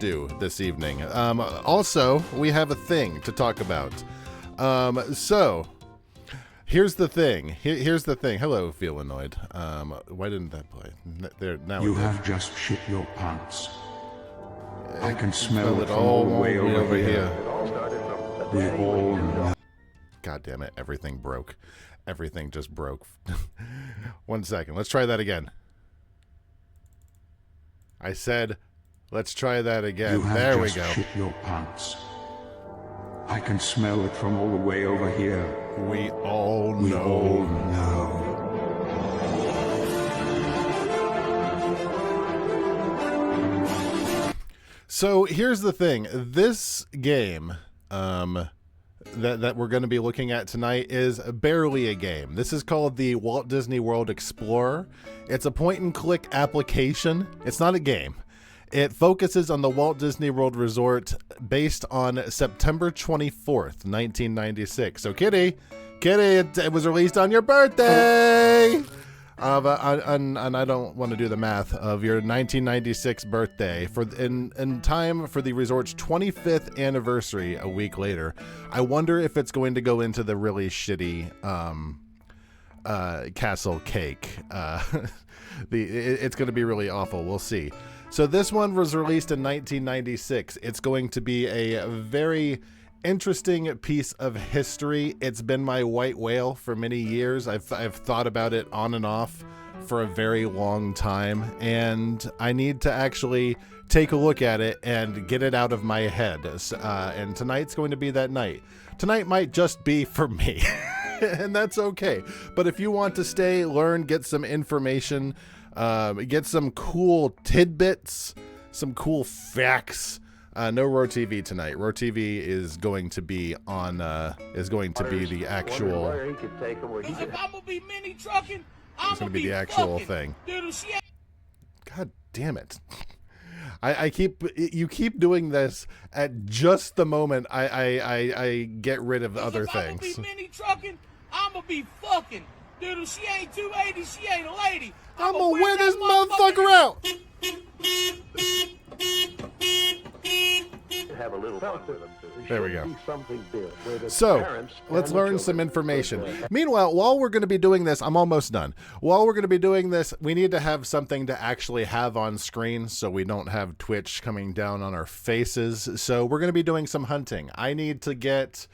do this evening. Also, we have a thing to talk about. So here's the thing. Here's the thing. Hello, Feelanoid. Why didn't that play? There now. You have just shit your pants. I can smell it from all the way over here. We all know. God damn it! Everything broke. Everything just broke. 1 second. Let's try that again. I said, let's try that again. You have there just we go. Shit your pants. I can smell it from all the way over here. We all know. We all know. So here's the thing. This game that we're going to be looking at tonight is barely a game. This is called the Walt Disney World Explorer. It's a point-and-click application. It's not a game. It focuses on the Walt Disney World Resort based on September 24th, 1996. So Kitty, it was released on your birthday! And I don't want to do the math of your 1996 birthday in time for the resort's 25th anniversary a week later. I wonder if it's going to go into the really shitty castle cake. It's going to be really awful. We'll see. So this one was released in 1996. It's going to be a very interesting piece of history. It's been my white whale for many years. I've thought about it on and off for a very long time, and I need to actually take a look at it and get it out of my head. And tonight's going to be that night. Tonight might just be for me, and that's okay. But if you want to stay, learn, get some information, get some cool tidbits, some cool facts. No Roar TV tonight. Roar TV is going to be on. Is going to be the actual. It's going to be the actual thing. God damn it! You keep doing this at just the moment I get rid of other things. If I'm gonna be mini trucking, I'ma be fucking. Dude, she ain't 280, she ain't a lady. I'm gonna wear this motherfucker out. Have a little fun with them. There we go. So, let's learn some information. Meanwhile, while we're going to be doing this, I'm almost done. While we're going to be doing this, we need to have something to actually have on screen so we don't have Twitch coming down on our faces. So, we're going to be doing some hunting. I need to get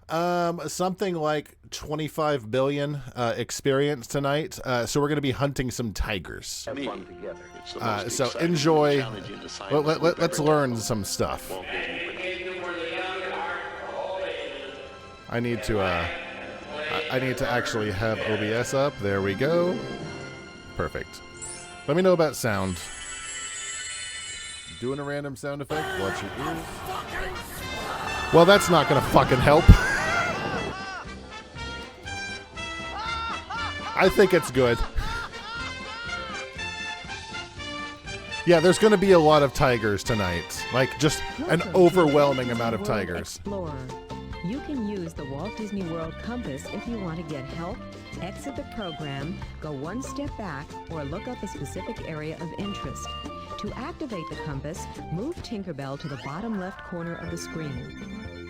something like 25 billion experience tonight. So we're going to be hunting some tigers. Have fun together. So enjoy. Let's learn some stuff. I need to actually have OBS up. There we go. Perfect. Let me know about sound. Doing a random sound effect. Watch your ears. Well, that's not going to fucking help. I think it's good. Yeah, there's going to be a lot of tigers tonight. Like, just an overwhelming amount of tigers. Explorer. You can use the Walt Disney World compass if you want to get help, exit the program, go one step back, or look up a specific area of interest. To activate the compass, move Tinkerbell to the bottom left corner of the screen.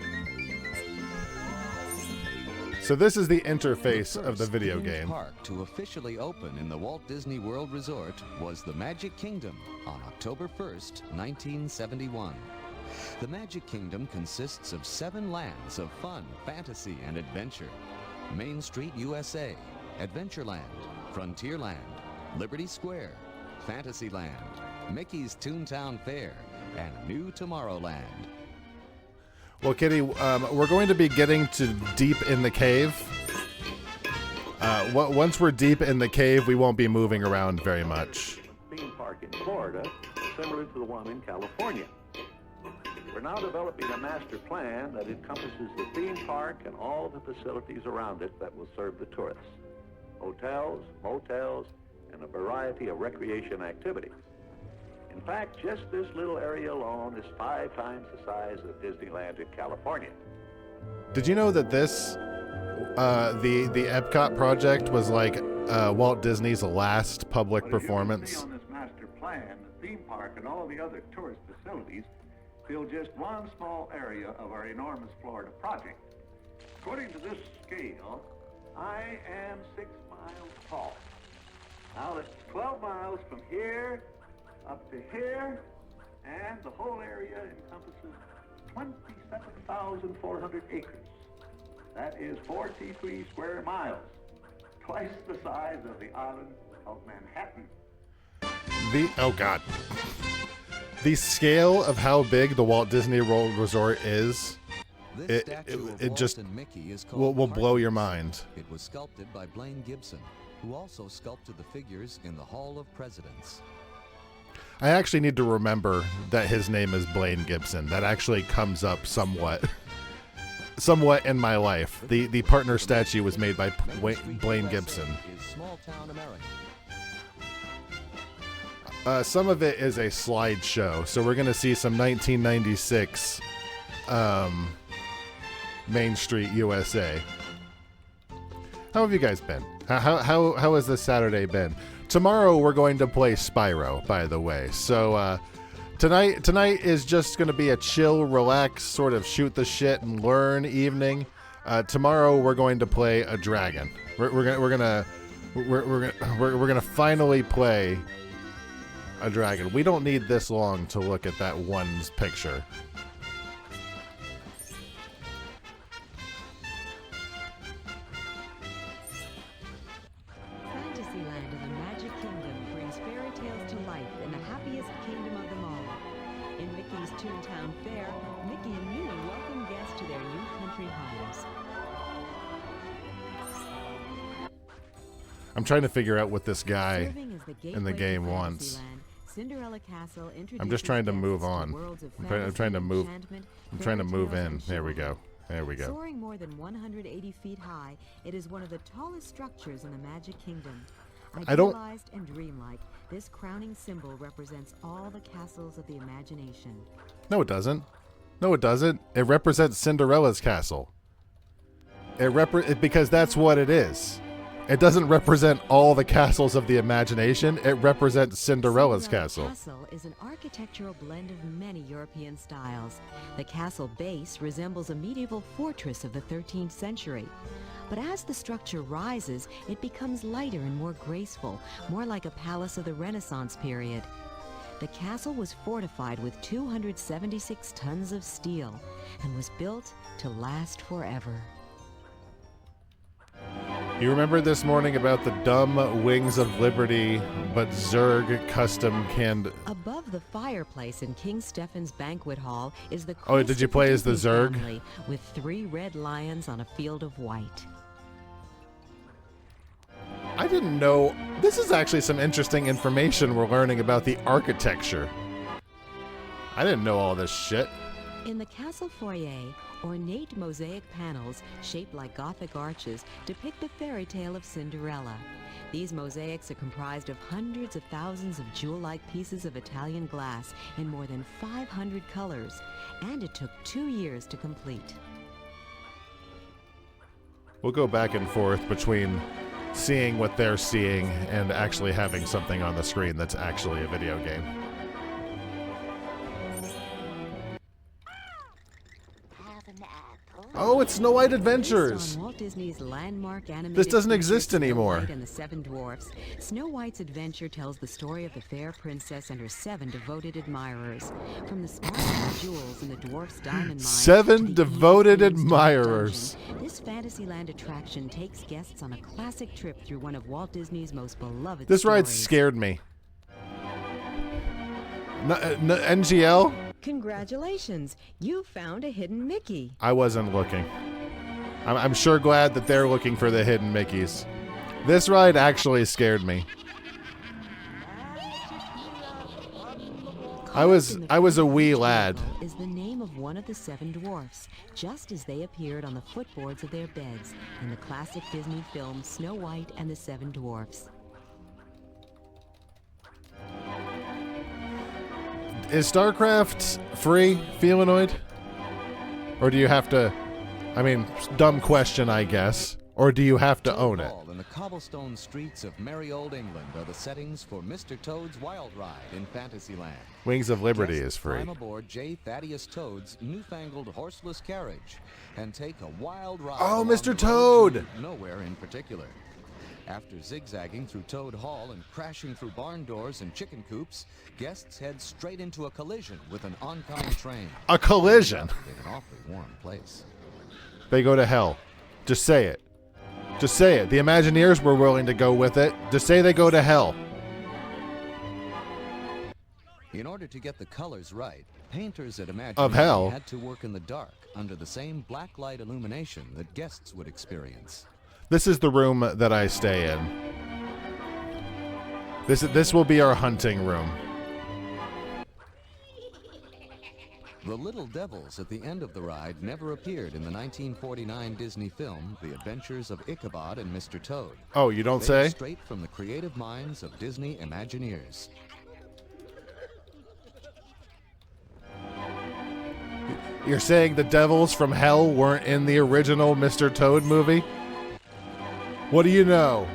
So this is the interface of the video game. The park to officially open in the Walt Disney World Resort was the Magic Kingdom on October 1st, 1971. The Magic Kingdom consists of 7 lands of fun, fantasy, and adventure. Main Street, USA, Adventureland, Frontierland, Liberty Square, Fantasyland, Mickey's Toontown Fair, and New Tomorrowland. Well, Kitty, we're going to be getting to deep in the cave. Once we're deep in the cave, we won't be moving around very much. Theme park in Florida, similar to the one in California. We're now developing a master plan that encompasses the theme park and all the facilities around it that will serve the tourists. Hotels, motels, and a variety of recreation activities. In fact, just this little area alone is 5 times the size of Disneyland in California. Did you know that this, the Epcot project was like Walt Disney's last public performance? On this master plan, the theme park and all the other tourist facilities fill just one small area of our enormous Florida project. According to this scale, I am 6 miles tall. Now that's 12 miles from here up to here, and the whole area encompasses 27,400 acres. That is 43 square miles, twice the size of the island of Manhattan. Oh God. The scale of how big the Walt Disney World Resort is, it just will blow your mind. It was sculpted by Blaine Gibson, who also sculpted the figures in the Hall of Presidents. I actually need to remember that his name is Blaine Gibson. That actually comes up somewhat in my life. The partner statue was made by Blaine Gibson. Some of it is a slideshow, so we're going to see some 1996 Main Street, USA. How have you guys been? How has this Saturday been? Tomorrow we're going to play Spyro, by the way. So tonight is just going to be a chill, relax, sort of shoot the shit and learn evening. Tomorrow we're going to play a dragon. We're gonna finally play a dragon. We don't need this long to look at that one's picture. Fantasyland of the Magic Kingdom brings fairy tales to life in the happiest kingdom of them all. In Mickey's Toontown Fair, Mickey and Minnie welcome guests to their new country homes. I'm trying to figure out what this guy Serving as the in the gateway to game wants. Fantasyland, Cinderella Castle I'm just trying to introduces move guests on. to worlds of I'm trying to fantasy, move. enchantment, I'm trying to move fairy in. tales, There we and go. There we go. Soaring more than 180 feet high, it is one of the tallest structures in the Magic Kingdom. I don't- Idealized and dreamlike, this crowning symbol represents all the castles of the imagination. No, it doesn't. No, it doesn't. It represents Cinderella's castle. Because that's what it is. It doesn't represent all the castles of the imagination. It represents Cinderella's castle. The castle is an architectural blend of many European styles. The castle base resembles a medieval fortress of the 13th century. But as the structure rises, it becomes lighter and more graceful, more like a palace of the Renaissance period. The castle was fortified with 276 tons of steel and was built to last forever. You remember this morning about the dumb Wings of Liberty, but Zurg custom canned. Above the fireplace in King Stephen's banquet hall is the Oh, did you play as the Disney Zurg? family with 3 red lions on a field of white. I didn't know. This is actually some interesting information we're learning about the architecture. I didn't know all this shit. In the castle foyer, ornate mosaic panels shaped like Gothic arches depict the fairy tale of Cinderella. These mosaics are comprised of hundreds of thousands of jewel-like pieces of Italian glass in more than 500 colors, and it took 2 years to complete. We'll go back and forth between seeing what they're seeing and actually having something on the screen that's actually a video game. Oh, it's Snow White Adventures! Based on Walt Disney's landmark animated This doesn't feature, exist anymore. Snow White and the Seven Dwarfs. Snow White's adventure tells the story of the fair princess and her 7 devoted admirers. From the sparkling jewels in the dwarf's diamond mine 7 to the devoted evil Queen's dark admirers. dungeon, this Fantasyland attraction takes guests on a classic trip through one of Walt Disney's most beloved This ride stories. scared me. NGL? Congratulations! You found a hidden Mickey. I wasn't looking. I'm sure glad that they're looking for the hidden Mickeys. This ride actually scared me. I was a wee lad. Is the name of one of the 7 dwarfs, just as they appeared on the footboards of their beds in the classic Disney film Snow White and the 7 Dwarfs. Is StarCraft free, Felinoid? Or do you have to... I mean, dumb question, I guess. Or do you have to own it? Hall and the cobblestone streets of merry old England are the settings for Mr. Toad's Wild Ride in Fantasyland. Wings of Liberty Guests is free. climb aboard J. Thaddeus Toad's newfangled horseless carriage and take a wild ride. Oh, along Mr. the road Toad! to nowhere in particular. After zigzagging through Toad Hall and crashing through barn doors and chicken coops, guests head straight into a collision with an oncoming train. A collision? In an awfully warm place. They go to hell. Just say it. Just say it. The Imagineers were willing to go with it. Just say they go to hell. In order to get the colors right, painters at Imagineering Of hell. had to work in the dark under the same blacklight illumination that guests would experience. This is the room that I stay in. This will be our hunting room. The little devils at the end of the ride never appeared in the 1949 Disney film, The Adventures of Ichabod and Mr. Toad. Oh, you don't They were say? straight from the creative minds of Disney Imagineers. You're saying the devils from hell weren't in the original Mr. Toad movie? What do you know?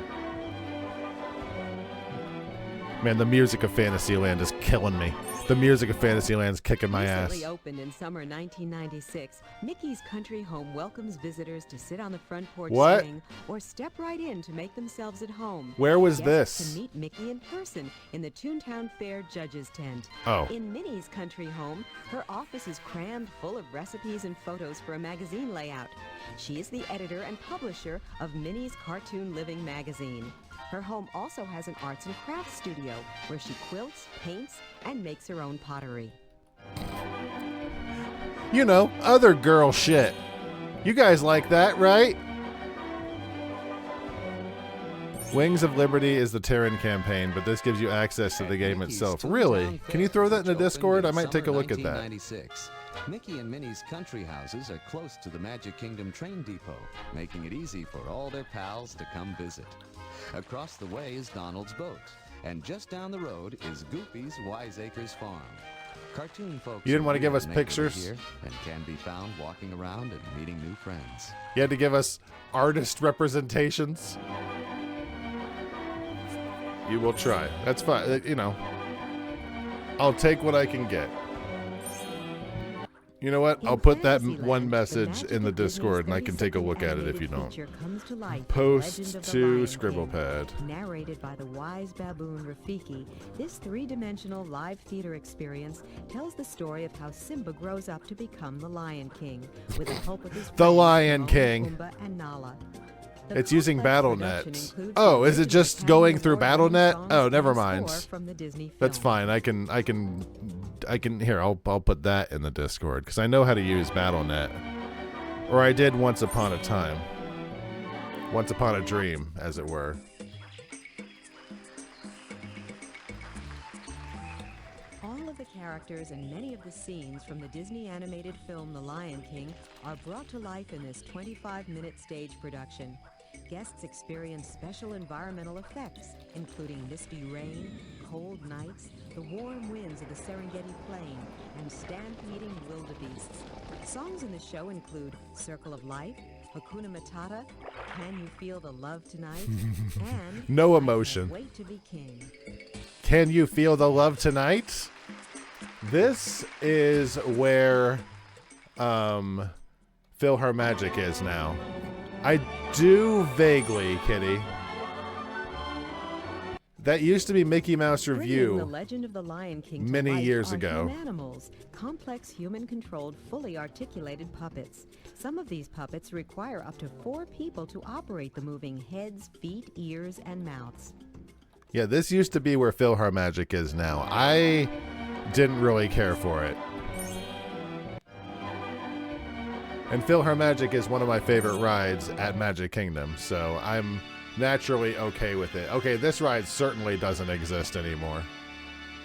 Man, the music of Fantasyland is killing me. The music of Fantasyland's kicking my ass. Recently opened in summer 1996, Mickey's Country Home welcomes visitors to sit on the front porch What? swing or step right in to make themselves at home. Where was Guests this? can meet Mickey in person in the Toontown Fair Judges Tent. Oh. In Minnie's Country Home, her office is crammed full of recipes and photos for a magazine layout. She is the editor and publisher of Minnie's Cartoon Living magazine. Her home also has an arts and crafts studio where she quilts, paints, and makes her own pottery. You know, other girl shit. You guys like that, right? Wings of Liberty is the Terran campaign, but this gives you access to the game Mickey's itself. Toontown Really? Fair, Can you throw that in the which opened Discord? I in might take a summer look at that. 1996. Mickey and Minnie's country houses are close to the Magic Kingdom train depot, making it easy for all their pals to come visit. Across the way is Donald's boat, and just down the road is Goofy's Wiseacres farm. Cartoon folks You didn't want to give us neighborhood pictures? here and can be found walking around and meeting new friends. You had to give us artist representations. You will try. That's fine. You know, I'll take what I can get. You know what? I'll put that one message in the Discord, and I can take a look at it if you don't. Post to Scribble Pad. Narrated by the wise baboon Rafiki, this three-dimensional live theater experience tells the story of how Simba grows up to become the Lion King, with the help of his The friends Lion Timon, King. Pumbaa, and Nala. The It's using complex BattleNet. production includes Oh, the is it original just going through Academy BattleNet? Award-winning Oh, songs never and mind. score from the Disney That's film. fine. I can here. I'll put that in the Discord because I know how to use BattleNet, or I did once upon a time, once upon a dream, as it were. All of the characters and many of the scenes from the Disney animated film The Lion King are brought to life in this 25-minute stage production. Guests experience special environmental effects, including misty rain, cold nights, the warm winds of the Serengeti Plain, and stampeding wildebeests. Songs in the show include Circle of Life, Hakuna Matata, Can You Feel the Love Tonight, and No I emotion. Can't Wait to Be King. Can you feel the love tonight? This is where PhilharMagic is now. I do vaguely, Kitty. That used to be Mickey Mouse Bringing the Review. Legend of the Lion King to many life years are ago. Home animals, complex human-controlled, fully articulated puppets. Some of these puppets require up to 4 people to operate the moving heads, feet, ears, and mouths. Yeah, this used to be where PhilharMagic is now. I didn't really care for it. And PhilharMagic is one of my favorite rides at Magic Kingdom, so I'm naturally okay with it. Okay, this ride certainly doesn't exist anymore.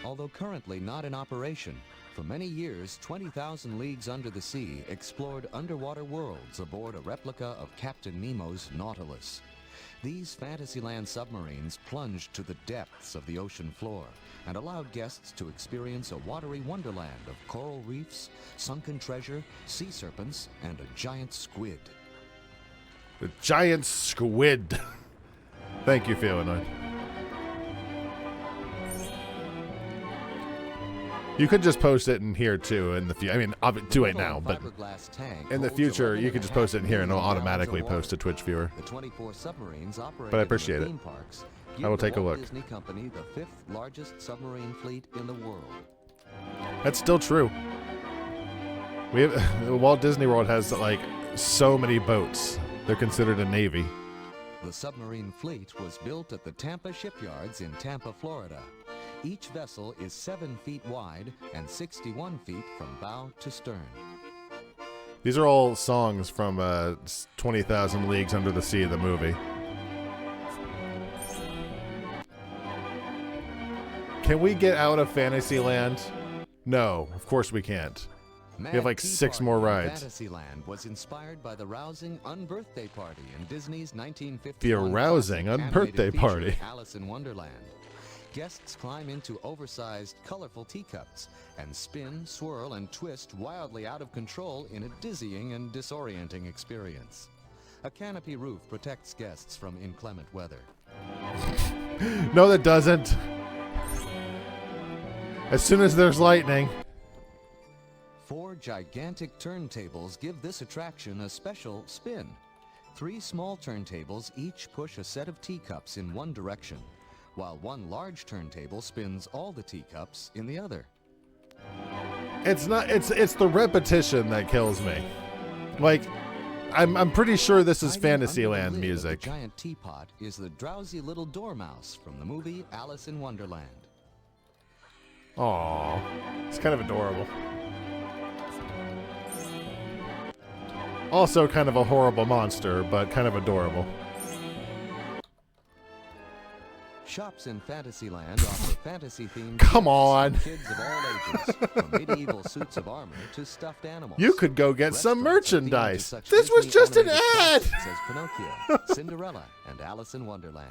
Although currently not in operation, for many years, 20,000 Leagues Under the Sea explored underwater worlds aboard a replica of Captain Nemo's Nautilus. These Fantasyland submarines plunged to the depths of the ocean floor and allowed guests to experience a watery wonderland of coral reefs, sunken treasure, sea serpents, and a giant squid. The giant squid. Thank you, Feelanoid. You could just post it in here too in the future. I mean, do it now, but in the future you could just post it in here and it'll automatically post to Twitch viewer. The 24 submarines But I appreciate it. I will take a look. Disney Company, the 5th largest submarine fleet in the world. That's still true. We have Walt Disney World has like so many boats. They're considered a navy. The submarine fleet was built at the Tampa shipyards in Tampa, Florida. Each vessel is 7 feet wide and 61 feet from bow to stern. These are all songs from 20,000 Leagues Under the Sea, the movie. Can we get out of Fantasyland? No, of course we can't. We have like 6 more rides. Fantasyland was inspired by the rousing unbirthday party in Disney's 1951. The arousing unbirthday party. Alice in Wonderland. Guests climb into oversized, colorful teacups and spin, swirl, and twist wildly out of control in a dizzying and disorienting experience. A canopy roof protects guests from inclement weather. No, that doesn't. As soon as there's lightning. 4 gigantic turntables give this attraction a special spin. 3 small turntables each push a set of teacups in one direction, while 1 large turntable spins all the teacups in the other. It's not. It's the repetition that kills me. Like, I'm pretty sure this is Fantasyland music. The giant teapot is the drowsy little dormouse from the movie Alice in Wonderland. Aww, it's kind of adorable. Also kind of a horrible monster, but kind of adorable. Shops in Fantasyland offer fantasy-themed Come on. kids of all ages, from medieval suits of armor to stuffed animals. You could go get some Restaurants are themed to merchandise. such This was Disney just an animated ad. classics as Pinocchio, Cinderella, and Alice in Wonderland.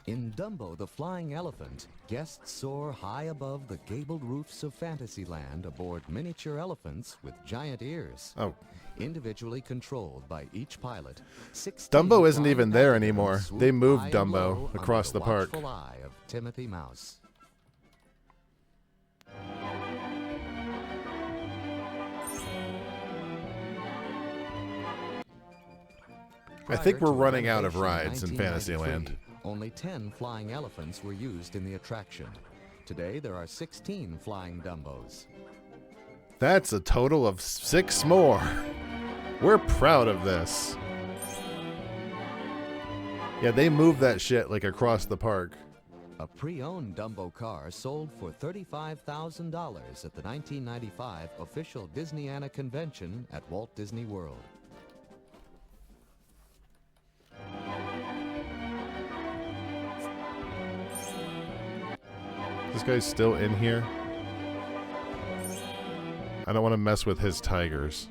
In Dumbo the Flying Elephant, guests soar high above the gabled roofs of Fantasyland aboard miniature elephants with giant ears. Oh. Individually controlled by each pilot. Dumbo isn't even there flying anymore. elephants They swoop moved high and Dumbo low across under the park. watchful eye of Timothy Mouse. I think Prior we're to running out of renovation rides in 1993, Fantasyland. Only 10 flying elephants were used in the attraction. Today there are 16 flying Dumbos. That's a total of 6 more. We're proud of this. Yeah, they moved that shit like across the park. A pre-owned Dumbo car sold for $35,000 at the 1995 official Disneyana convention at Walt Disney World. This guy's still in here. I don't want to mess with his tigers.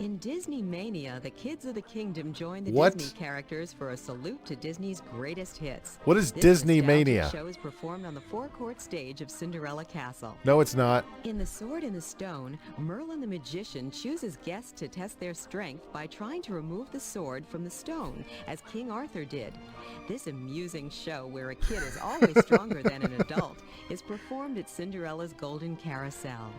In Disney Mania, the kids of the kingdom join the What? Disney characters for a salute to Disney's greatest hits. What is This Disney nostalgic Mania? show is performed on the forecourt stage of Cinderella Castle. No, it's not. In The Sword in the Stone, Merlin the magician chooses guests to test their strength by trying to remove the sword from the stone, as King Arthur did. This amusing show, where a kid is always stronger than an adult, is performed at Cinderella's Golden Carousel.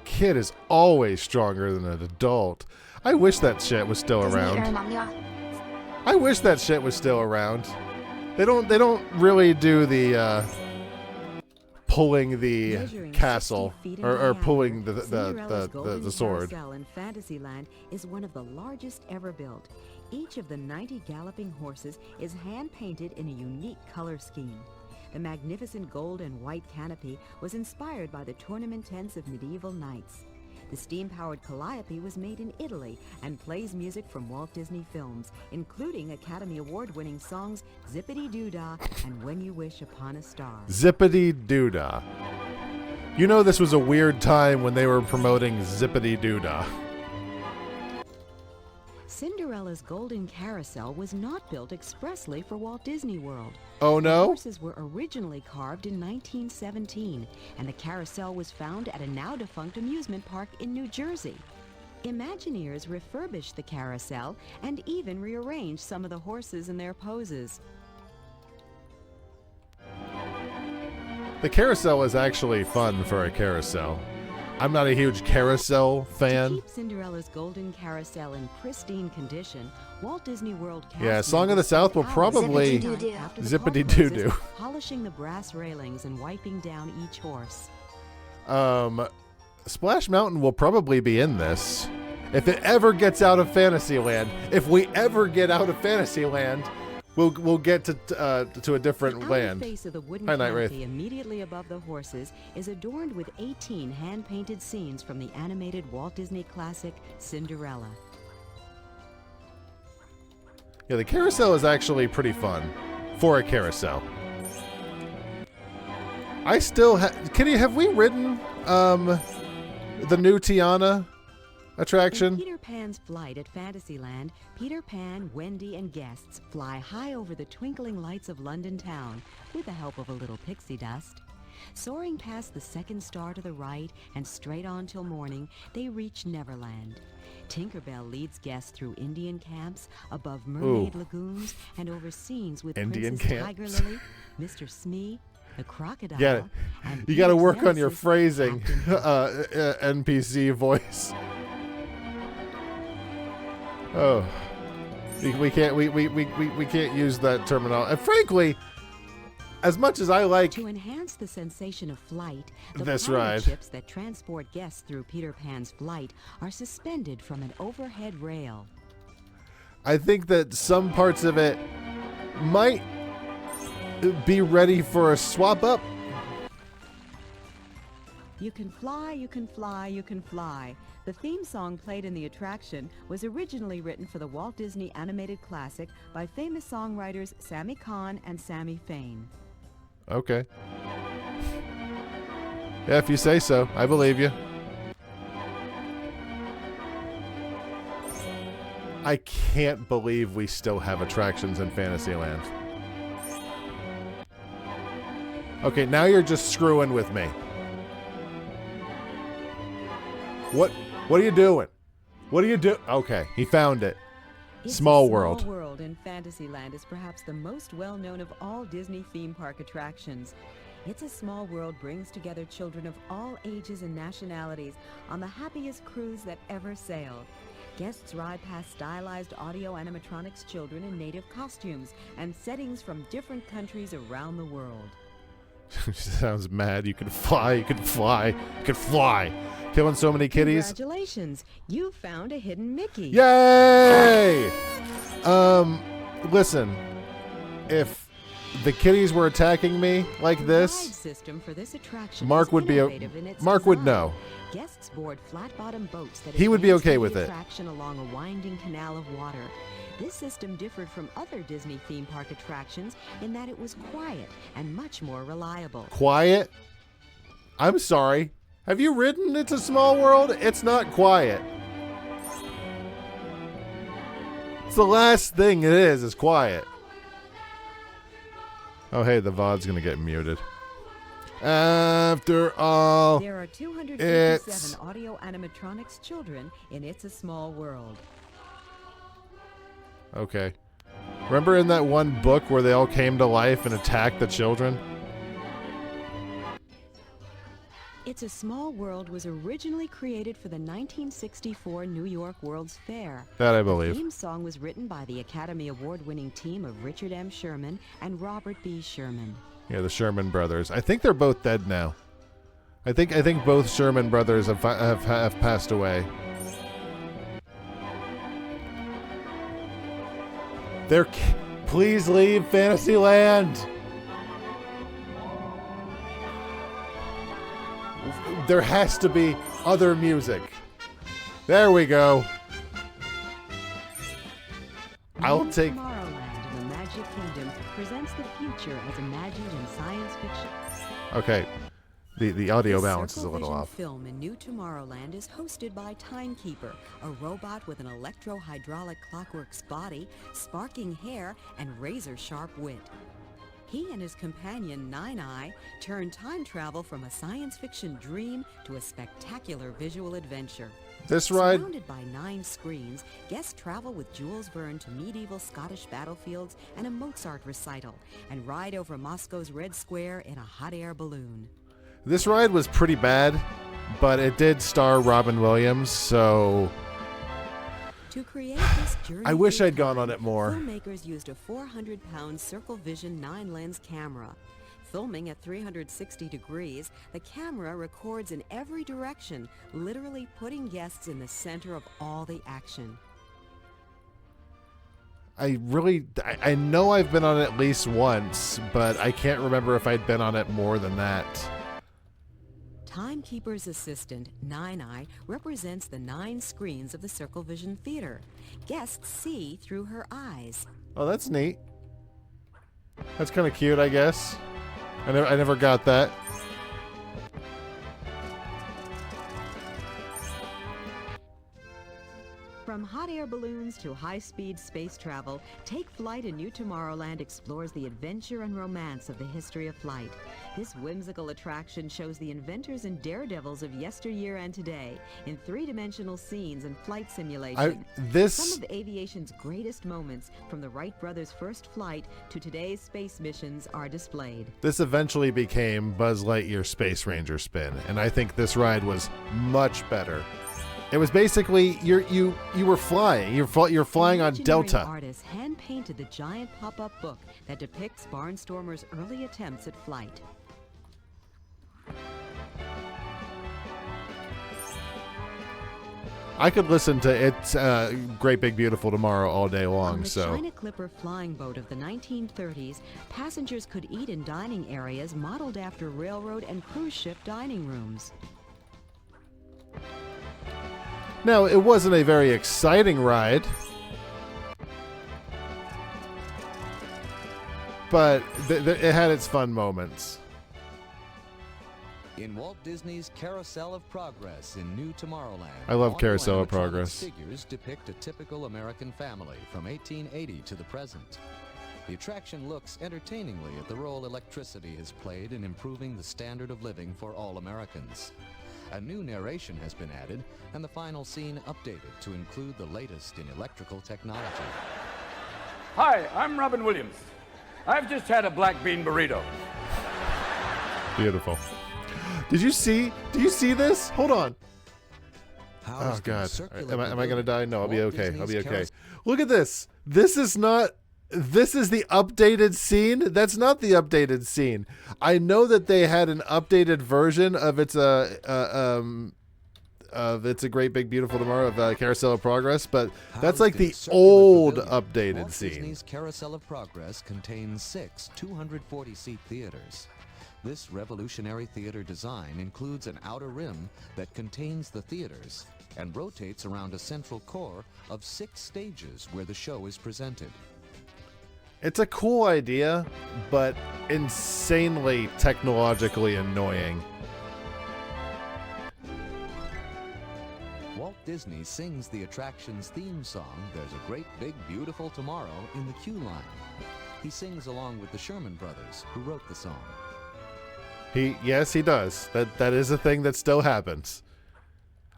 Kid is always stronger than an adult. I wish that shit was still around. I wish that shit was still around. They don't really do the pulling the Measuring castle 60 feet in or diameter, pulling Cinderella's the Golden sword. Carousel in Fantasyland is one of the largest ever built. Each of the 90 galloping horses is hand-painted in a unique color scheme. The magnificent gold and white canopy was inspired by the tournament tents of medieval knights. The steam-powered calliope was made in Italy and plays music from Walt Disney films, including Academy Award-winning songs Zippity Doo-Dah and When You Wish Upon a Star. Zippity Doo-Dah. You know this was a weird time when they were promoting Zippity Doo-Dah. Cinderella's golden carousel was not built expressly for Walt Disney World. Oh, The no? horses were originally carved in 1917, and the carousel was found at a now-defunct amusement park in New Jersey. Imagineers refurbished the carousel and even rearranged some of the horses in their poses. The carousel is actually fun for a carousel. I'm not a huge carousel To fan. keep Cinderella's golden carousel in pristine condition, Walt Disney World cast Yeah, Song of the members South will spent hours probably- each night after the Zippity park doo-doo. races, polishing the brass railings and wiping down each horse. Splash Mountain will probably be in this. If it ever gets out of Fantasyland, if we ever get out of Fantasyland, we'll get to a different The land. outer face of the wooden Hi, Night Wraith. canopy immediately above the horses is adorned with 18 hand-painted scenes from the animated Walt Disney classic Cinderella. Yeah, the carousel is actually pretty fun for a carousel. I still Kitty, have we ridden the new Tiana attraction? In Peter Pan's flight at Fantasyland, Peter Pan, Wendy, and guests fly high over the twinkling lights of London town with the help of a little pixie dust. Soaring past the second star to the right and straight on till morning, they reach Neverland. Tinkerbell leads guests through Indian camps, above mermaid lagoons, and over scenes with Indian Princess camps. Tiger Lily, Mr. Smee, the crocodile, Yeah, and you got to Peter's work on your nemesis, phrasing, Captain NPC voice. Oh, we can't use that terminology. And frankly, as much as I like To enhance the sensation of flight, the This pirate ride. ships that transport guests through Peter Pan's flight are suspended from an overhead rail. I think that some parts of it might be ready for a swap up. You can fly, you can fly, you can fly. The theme song played in the attraction was originally written for the Walt Disney animated classic by famous songwriters Sammy Cahn and Sammy Fain. Okay. Yeah, if you say so, I believe you. I can't believe we still have attractions in Fantasyland. Okay, now you're just screwing with me. What are you doing? What do you do? Okay, he found it. It's Small a World. Small World in Fantasyland is perhaps the most well-known of all Disney theme park attractions. It's a Small World brings together children of all ages and nationalities on the happiest cruise that ever sailed. Guests ride past stylized audio animatronics children in native costumes and settings from different countries around the world. She sounds mad. You can fly, you can fly, you can fly. Killing so many kitties. Congratulations, you found a hidden Mickey. Yay! Listen, if the kitties were attacking me like The ride this, system for this attraction Mark is would be innovative in its Mark would design. know. Guests board flat-bottom boats that He would be advance okay through with the it. attraction along a winding canal of water. This system differed from other Disney theme park attractions in that it was quiet and much more reliable. Quiet? I'm sorry. Have you ridden It's a Small World? It's not quiet. It's the last thing it is quiet. Oh, hey, the VOD's gonna get muted. After all, There are 257 it's- audio animatronics children in It's a Small World. okay. Remember in that one book where they all came to life and attacked the children? It's a Small World was originally created for the 1964 New York World's Fair. That I The believe. theme song was written by the Academy Award-winning team of Richard M. Sherman and Robert B. Sherman. Yeah, the Sherman brothers. I think they're both dead now. I think both Sherman brothers have passed away. Please leave Fantasyland. There has to be other music. There we go. I'll take. Tomorrowland in the Magic Kingdom presents the future as imagined in science fiction. Okay. The audio The balance is a Circle little Vision off. film in New Tomorrowland is hosted by Timekeeper, a robot with an electro-hydraulic clockwork's body, sparking hair, and razor-sharp wit. He and his companion, Nine-Eye, turn time travel from a science fiction dream to a spectacular visual adventure. This ride, Surrounded by 9 screens, guests travel with Jules Verne to medieval Scottish battlefields and a Mozart recital, and ride over Moscow's Red Square in a hot air balloon. this ride was pretty bad, but it did star Robin Williams, so To create this journey, I wish through I'd gone time, on it more. Filmmakers used a 400-pound Circle Vision 9-lens camera. Filming at 360 degrees, the camera records in every direction, literally putting guests in the center of all the action. I know I've been on it at least once, but I can't remember if I'd been on it more than that. Timekeeper's assistant, Nine-Eye, represents the 9 screens of the Circle Vision Theater. Guests see through her eyes. Oh, that's neat. That's kind of cute, I guess. I never got that. From hot air balloons to high-speed space travel, Take Flight in New Tomorrowland explores the adventure and romance of the history of flight. This whimsical attraction shows the inventors and daredevils of yesteryear and today in 3-dimensional scenes and flight simulation. Some of aviation's greatest moments, from the Wright brothers' first flight to today's space missions, are displayed. This eventually became Buzz Lightyear Space Ranger Spin, and I think this ride was much better. It was basically you were flying. You're flying on Imagineering Delta. Artists hand-painted the giant pop-up book that depicts Barnstormer's early attempts at flight. I could listen to It's Great Big Beautiful Tomorrow all day long. On the So China Clipper flying boat of the 1930s, passengers could eat in dining areas modeled after railroad and cruise ship dining rooms. now it wasn't a very exciting ride, but it had its fun moments. In Walt Disney's Carousel of Progress in New Tomorrowland, I love audio Carousel of animatronics Progress. Figures depict a typical American family from 1880 to the present. The attraction looks entertainingly at the role electricity has played in improving the standard of living for all Americans. A new narration has been added, and the final scene updated to include the latest in electrical technology. Hi, I'm Robin Williams. I've just had a black bean burrito. Beautiful. Do you see this? Hold on. Housed Oh in a God. circular Am I gonna die? No, I'll be Walt okay. I'll be Disney's okay. Look at this. This is the updated scene. That's not the updated scene. I know that they had an updated version of It's a Great Big Beautiful Tomorrow of Carousel of Progress, but that's like the old updated Walt scene. Disney's Carousel of Progress contains 6 240-seat theaters. This revolutionary theater design includes an outer rim that contains the theaters and rotates around a central core of 6 stages where the show is presented. It's a cool idea, but insanely technologically annoying. Walt Disney sings the attraction's theme song, There's a Great Big Beautiful Tomorrow, in the cue line. He sings along with the Sherman Brothers, who wrote the song. Yes, he does. That is a thing that still happens.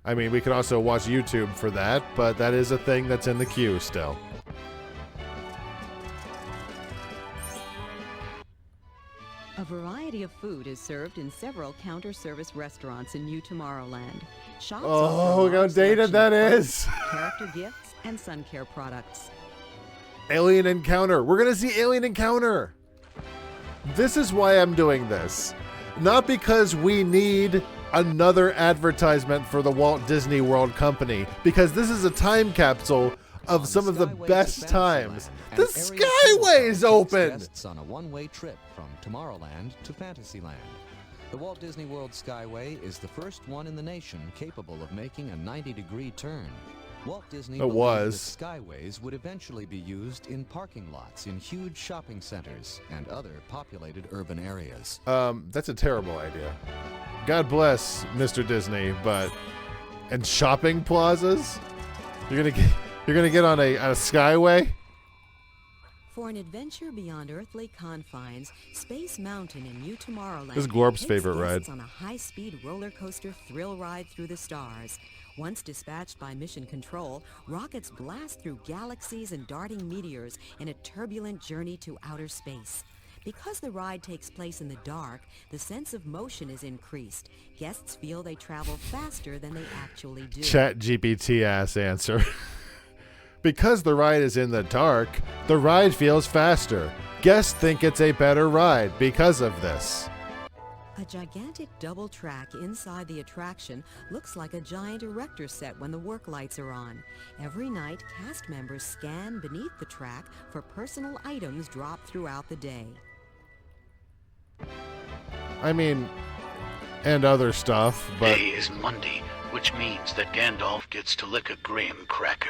I mean, we can also watch YouTube for that, but that is a thing that's in the queue still. A variety of food is served in several counter-service restaurants in New Tomorrowland. Shops Oh, offer a look how large dated selection that of fruit, is. character gifts, and sun care products. Alien Encounter. We're going to see Alien Encounter. This is why I'm doing this. Not because we need another advertisement for the Walt Disney World Company, because this is a time capsule of some of the best times. The Skyway's open! Guests on a one-way trip from Tomorrowland to Fantasyland. The Walt Disney World Skyway is the first one in the nation capable of making a 90-degree turn. Walt Disney It believed was. that skyways would eventually be used in parking lots in huge shopping centers and other populated urban areas. That's a terrible idea. God bless Mr. Disney, but and shopping plazas? You're gonna get on a skyway? For an adventure beyond earthly confines, Space Mountain in New Tomorrowland This is Glorp's takes favorite guests ride. on a high-speed roller coaster thrill ride through the stars. Once dispatched by Mission Control, rockets blast through galaxies and darting meteors in a turbulent journey to outer space. Because the ride takes place in the dark, the sense of motion is increased. Guests feel they travel faster than they actually do. Chat GPT ass answer. Because the ride is in the dark, the ride feels faster. Guests think it's a better ride because of this. A gigantic double track inside the attraction looks like a giant erector set when the work lights are on. Every night, cast members scan beneath the track for personal items dropped throughout the day. I mean, and other stuff, but Today is Monday, which means that Gandalf gets to lick a graham cracker.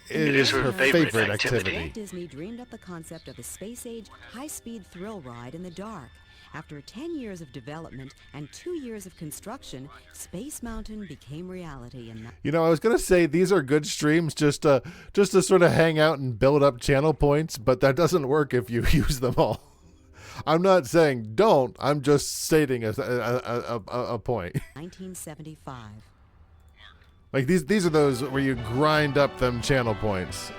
it is is her her favorite favorite activity. Walt Disney dreamed up the concept of a space-age, high-speed thrill ride in the dark. After 10 years of development and 2 years of construction, Space Mountain became reality in You know, I was gonna say these are good streams just to sort of hang out and build up channel points, but that doesn't work if you use them all. I'm not saying don't. I'm just stating a point. 1975. Like these are those where you grind up them channel points.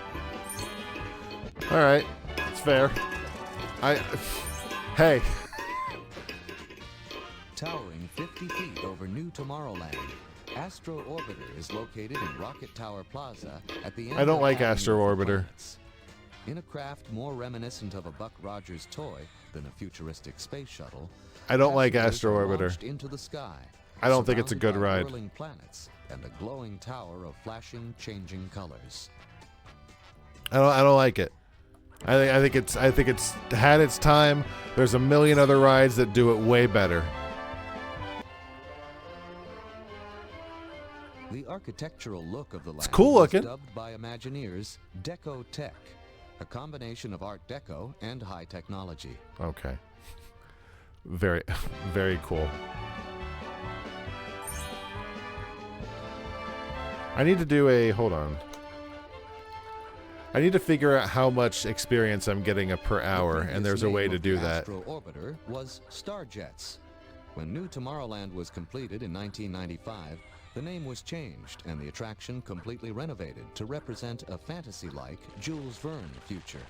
All right, it's fair. Hey. Towering 50 feet over New Tomorrowland, Astro Orbiter is located in Rocket Tower Plaza at the end I don't of like Avenue Astro of the Orbiter. Planets. In a craft more reminiscent of a Buck Rogers toy than a futuristic space shuttle, I don't like passengers Astro are Orbiter. launched into the sky, I don't think it's a surrounded good by ride. whirling planets and a glowing tower of flashing, changing colors. I don't like it. I think it's had its time. There's a million other rides that do it way better. The architectural look of the land cool was looking. dubbed by Imagineers Deco Tech, a combination of Art Deco and high technology. Okay. Very, very cool. I need to do hold on. I need to figure out how much experience I'm getting per hour, and there's a way to do that. Astro Orbiter was Starjets. When New Tomorrowland was completed in 1995, the name was changed and the attraction completely renovated to represent a fantasy-like Jules Verne future.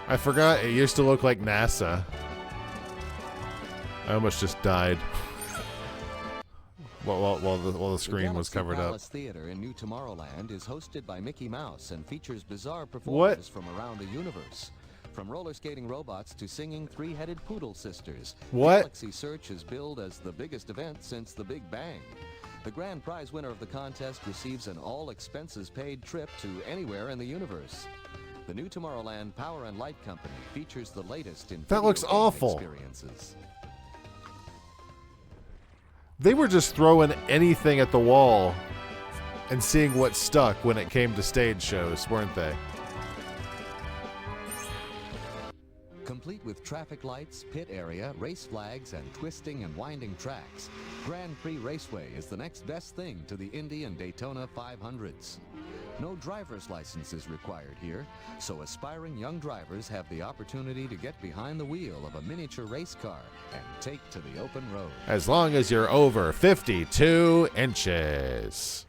I forgot it used to look like NASA. I almost just died while the screen was Galaxy covered up. Palace Theater in New Tomorrowland is hosted by Mickey Mouse and features bizarre performances from around the universe. From roller skating robots to singing three-headed poodle sisters. What? Galaxy Search is billed as the biggest event since the Big Bang. The grand prize winner of the contest receives an all-expenses-paid trip to anywhere in the universe. The New Tomorrowland Power and Light Company features the latest in That looks video game awful. experiences. They were just throwing anything at the wall and seeing what stuck when it came to stage shows, weren't they? Complete with traffic lights, pit area, race flags, and twisting and winding tracks, Grand Prix Raceway is the next best thing to the Indy and Daytona 500s. No driver's license is required here, so aspiring young drivers have the opportunity to get behind the wheel of a miniature race car and take to the open road. As long as you're over 52 inches.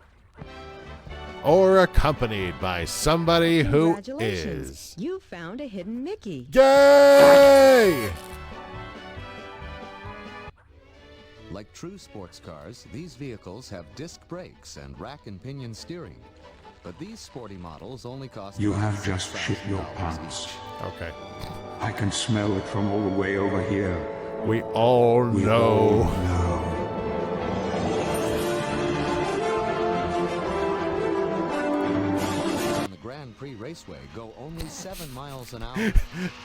Or accompanied by somebody who Congratulations. is. You found a hidden Mickey. Yay! Like true sports cars, these vehicles have disc brakes and rack and pinion steering. But these sporty models only cost You about have just shit your $6,000 pants. each. Okay. I can smell it from all the way over here. We all We know. all know. On the Grand Prix Raceway go only 7 miles an hour.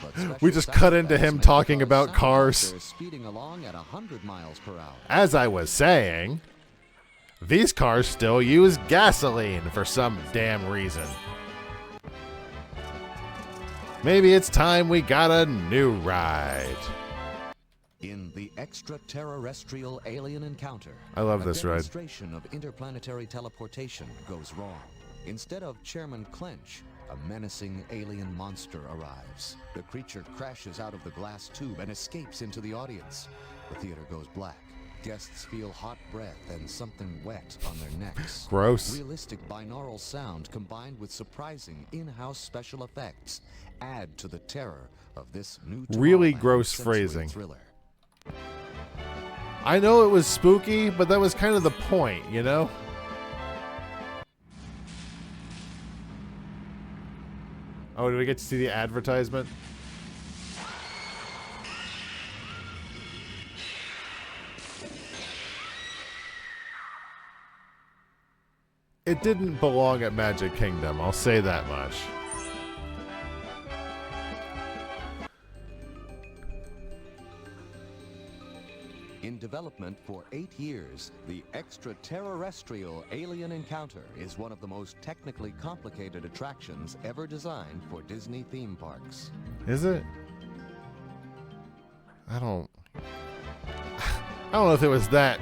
But We just cut into him talking about cars. They're speeding along at 100 miles per hour. As I was saying, these cars still use gasoline for some damn reason. Maybe it's time we got a new ride. In the extraterrestrial alien encounter, I love this a ride. demonstration of interplanetary teleportation goes wrong. Instead of Chairman Clench, a menacing alien monster arrives. The creature crashes out of the glass tube and escapes into the audience. The theater goes black. Guests feel hot breath and something wet on their necks. Gross. Realistic binaural sound combined with surprising in-house special effects add to the terror of this new Really Tomorrowland gross sensory phrasing. thriller. I know it was spooky, but that was kind of the point, you know? Oh, did we get to see the advertisement? It didn't belong at Magic Kingdom, I'll say that much. In development for 8 years, the extraterrestrial alien encounter is one of the most technically complicated attractions ever designed for Disney theme parks. Is it? I don't know if it was that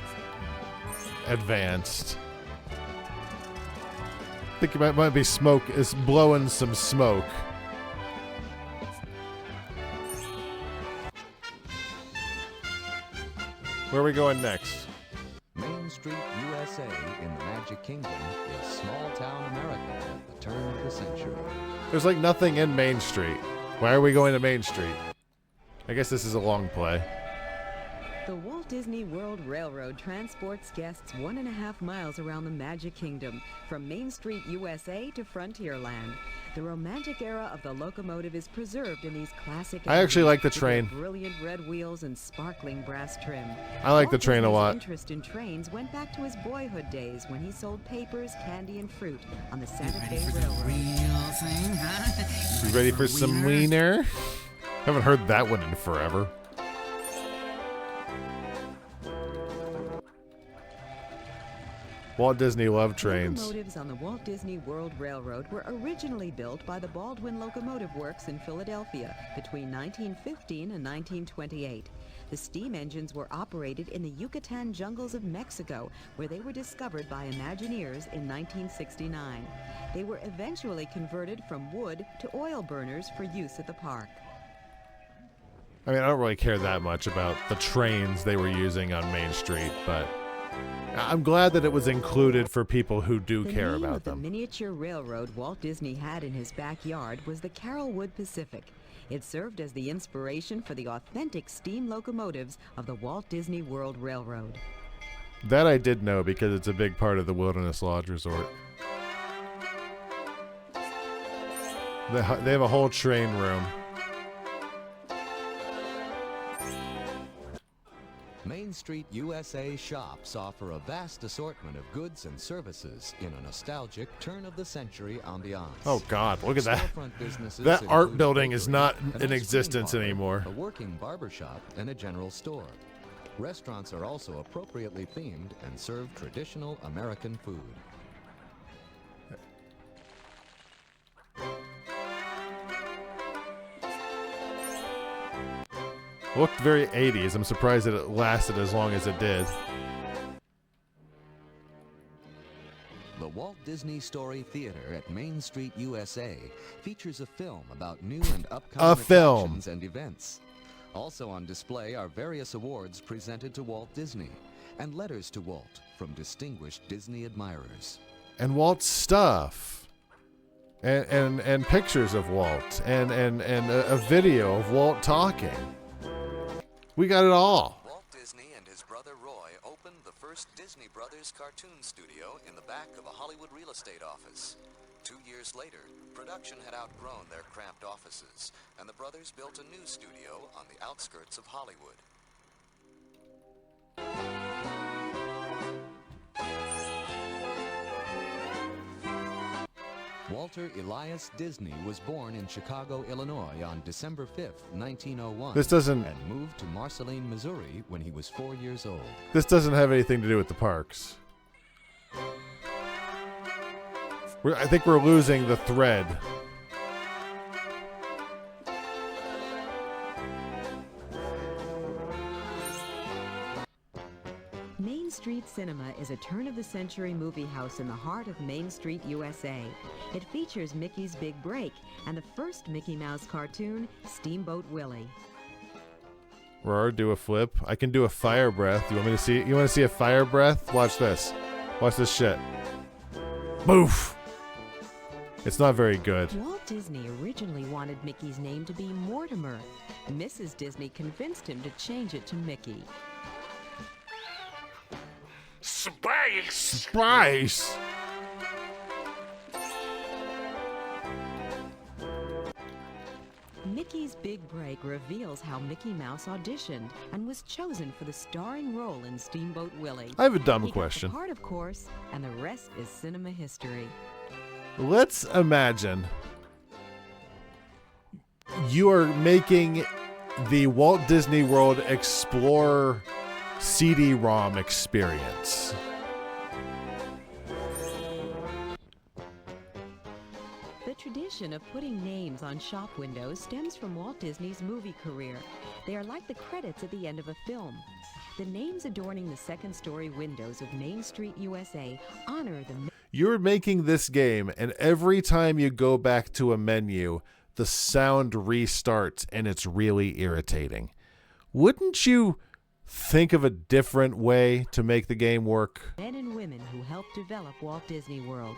advanced. I think it might be smoke. It's blowing some smoke. Where are we going next? Main Street, USA in the Magic Kingdom is small-town America at the turn of the century. There's like nothing in Main Street. Why are we going to Main Street? I guess this is a long play. The Walt Disney World Railroad transports guests 1.5 miles around the Magic Kingdom, from Main Street, USA to Frontierland. The romantic era of the locomotive is preserved in these classic I actually engines like the with their train. brilliant red wheels and sparkling brass trim. I like the Walt train a Disney's lot. interest in trains went back to his boyhood days when he sold papers, candy, and fruit on the Santa Fe Railroad. You ready for some wiener? Haven't heard that one in forever. Walt Disney loved trains. Locomotives on the Walt Disney World Railroad were originally built by the Baldwin Locomotive Works in Philadelphia between 1915 and 1928. The steam engines were operated in the Yucatan jungles of Mexico, where they were discovered by Imagineers in 1969. They were eventually converted from wood to oil burners for use at the park. I mean, I don't really care that much about the trains they were using on Main Street, but I'm glad that it was included for people who do care The name about of the them. miniature railroad Walt Disney had in his backyard was the Carrollwood Pacific. It served as the inspiration for the authentic steam locomotives of the Walt Disney World Railroad. That I did know because it's a big part of the Wilderness Lodge Resort. They have a whole train room. Main Street USA shops offer a vast assortment of goods and services in a nostalgic turn-of-the-century ambiance. Oh God, look at that. Storefront businesses That art include building bakery, is not an in ice cream existence parlor, anymore. a working barber shop, and a general store. Restaurants are also appropriately themed and serve traditional American food. Looked very 80s. I'm surprised that it lasted as long as it did. The Walt Disney Story Theater at Main Street, USA features a film about new and upcoming attractions and events. Also on display are various awards presented to Walt Disney and letters to Walt from distinguished Disney admirers. And Walt's stuff. And pictures of Walt. And a video of Walt talking. We got it all. Walt Disney and his brother Roy opened the first Disney Brothers cartoon studio in the back of a Hollywood real estate office. 2 years later, production had outgrown their cramped offices, and the brothers built a new studio on the outskirts of Hollywood. Walter Elias Disney was born in Chicago, Illinois on December 5th, 1901. This doesn't... And moved to Marceline, Missouri when he was 4 years old. This doesn't have anything to do with the parks. I think we're losing the thread. Main Street Cinema is a turn-of-the-century movie house in the heart of Main Street, USA. It features Mickey's Big Break and the first Mickey Mouse cartoon, Steamboat Willie. Roar, do a flip. I can do a fire breath. You want me to see? You want to see a fire breath? Watch this. Watch this shit. Boof. It's not very good. Walt Disney originally wanted Mickey's name to be Mortimer. Mrs. Disney convinced him to change it to Mickey. Spice! Spice! Mickey's Big Break reveals how Mickey Mouse auditioned and was chosen for the starring role in Steamboat Willie. I have a dumb He question. got the part, of course, and the rest is cinema history. Let's imagine you are making the Walt Disney World Explorer CD-ROM experience. The tradition of putting names on shop windows stems from Walt Disney's movie career. They are like the credits at the end of a film. The names adorning the second-story windows of Main Street, USA honor the... You're making this game, and every time you go back to a menu, the sound restarts, and it's really irritating. Wouldn't you think of a different way to make the game work? Men and women who helped develop Walt Disney World.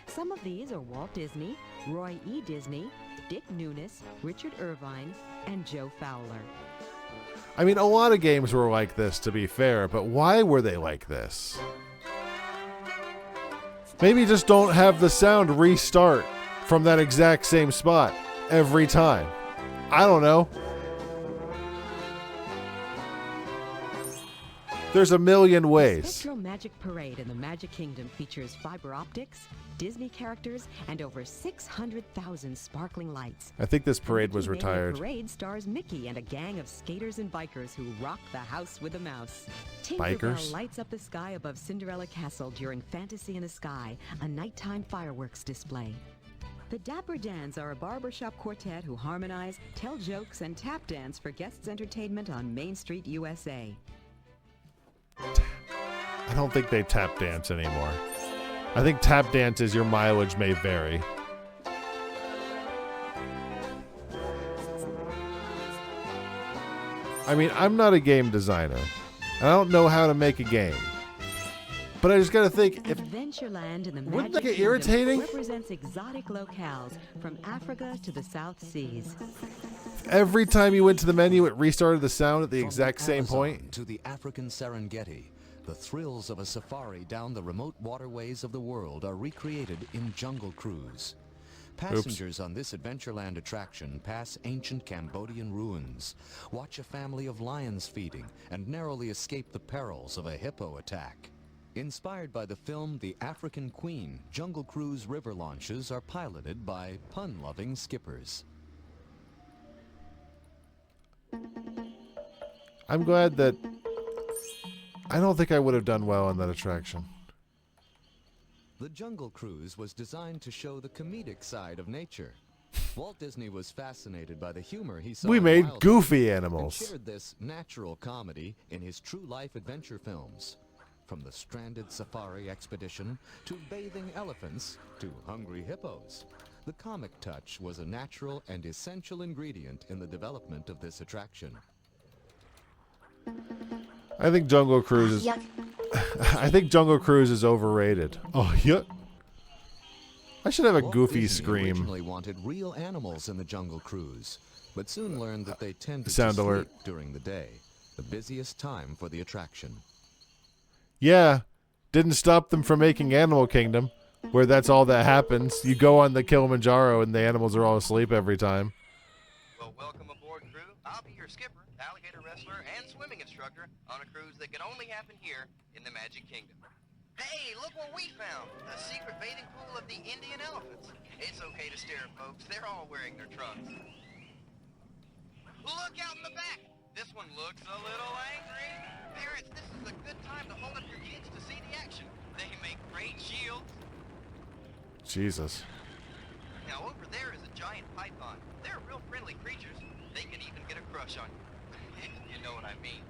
Some of these are Walt Disney, Roy E. Disney, Dick Nunis, Richard Irvine, and Joe Fowler. I mean, a lot of games were like this, to be fair, but why were they like this? Maybe just don't have the sound restart from that exact same spot every time. I don't know. There's a million ways. The Spectral Magic Parade in the Magic Kingdom features fiber optics, Disney characters, and over 600,000 sparkling lights. I think this parade was The Mickey Mania retired. Parade stars Mickey and a gang of skaters and bikers who rock the house with a mouse. Bikers? Tinkerbell lights up the sky above Cinderella Castle during Fantasy in the Sky, a nighttime fireworks display. The Dapper Dans are a barbershop quartet who harmonize, tell jokes, and tap dance for guests' entertainment on Main Street, USA. I don't think they tap dance anymore. I think tap dances, your mileage may vary. I mean, I'm not a game designer. I don't know how to make a game. But I just gotta think, if Adventureland in the wouldn't Magic that get Kingdom irritating? represents exotic locales from Africa to the South Seas. Every time you went to the menu, it restarted the sound at the From exact same Amazon point. to the African Serengeti, the thrills of a safari down the remote waterways of the world are recreated in Jungle Cruise. Passengers on this Adventureland attraction pass ancient Cambodian ruins, watch a family of lions feeding, and narrowly escape the perils of a hippo attack. Inspired by the film The African Queen, Jungle Cruise river launches are piloted by pun-loving skippers. I'm glad that... I don't think I would have done well on that attraction. The Jungle Cruise was designed to show the comedic side of nature. Walt Disney was fascinated by the humor he saw We in made wildlife goofy and animals. shared this natural comedy in his true-life adventure films. From the stranded safari expedition to bathing elephants to hungry hippos. The comic touch was a natural and essential ingredient in the development of this attraction. I think Jungle Cruise is... I think Jungle Cruise is overrated. Oh, yeah. I should have a Walt goofy Disney scream. originally wanted real animals in the Jungle Cruise, but soon learned that they tended Sound to alert. sleep during the day, the busiest time for the attraction. Yeah. Didn't stop them from making Animal Kingdom, where that's all that happens. You go on the Kilimanjaro and the animals are all asleep every time. Well, welcome aboard, crew. I'll be your skipper, alligator wrestler, and swimming instructor on a cruise that can only happen here in the Magic Kingdom. Hey, look what we found! The secret bathing pool of the Indian elephants. It's okay to stare at folks. They're all wearing their trunks. Look out in the back! This one looks a little angry. Parents, this is a good time to hold up your kids to see the action. They make great shields. Jesus. Now over there is a giant python. They're real friendly creatures. They can even get a crush on you. You know what I mean.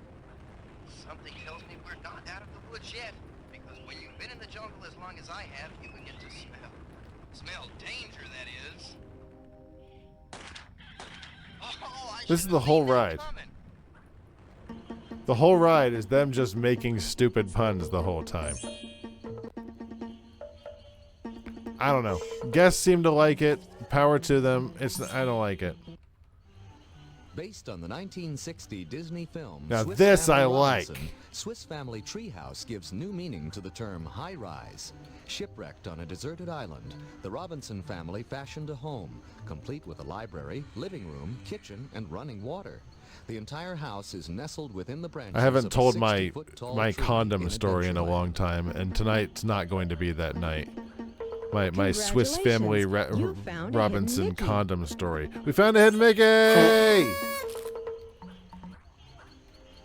Something tells me we're not out of the woods yet. Because when you've been in the jungle as long as I have, you begin to smell danger, that is. Oh, This is the whole ride. The whole ride is them just making stupid puns the whole time. I don't know. Guests seem to like it. Power to them. I don't like it. Based on the 1960 Disney film Now Swiss this Family I like. Robinson, Swiss Family Treehouse gives new meaning to the term high-rise. Shipwrecked on a deserted island, the Robinson family fashioned a home, complete with a library, living room, kitchen, and running water. The entire house is nestled within the branches I haven't of told a my 60-foot-tall my tree condom story in a Adventureland. long time, and tonight's not going to be that night. My Swiss Family You found a Robinson hidden Mickey. condom story. We found a hidden Mickey!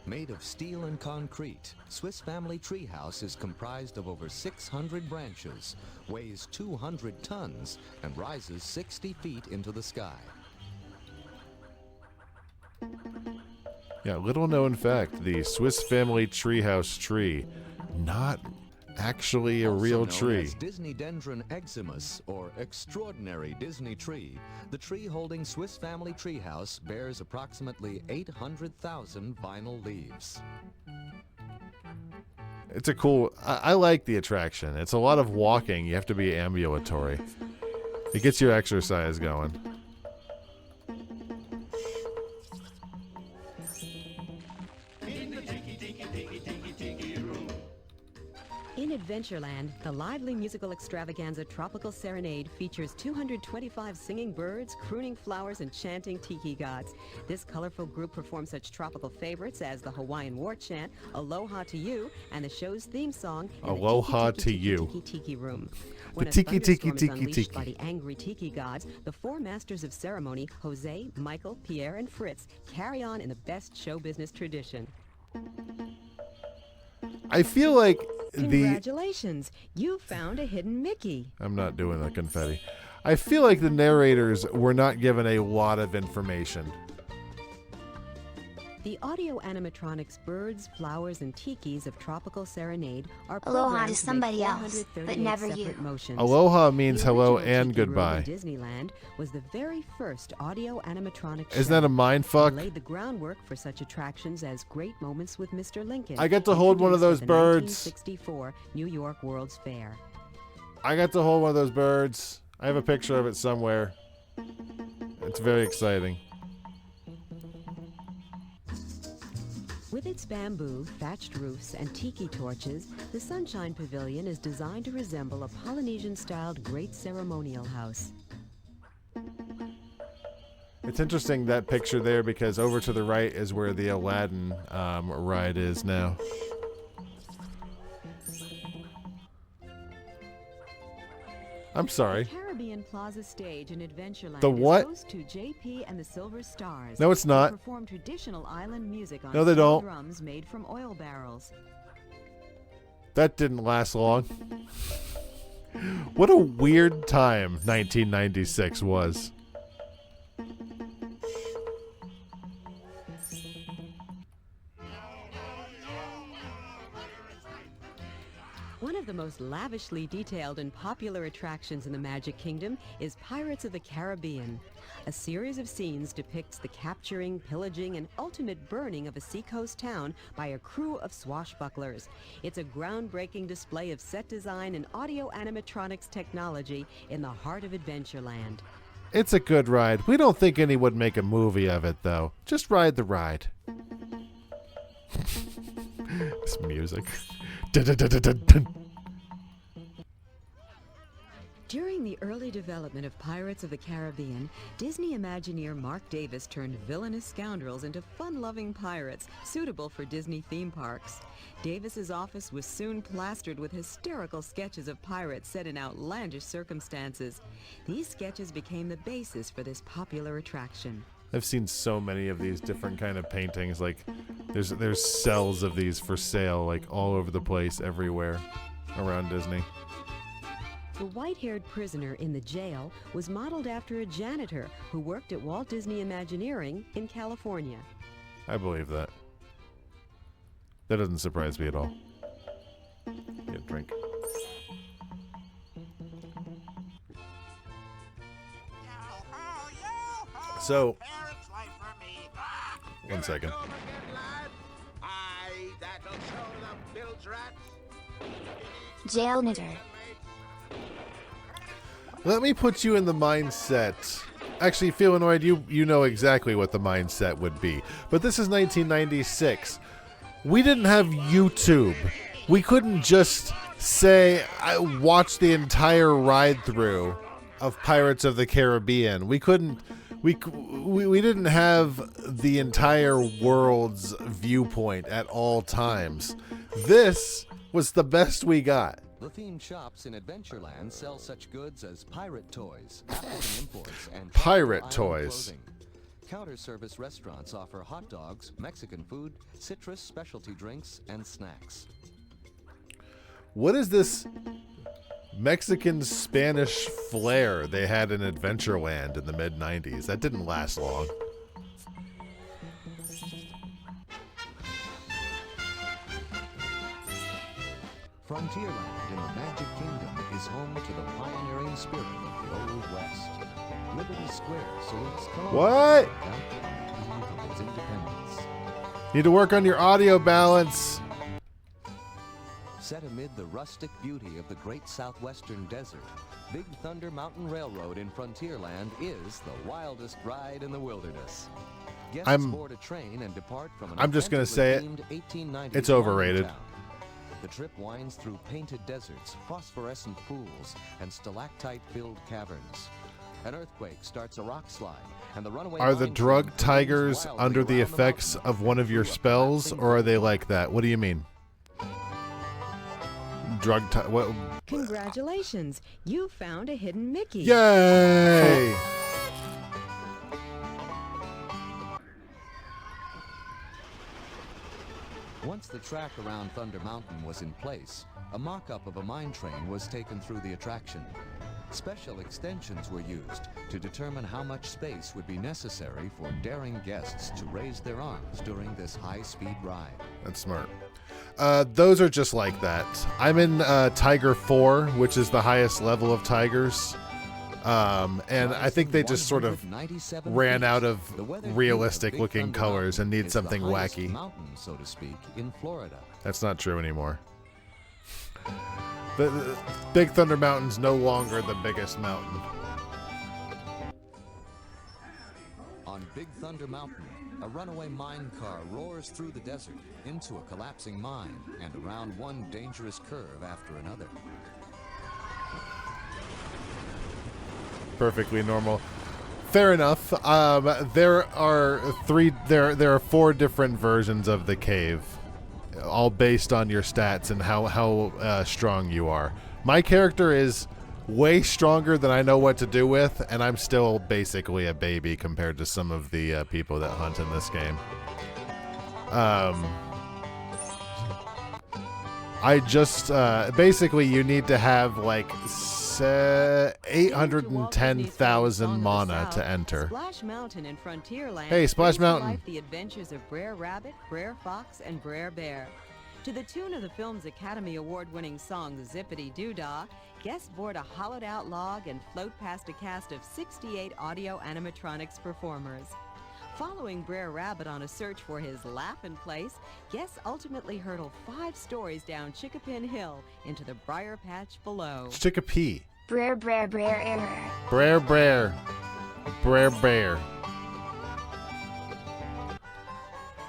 Made of steel and concrete, Swiss Family Treehouse is comprised of over 600 branches, weighs 200 tons, and rises 60 feet into the sky. Yeah, little known fact, the Swiss Family Treehouse tree, not actually a Also real known tree. as Disney Dendron eximus, or extraordinary Disney tree, the tree-holding Swiss Family Treehouse bears approximately 800,000 vinyl leaves. It's a cool... I like the attraction. It's a lot of walking. You have to be ambulatory. It gets your exercise going. In Adventureland, the lively musical extravaganza Tropical Serenade features 225 singing birds, crooning flowers, and chanting tiki gods. This colorful group performs such tropical favorites as the Hawaiian War Chant, Aloha to You, and the show's theme song, in the Aloha Tiki, to Tiki, You. Tiki, Tiki Room. When a Tiki, Tiki, thunderstorm is Tiki, unleashed Tiki. by the angry tiki gods, the four masters of ceremony, Jose, Michael, Pierre, and Fritz, carry on in the best show business tradition. I feel like the... Congratulations! You found a hidden Mickey. I'm not doing the confetti. I feel like the narrators were not given a lot of information. The audio animatronics birds, flowers, and tikis of Tropical Serenade are Aloha programmed to to make somebody else, 438 but never separate you. motions. Aloha means The hello original and Tiki Room goodbye. in Disneyland was the very first audio animatronic show. Isn't that a mind fuck? It laid the groundwork for such attractions as Great Moments with Mr. Lincoln. I get to hold one of those introduced at the birds. 1964 New York World's Fair. I got to hold one of those birds. I have a picture of it somewhere. It's very exciting. With its bamboo, thatched roofs, and tiki torches, the Sunshine Pavilion is designed to resemble a Polynesian-styled great ceremonial house. It's interesting, that picture there, because over to the right is where the Aladdin ride is now. I'm sorry. The Caribbean Plaza stage in Adventureland The what? is host to JP and the Silver Stars. No, it's not. They perform traditional island music on No, they steel don't. drums made from oil barrels. That didn't last long. What a weird time 1996 was. One of the most lavishly detailed and popular attractions in the Magic Kingdom is Pirates of the Caribbean. A series of scenes depicts the capturing, pillaging, and ultimate burning of a seacoast town by a crew of swashbucklers. It's a groundbreaking display of set design and audio animatronics technology in the heart of Adventureland. It's a good ride. We don't think anyone would make a movie of it, though. Just ride the ride. This music. Dun, dun, dun, dun, dun, dun. During the early development of Pirates of the Caribbean, Disney Imagineer Mark Davis turned villainous scoundrels into fun-loving pirates suitable for Disney theme parks. Davis's office was soon plastered with hysterical sketches of pirates set in outlandish circumstances. These sketches became the basis for this popular attraction. I've seen so many of these different kind of paintings. Like, there's cells of these for sale, like all over the place, everywhere around Disney. The white-haired prisoner in the jail was modeled after a janitor who worked at Walt Disney Imagineering in California. I believe that. That doesn't surprise me at all. Get a drink. So, one second. Jail knitter. Let me put you in the mindset. Actually, Feelanoid, you know exactly what the mindset would be. But this is 1996. We didn't have YouTube. We couldn't just say, I watched the entire ride-through of Pirates of the Caribbean. We couldn't... We didn't have the entire world's viewpoint at all times. This was the best we got. The themed shops in Adventureland sell such goods as pirate toys, African imports, and pirate toys. Clothing. Counter service restaurants offer hot dogs, Mexican food, citrus specialty drinks, and snacks. What is this Mexican-Spanish flair they had in Adventureland in the mid-90s? That didn't last long. Frontierland in the Magic Kingdom is home to the pioneering spirit of the Old West. Liberty Square salutes What? of its independence. Need to work on your audio balance. Set amid the rustic beauty of the great southwestern desert, Big Thunder Mountain Railroad in Frontierland is the wildest ride in the wilderness. Guests board a train and depart from an I'm just going to say it. 1890s It's overrated. town. The trip winds through painted deserts, phosphorescent pools, and stalactite-filled caverns. An earthquake starts a rock slide, and the runaway Are the mine drug train tigers swings wildly under the around effects mountain of one of your through a spells, collapsing or are they like that? What do you mean? What? Congratulations, you found a hidden Mickey. Yay! Once the track around Thunder Mountain was in place, a mock-up of a mine train was taken through the attraction. Special extensions were used to determine how much space would be necessary for daring guests to raise their arms during this high-speed ride. That's smart. Those are just like that. I'm in Tiger 4, which is the highest level of tigers. And I think they just sort of ran out of realistic looking colors and need something wacky. Mountain, so to speak, in Florida. That's not true anymore. The Big Thunder Mountain's no longer the biggest mountain. On Big Thunder Mountain, a runaway mine car roars through the desert into a collapsing mine and around one dangerous curve after another. Perfectly normal. Fair enough. There are 4 different versions of the cave, all based on your stats and how strong you are. My character is way stronger than I know what to do with, and I'm still basically a baby compared to some of the people that hunt in this game. I just basically you need to have like 810,000 mana to enter. Splash Mountain in Frontierland. Hey, Splash brings to Mountain. life the adventures of Brer Rabbit, Brer Fox, and Brer Bear. To the tune of the film's Academy Award-winning song Zippity Doo-Dah, guests board a hollowed-out log and float past a cast of 68 audio animatronics performers. Following Brer Rabbit on a search for his laughing place, guests ultimately hurdle 5 stories down Chickapin Hill into the briar patch below. Chickapee. Brer, brer, brer, error. Brer, brer. Brer, brer.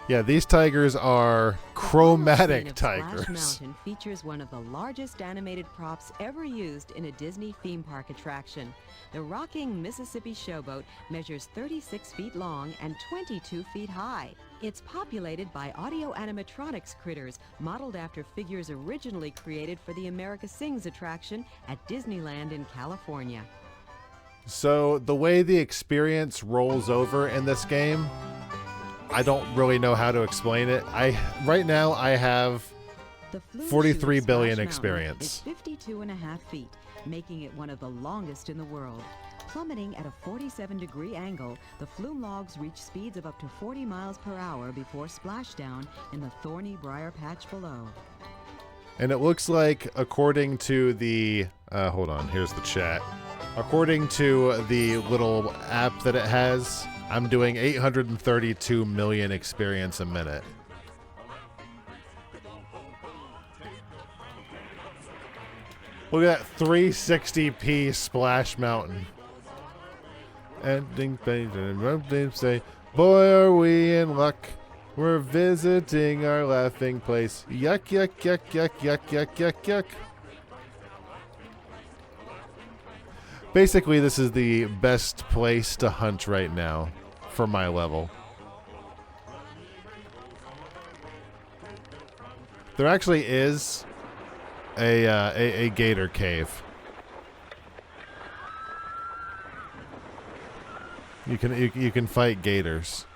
Yeah, these tigers are Chromatic The final scene of tigers. Splash Mountain features one of the largest animated props ever used in a Disney theme park attraction. The rocking Mississippi Showboat measures 36 feet long and 22 feet high. It's populated by audio animatronics critters modeled after figures originally created for the America Sings attraction at Disneyland in California. So the way the experience rolls over in this game, I don't really know how to explain it. Right now I have The flume 43 chute billion Splash experience. Mountain is 52.5 feet, making it one of the longest in the world. Plummeting at a 47-degree angle, the flume logs reach speeds of up to 40 miles per hour before splashdown in the thorny briar patch below. And it looks like, according to the hold on, here's the chat. According to the little app that it has, I'm doing 832 million experience a minute. Look at that 360p Splash Mountain. Ending page and say, boy, are we in luck. We're visiting our laughing place. Yuck, yuck, yuck, yuck, yuck, yuck, yuck, yuck. Basically, this is the best place to hunt right now for my level. There actually is a gator cave. You can fight gators.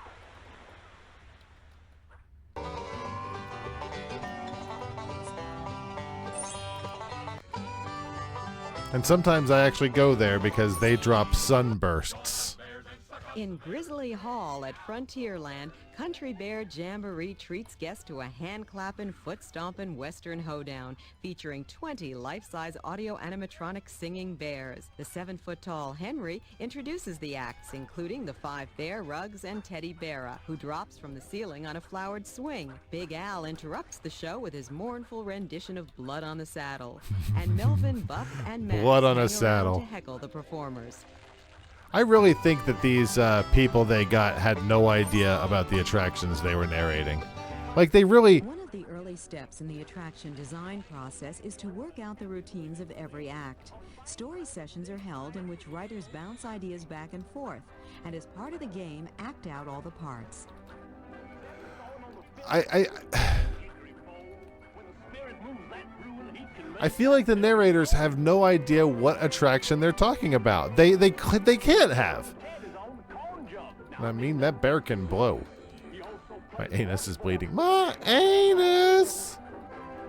And sometimes I actually go there because they drop sunbursts. In Grizzly Hall at Frontierland, Country Bear Jamboree treats guests to a hand-clapping, foot-stomping Western hoedown featuring 20 life-size audio animatronic singing bears. The 7-foot-tall Henry introduces the acts, including the 5 bear rugs and Teddy Beara, who drops from the ceiling on a flowered swing. Big Al interrupts the show with his mournful rendition of Blood on the Saddle. And Melvin, Buff, and Max Blood on a hang around Saddle. to heckle the performers. I really think that these people they got had no idea about the attractions they were narrating. Like, they really... One of the early steps in the attraction design process is to work out the routines of every act. Story sessions are held in which writers bounce ideas back and forth, and as part of the game, act out all the parts. I feel like the narrators have no idea what attraction they're talking about. They can't have. I mean, that bear can blow. My anus is bleeding. My anus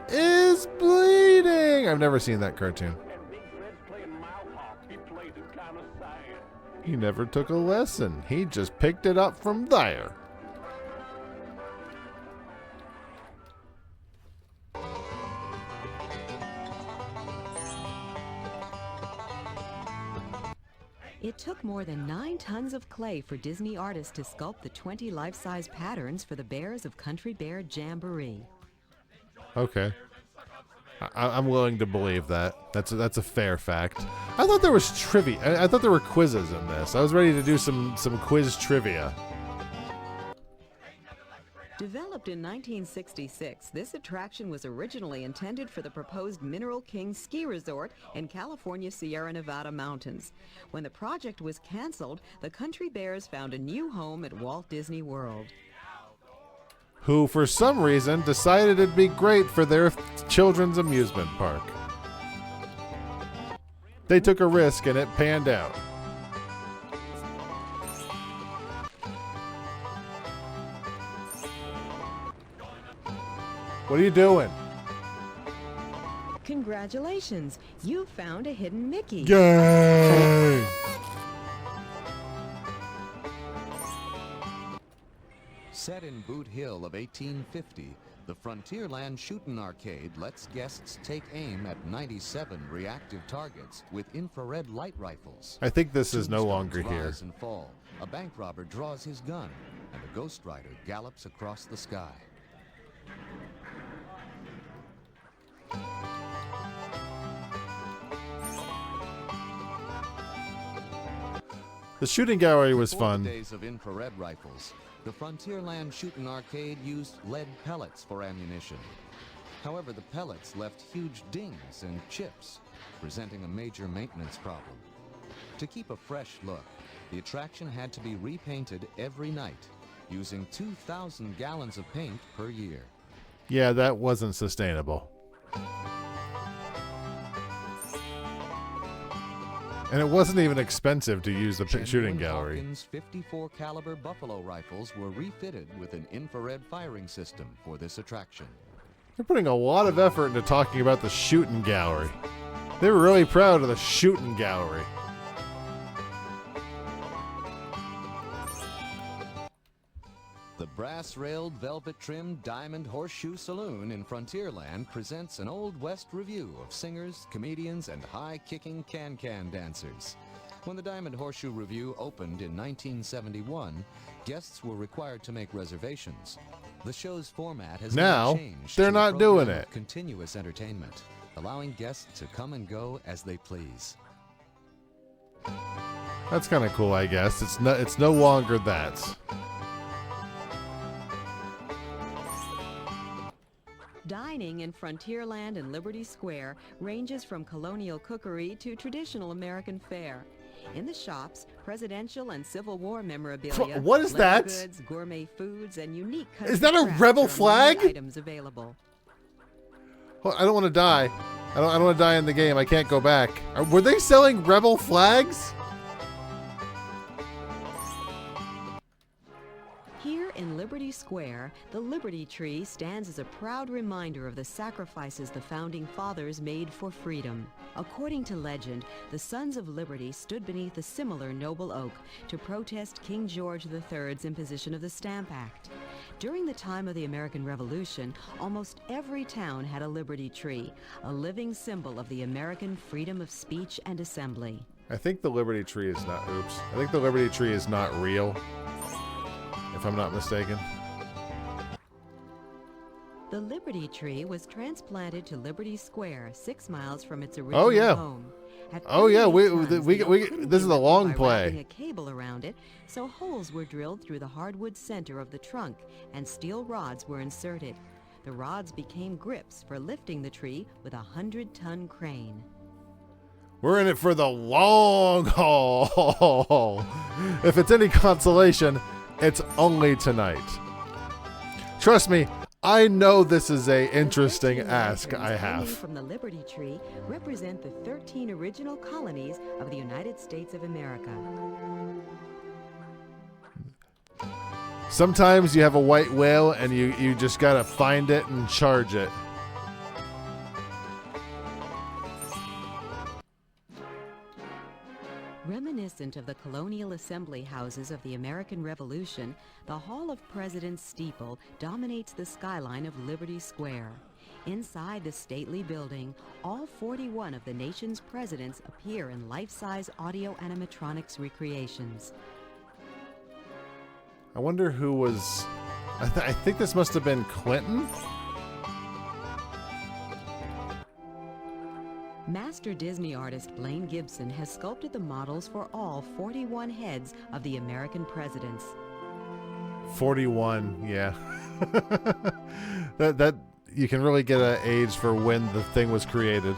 is bleeding. I've never seen that cartoon. He never took a lesson. He just picked it up from there. It took more than 9 tons of clay for Disney artists to sculpt the 20 life-size patterns for the bears of Country Bear Jamboree. Okay. I'm willing to believe that. That's a fair fact. I thought there was trivia. I thought there were quizzes in this. I was ready to do some quiz trivia. Developed in 1966, this attraction was originally intended for the proposed Mineral King Ski Resort in California's Sierra Nevada mountains. When the project was canceled, the Country Bears found a new home at Walt Disney World. Who, for some reason, decided it'd be great for their children's amusement park. They took a risk and it panned out. What are you doing? Congratulations, you found a hidden Mickey. Yay! Set in Boot Hill of 1850, the Frontierland Shootin' Arcade lets guests take aim at 97 reactive targets with infrared light rifles. I think this is no Tombstones longer here. rise and fall. A bank robber draws his gun, and a ghost rider gallops across the sky. The shooting gallery was Before fun. the days of infrared rifles, The Frontierland Shootin' Arcade used lead pellets for ammunition. However, the pellets left huge dings and chips, presenting a major maintenance problem. To keep a fresh look, the attraction had to be repainted every night, using 2,000 gallons of paint per year. Yeah, that wasn't sustainable. And it wasn't even expensive to use the shooting gallery. Hawkins' 54 caliber Buffalo rifles were refitted with an infrared firing system for this attraction. They're putting a lot of effort into talking about the shooting gallery. They were really proud of the shooting gallery. The brass-railed, velvet-trimmed Diamond Horseshoe Saloon in Frontierland presents an Old West review of singers, comedians, and high-kicking can-can dancers. When the Diamond Horseshoe Review opened in 1971, guests were required to make reservations. The show's format has now changed. They're not doing it. Continuous entertainment, allowing guests to come and go as they please. That's kind of cool, I guess. It's no longer that. Dining in Frontierland and Liberty Square ranges from colonial cookery to traditional American fare. In the shops, presidential and Civil War memorabilia, what is that? Goods, gourmet foods, and unique is that a rebel flag? Items available. Oh, I don't want to die. I don't want to die in the game. I can't go back. Were they selling rebel flags? Here in Liberty Square, the Liberty Tree stands as a proud reminder of the sacrifices the Founding Fathers made for freedom. According to legend, the Sons of Liberty stood beneath a similar noble oak to protest King George III's imposition of the Stamp Act. During the time of the American Revolution, almost every town had a Liberty Tree, a living symbol of the American freedom of speech and assembly. I think the Liberty Tree is not, I think the Liberty Tree is not real, if I'm not mistaken. The Liberty Tree was transplanted to Liberty Square, 6 miles from its original home. Oh yeah, this is the Longplay. Wrapping a cable around it, so holes were drilled through the hardwood center of the trunk, and steel rods were inserted. The rods became grips for lifting the tree with a 100-ton crane. We're in it for the long haul. If it's any consolation, it's only tonight. Trust me, I know this is a interesting ask I have. From the Liberty Tree represent the 13 original colonies of the United States of America. Sometimes you have a white whale and you just gotta find it and charge it. Reminiscent of the colonial assembly houses of the American Revolution, the Hall of Presidents steeple dominates the skyline of Liberty Square. Inside the stately building, all 41 of the nation's presidents appear in life-size audio animatronics recreations. I wonder who was... I think this must have been Clinton? Master Disney artist Blaine Gibson has sculpted the models for all 41 heads of the American presidents. 41, yeah. that you can really get an age for when the thing was created.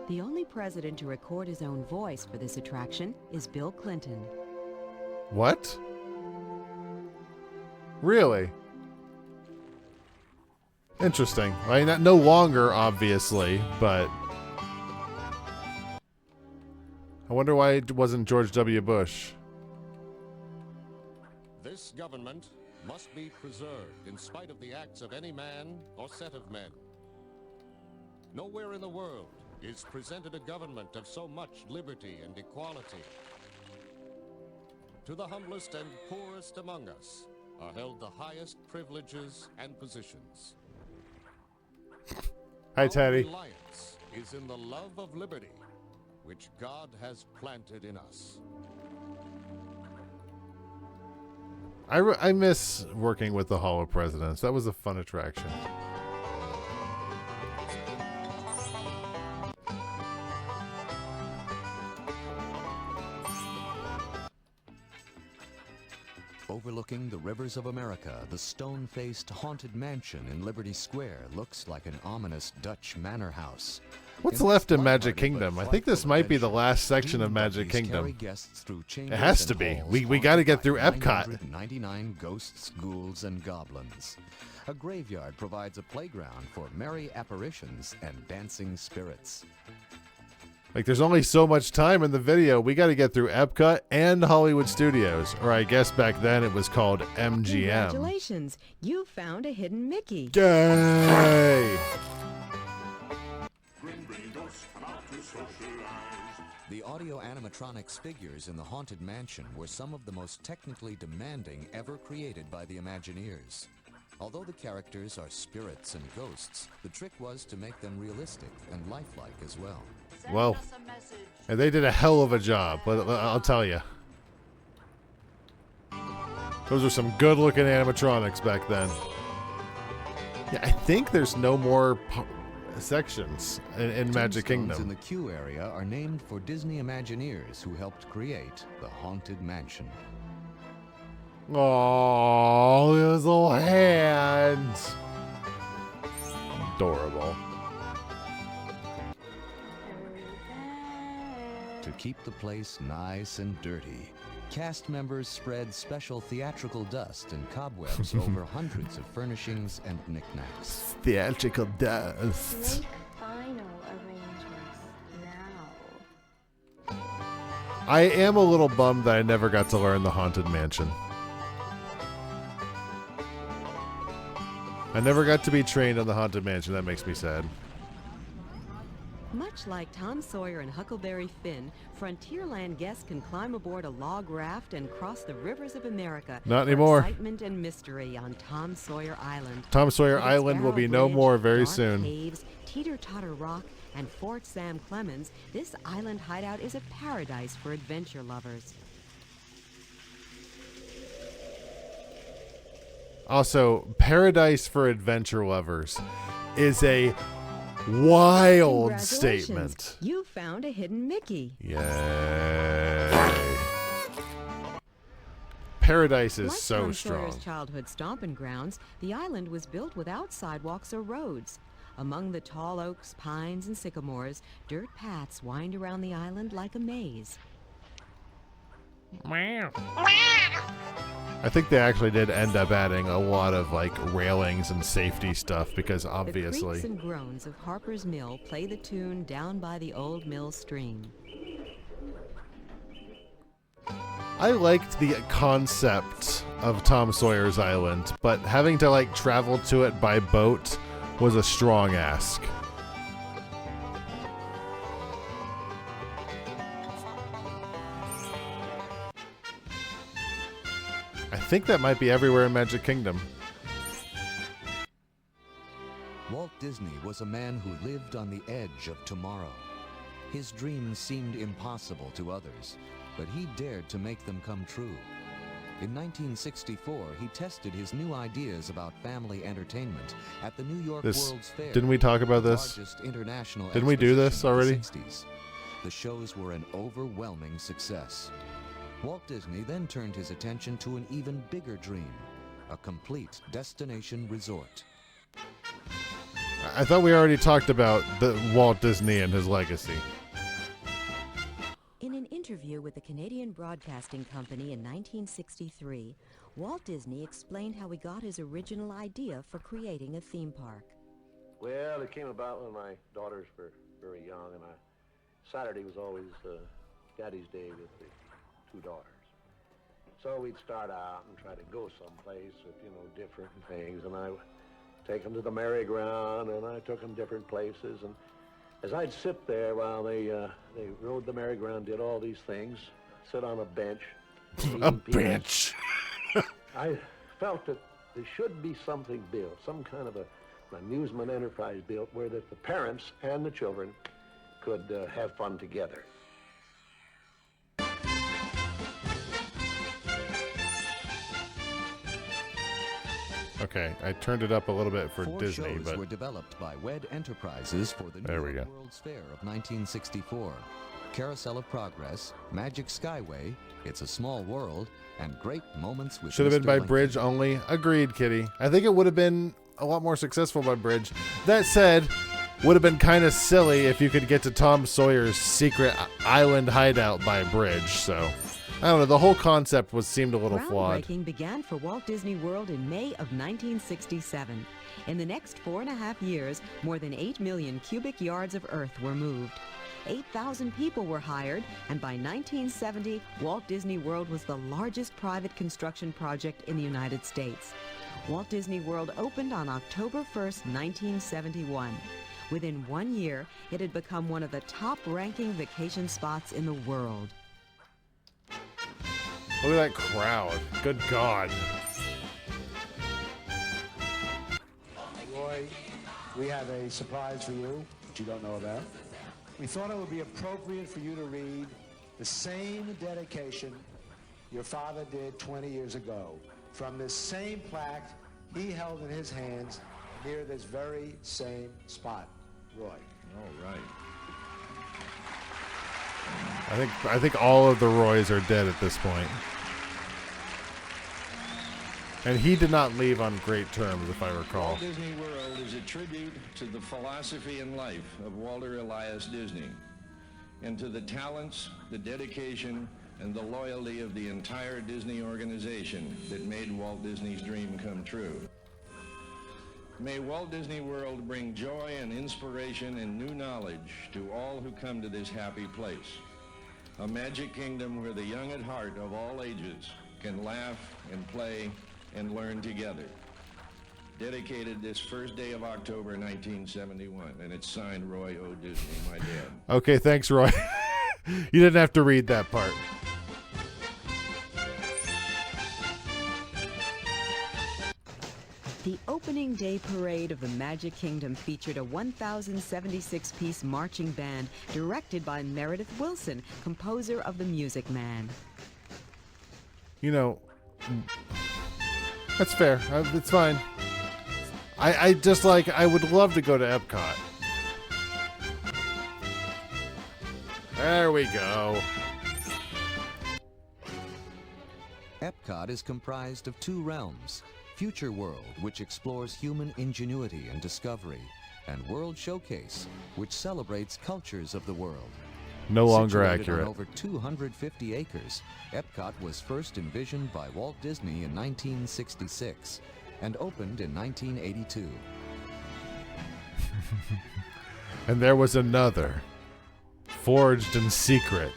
The only president to record his own voice for this attraction is Bill Clinton. What? Really? Interesting. I mean, no longer, obviously, but I wonder why it wasn't George W. Bush. This government must be preserved in spite of the acts of any man or set of men. Nowhere in the world is presented a government of so much liberty and equality. To the humblest and poorest among us are held the highest privileges and positions. Hi, Teddy. Our reliance is in the love of liberty, which God has planted in us. I miss working with the Hall of Presidents. That was a fun attraction. Overlooking the rivers of America, the stone-faced haunted mansion in Liberty Square looks like an ominous Dutch manor house. What's left in Magic Kingdom? I think this might be the last section of Magic Kingdom. It has to be. We got to get through Epcot. 99 ghosts, ghouls, and goblins. A graveyard provides a playground for merry apparitions and dancing spirits. Like, there's only so much time in the video. We got to get through Epcot and Hollywood Studios, or I guess back then it was called MGM. Congratulations, you found a hidden Mickey. Yay! The audio animatronics figures in the Haunted Mansion were some of the most technically demanding ever created by the Imagineers. Although the characters are spirits and ghosts, the trick was to make them realistic and lifelike as well. Well, and they did a hell of a job, I'll tell you. Those are some good-looking animatronics back then. Yeah, I think there's no more sections in Magic Kingdom. In the queue area are named for Disney Imagineers who helped create the Haunted Mansion. Oh, those little hands. Adorable. To keep the place nice and dirty, cast members spread special theatrical dust and cobwebs over hundreds of furnishings and knickknacks. Theatrical dust. Make final arrangements now. I am a little bummed that I never got to learn the Haunted Mansion. I never got to be trained on the Haunted Mansion. That makes me sad. Much like Tom Sawyer and Huckleberry Finn, Frontierland guests can climb aboard a log raft and cross the rivers of America. Not anymore. Excitement and mystery on Tom Sawyer Island. Tom Sawyer Island will be no more very soon. Caves, Teeter-Totter Rock, and Fort Sam Clemens, this island hideout is a paradise for adventure lovers. Also, paradise for adventure lovers is a wild statement. You found a hidden Mickey. Yay. Paradise is like so Tom strong. Sawyer's childhood stomping grounds, the island was built without sidewalks or roads. Among the tall oaks, pines, and sycamores, dirt paths wind around the island like a maze. I think they actually did end up adding a lot of like railings and safety stuff because obviously The creaks and groans of Harper's Mill play the tune Down by the Old Mill Stream. I liked the concept of Tom Sawyer's Island, but having to like travel to it by boat was a strong ask. I think that might be everywhere in Magic Kingdom. Walt Disney was a man who lived on the edge of tomorrow. His dreams seemed impossible to others, but he dared to make them come true. In 1964, he tested his new ideas about family entertainment at the New York World's Fair. Didn't we talk about this? Didn't we do this already? The shows were an overwhelming success. Walt Disney then turned his attention to an even bigger dream, a complete destination resort. I thought we already talked about the Walt Disney and his legacy. In an interview with the Canadian Broadcasting Company in 1963, Walt Disney explained how he got his original idea for creating a theme park. Well, it came about when my daughters were very young, and Saturday was always Daddy's Day with the two daughters. So we'd start out and try to go someplace with, different things, and I would take them to the merry-go-round, and I took them different places, and as I'd sit there while they rode the merry-go-round, did all these things, sit on a bench. A bench. I felt that there should be something built, some kind of an amusement enterprise built where that the parents and the children could have fun together. Okay, I turned it up a little bit for Four Disney, shows were developed by WED Enterprises for the New York World's Fair of 1964. Carousel of Progress, Magic Skyway, It's a Small World, and Great Moments with Should have been Mr. by Lincoln. bridge only. Agreed, Kitty. I think it would have been a lot more successful by bridge. That said, would have been kind of silly if you could get to Tom Sawyer's secret island hideout by bridge. So, I don't know. The whole concept seemed a little flawed. Groundbreaking began for Walt Disney World in May of 1967. In the next 4.5 years, more than 8 million cubic yards of earth were moved. 8,000 people were hired, and by 1970, Walt Disney World was the largest private construction project in the United States. Walt Disney World opened on October 1st, 1971. Within 1 year, it had become one of the top-ranking vacation spots in the world. Look at that crowd. Good God. Roy, we have a surprise for you that you don't know about. We thought it would be appropriate for you to read the same dedication your father did 20 years ago from this same plaque he held in his hands near this very same spot. Roy. All right. I think all of the Roys are dead at this point. And he did not leave on great terms, if I recall. Walt Disney World is a tribute to the philosophy and life of Walter Elias Disney, and to the talents, the dedication, and the loyalty of the entire Disney organization that made Walt Disney's dream come true. May Walt Disney World bring joy and inspiration and new knowledge to all who come to this happy place. A magic kingdom where the young at heart of all ages can laugh and play and learn together. Dedicated this first day of October 1971, and it's signed Roy O. Disney, my dad. Okay, thanks, Roy. You didn't have to read that part. The opening day parade of the Magic Kingdom featured a 1,076-piece marching band directed by Meredith Willson, composer of The Music Man. You know, that's fair. It's fine. I just I would love to go to Epcot. There we go. Epcot is comprised of two realms: Future World, which explores human ingenuity and discovery, and World Showcase, which celebrates cultures of the world. No longer Situated accurate. On over 250 acres, Epcot was first envisioned by Walt Disney in 1966 and opened in 1982. And there was another, forged in secret.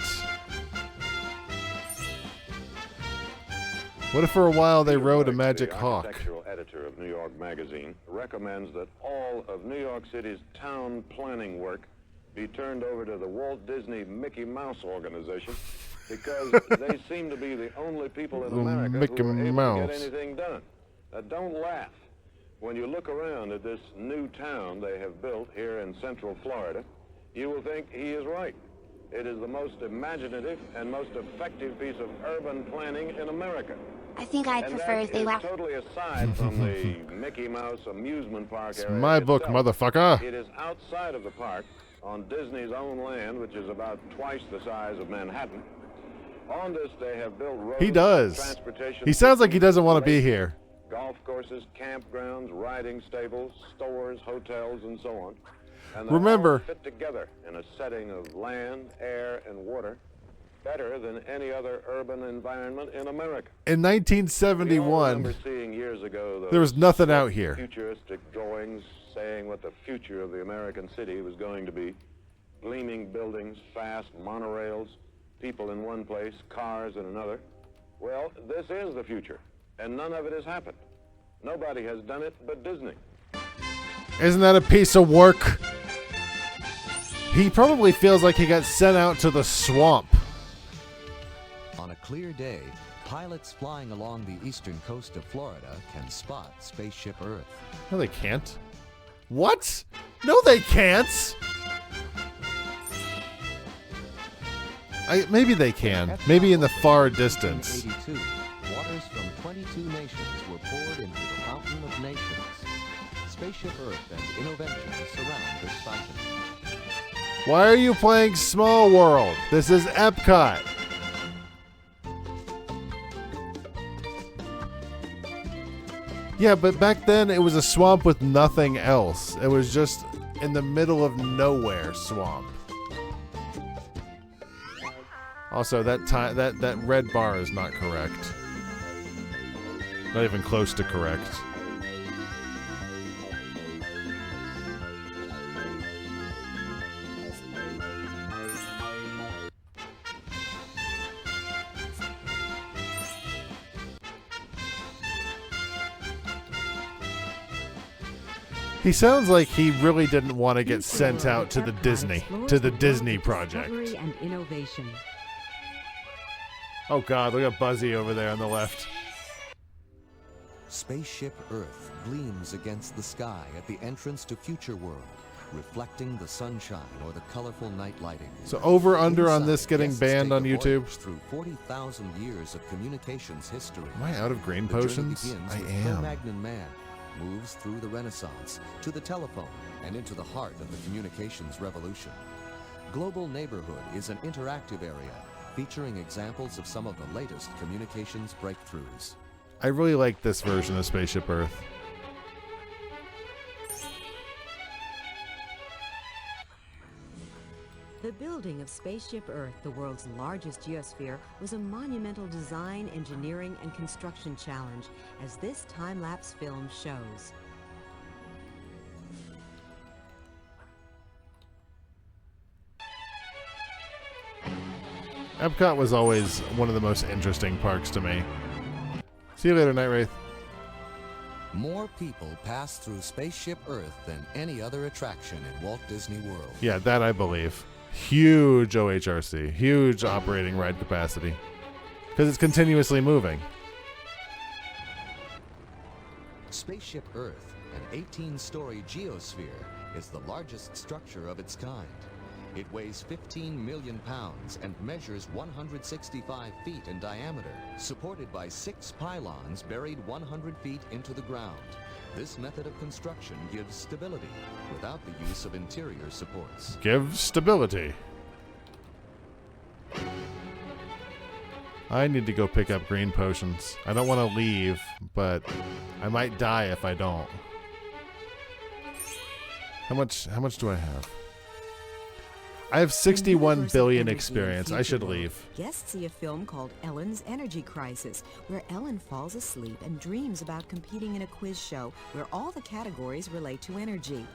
What if for a while they rode a magic hawk? The architectural editor of New York Magazine recommends that all of New York City's town planning work be turned over to the Walt Disney Mickey Mouse organization because they seem to be the only people in America Mickey who are able Mouse. to get anything done. Now, don't laugh. When you look around at this new town they have built here in Central Florida, you will think he is right. It is the most imaginative and most effective piece of urban planning in America. I think I'd prefer if they left. left. Totally aside from the Mickey Mouse amusement park It's area. my book, itself. motherfucker. It is outside of the park on Disney's own land, which is about twice the size of Manhattan. On this, they have built roads, He does. transportation. He sounds like he doesn't want to be lakes, here. Golf courses, campgrounds, riding stables, stores, hotels, and so on. And they Remember- all fit together in a setting of land, air, and water, better than any other urban environment in America. In We all 1971, remember seeing years ago those there was nothing out here. futuristic drawings saying what the future of the American city was going to be. Gleaming buildings, fast monorails, people in one place, cars in another. Well, this is the future, and none of it has happened. Nobody has done it but Disney. Isn't that a piece of work? He probably feels like he got sent out to the swamp. On a clear day, pilots flying along the eastern coast of Florida can spot Spaceship Earth. No, they can't. What? No, they can't. Maybe they can. Maybe in the far distance. 1982, waters from 22 nations were poured into the Fountain of Nations. Spaceship Earth and Innoventions surround this fountain. Why are you playing Small World? This is Epcot. Yeah, but back then it was a swamp with nothing else. It was just in the middle of nowhere swamp. Also, that red bar is not correct. Not even close to correct. He sounds like he really didn't want to get sent out to the Disney project. And innovation. Oh God, look at Buzzy over there on the left. Spaceship Earth gleams against the sky at the entrance to Future World, reflecting the sunshine or the colorful night lighting. So over under on this getting guests banned take on a YouTube. voyage through 40,000 years of communications history. Am I out of green The journey potions? begins I with am. Cro-Magnon man moves through the Renaissance to the telephone and into the heart of the communications revolution. Global Neighborhood is an interactive area featuring examples of some of the latest communications breakthroughs. I really like this version of Spaceship Earth. The building of Spaceship Earth, the world's largest geosphere, was a monumental design, engineering, and construction challenge, as this time-lapse film shows. Epcot was always one of the most interesting parks to me. See you later, Night Wraith. More people pass through Spaceship Earth than any other attraction in Walt Disney World. Yeah, that I believe. Huge OHRC, huge operating ride capacity, because it's continuously moving. Spaceship Earth, an 18-story geosphere, is the largest structure of its kind. It weighs 15 million pounds and measures 165 feet in diameter, supported by 6 pylons buried 100 feet into the ground. This method of construction gives stability without the use of interior supports. Give stability. I need to go pick up green potions. I don't want to leave, but I might die if I don't. How much do I have? I have 61 billion experience. I should leave. Guests see a film called Ellen's Energy Crisis, where Ellen falls asleep and dreams about competing in a quiz show where all the categories relate to energy.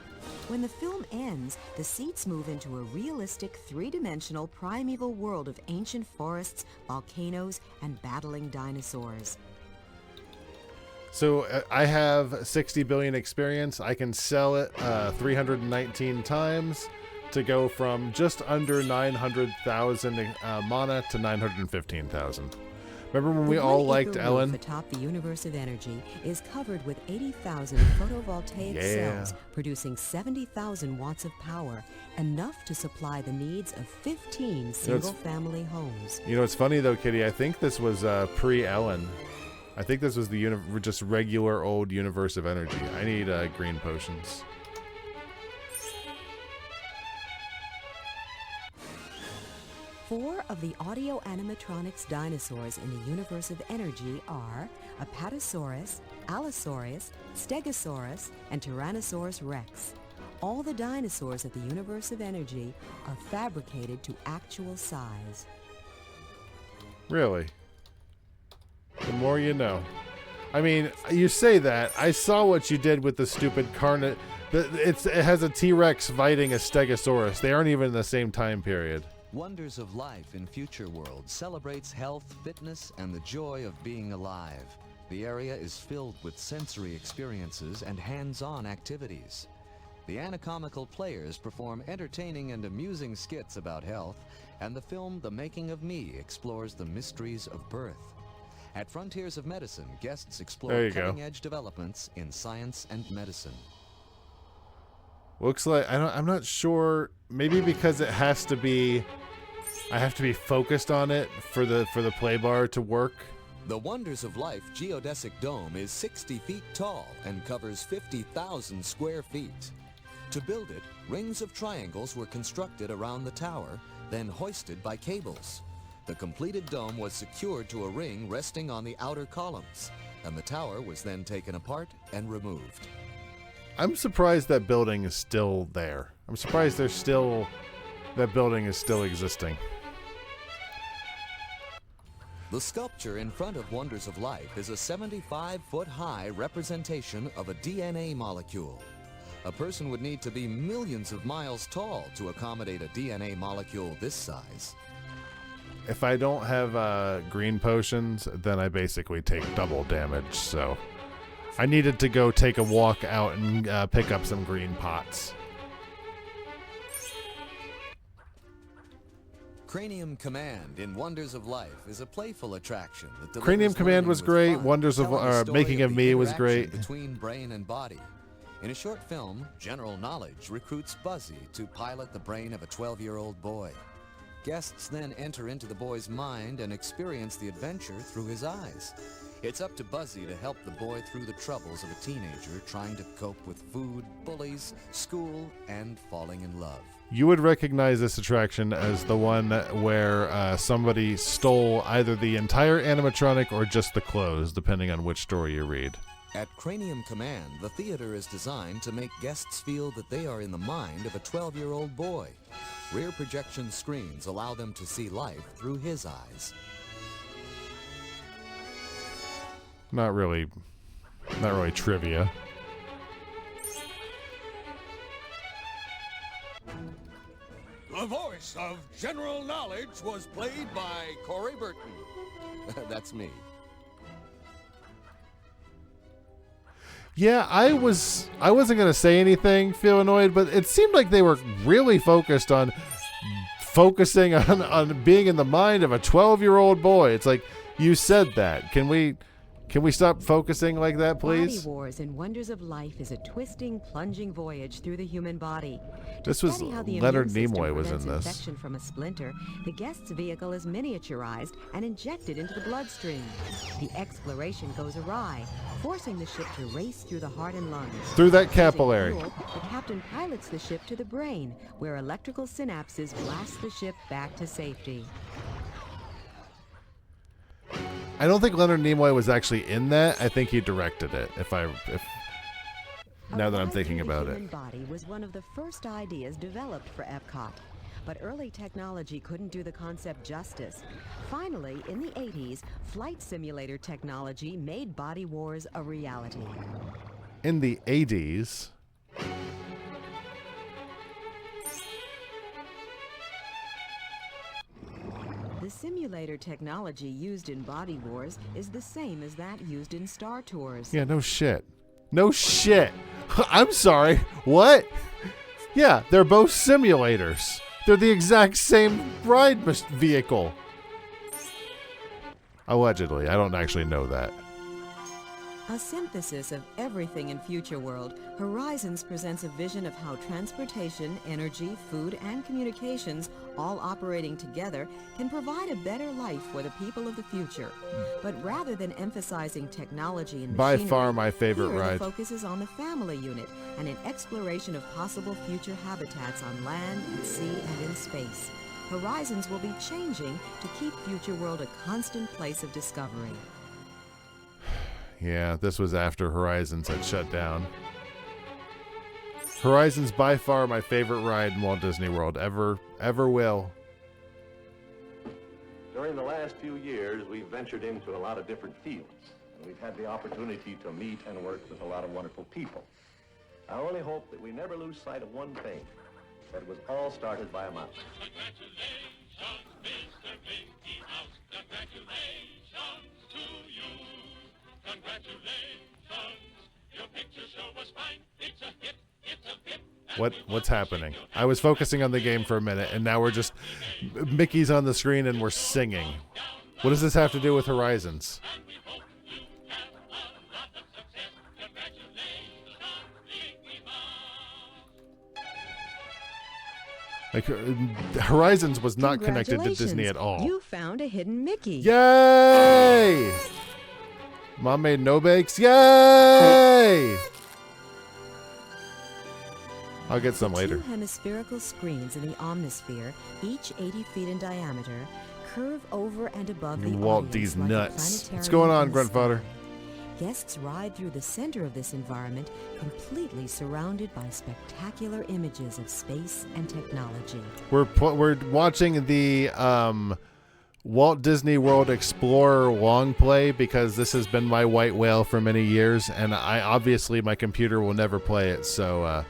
When the film ends, the seats move into a realistic, three-dimensional primeval world of ancient forests, volcanoes, and battling dinosaurs. So I have 60 billion experience. I can sell it 319 times. To go from just under 900,000 mana to 915,000. Remember when we all liked Ellen? The top the universe of energy is covered with 80,000 photovoltaic cells, producing 70,000 watts of power, enough to supply the needs of 15 single-family homes. You know, it's funny though, Kitty. I think this was pre-Ellen. I think this was the just regular old universe of energy. I need green potions. Four of the audio animatronics dinosaurs in the universe of energy are Apatosaurus, Allosaurus, Stegosaurus, and Tyrannosaurus rex. All the dinosaurs of the universe of energy are fabricated to actual size. Really? The more you know. I mean, you say that. I saw what you did with the stupid carnate. It has a T-Rex fighting a Stegosaurus. They aren't even in the same time period. Wonders of Life in Future World celebrates health, fitness, and the joy of being alive. The area is filled with sensory experiences and hands-on activities. The anatomical players perform entertaining and amusing skits about health, and the film The Making of Me explores the mysteries of birth. At Frontiers of Medicine, guests explore cutting-edge developments in science and medicine. Looks like I'm not sure. Maybe because it has to be, I have to be focused on it for the play bar to work. The Wonders of Life geodesic dome is 60 feet tall and covers 50,000 square feet. To build it, rings of triangles were constructed around the tower, then hoisted by cables. The completed dome was secured to a ring resting on the outer columns, and the tower was then taken apart and removed. I'm surprised that building is still there. I'm surprised that building is still existing. The sculpture in front of Wonders of Life is a 75-foot-high representation of a DNA molecule. A person would need to be millions of miles tall to accommodate a DNA molecule this size. If I don't have green potions, then I basically take double damage, so I needed to go take a walk out and pick up some green pots. Cranium Command in Wonders of Life is a playful attraction that delivers Cranium Command was great. fun, Wonders of Making of Me was great. Between brain and body. In a short film, General Knowledge recruits Buzzy to pilot the brain of a 12-year-old boy. Guests then enter into the boy's mind and experience the adventure through his eyes. It's up to Buzzy to help the boy through the troubles of a teenager trying to cope with food, bullies, school, and falling in love. You would recognize this attraction as the one where somebody stole either the entire animatronic or just the clothes, depending on which story you read. At Cranium Command, the theater is designed to make guests feel that they are in the mind of a 12-year-old boy. Rear projection screens allow them to see life through his eyes. Not really trivia. The voice of General Knowledge was played by Corey Burton. That's me. Yeah, I wasn't going to say anything, feel annoyed, but it seemed like they were really focusing on being in the mind of a 12-year-old boy. It's like, you said that. Can we stop focusing like that, please? Body Wars in Wonders of Life is a twisting, plunging voyage through the human body. This was Leonard Nimoy was in this. Infection from a splinter, the guest's vehicle is miniaturized and injected into the bloodstream. The exploration goes awry, forcing the ship to race through the heart and lungs. Through that capillary. Fuel, the captain pilots the ship to the brain, where electrical synapses blast the ship back to safety. I don't think Leonard Nimoy was actually in that. I think he directed it. Now that I'm thinking about it. The human body was one of the first ideas developed for Epcot, but early technology couldn't do the concept justice. Finally, in the 80s, flight simulator technology made Body Wars a reality. In the 80s. The simulator technology used in Body Wars is the same as that used in Star Tours. Yeah, no shit. No shit. I'm sorry. What? Yeah, they're both simulators. They're the exact same ride vehicle. Allegedly. I don't actually know that. A synthesis of everything in Future World, Horizons presents a vision of how transportation, energy, food, and communications, all operating together, can provide a better life for the people of the future. But rather than emphasizing technology and by machinery, far my favorite here ride. The focus is on the family unit and an exploration of possible future habitats on land, at sea, and in space. Horizons will be changing to keep Future World a constant place of discovery. Yeah, this was after Horizons had shut down. Horizons by far my favorite ride in Walt Disney World. Ever will. During the last few years, we've ventured into a lot of different fields, and we've had the opportunity to meet and work with a lot of wonderful people. I only hope that we never lose sight of one thing, that it was all started by a mouse. Congratulations, Mr. Mickey Mouse. Congratulations to you. Congratulations, your picture show was fine. It's a hit, it's a hit. What's happening? I was focusing on the game for a minute, and now we're just Mickey's on the screen and we're singing. What does this have to do with Horizons? Like, Horizons was not connected to Disney at all. You found a hidden Mickey. Yay! Mom made no bakes. Yay! I'll get some later. Two hemispherical screens in the omnisphere, each 80 feet in diameter, curve over and above the Walt audience D's like a nuts. What's planetarium going on, in the grandfather? sky. Guests ride through the center of this environment, completely surrounded by spectacular images of space and technology. We're watching the Walt Disney World Explorer Longplay because this has been my white whale for many years, and obviously my computer will never play it, so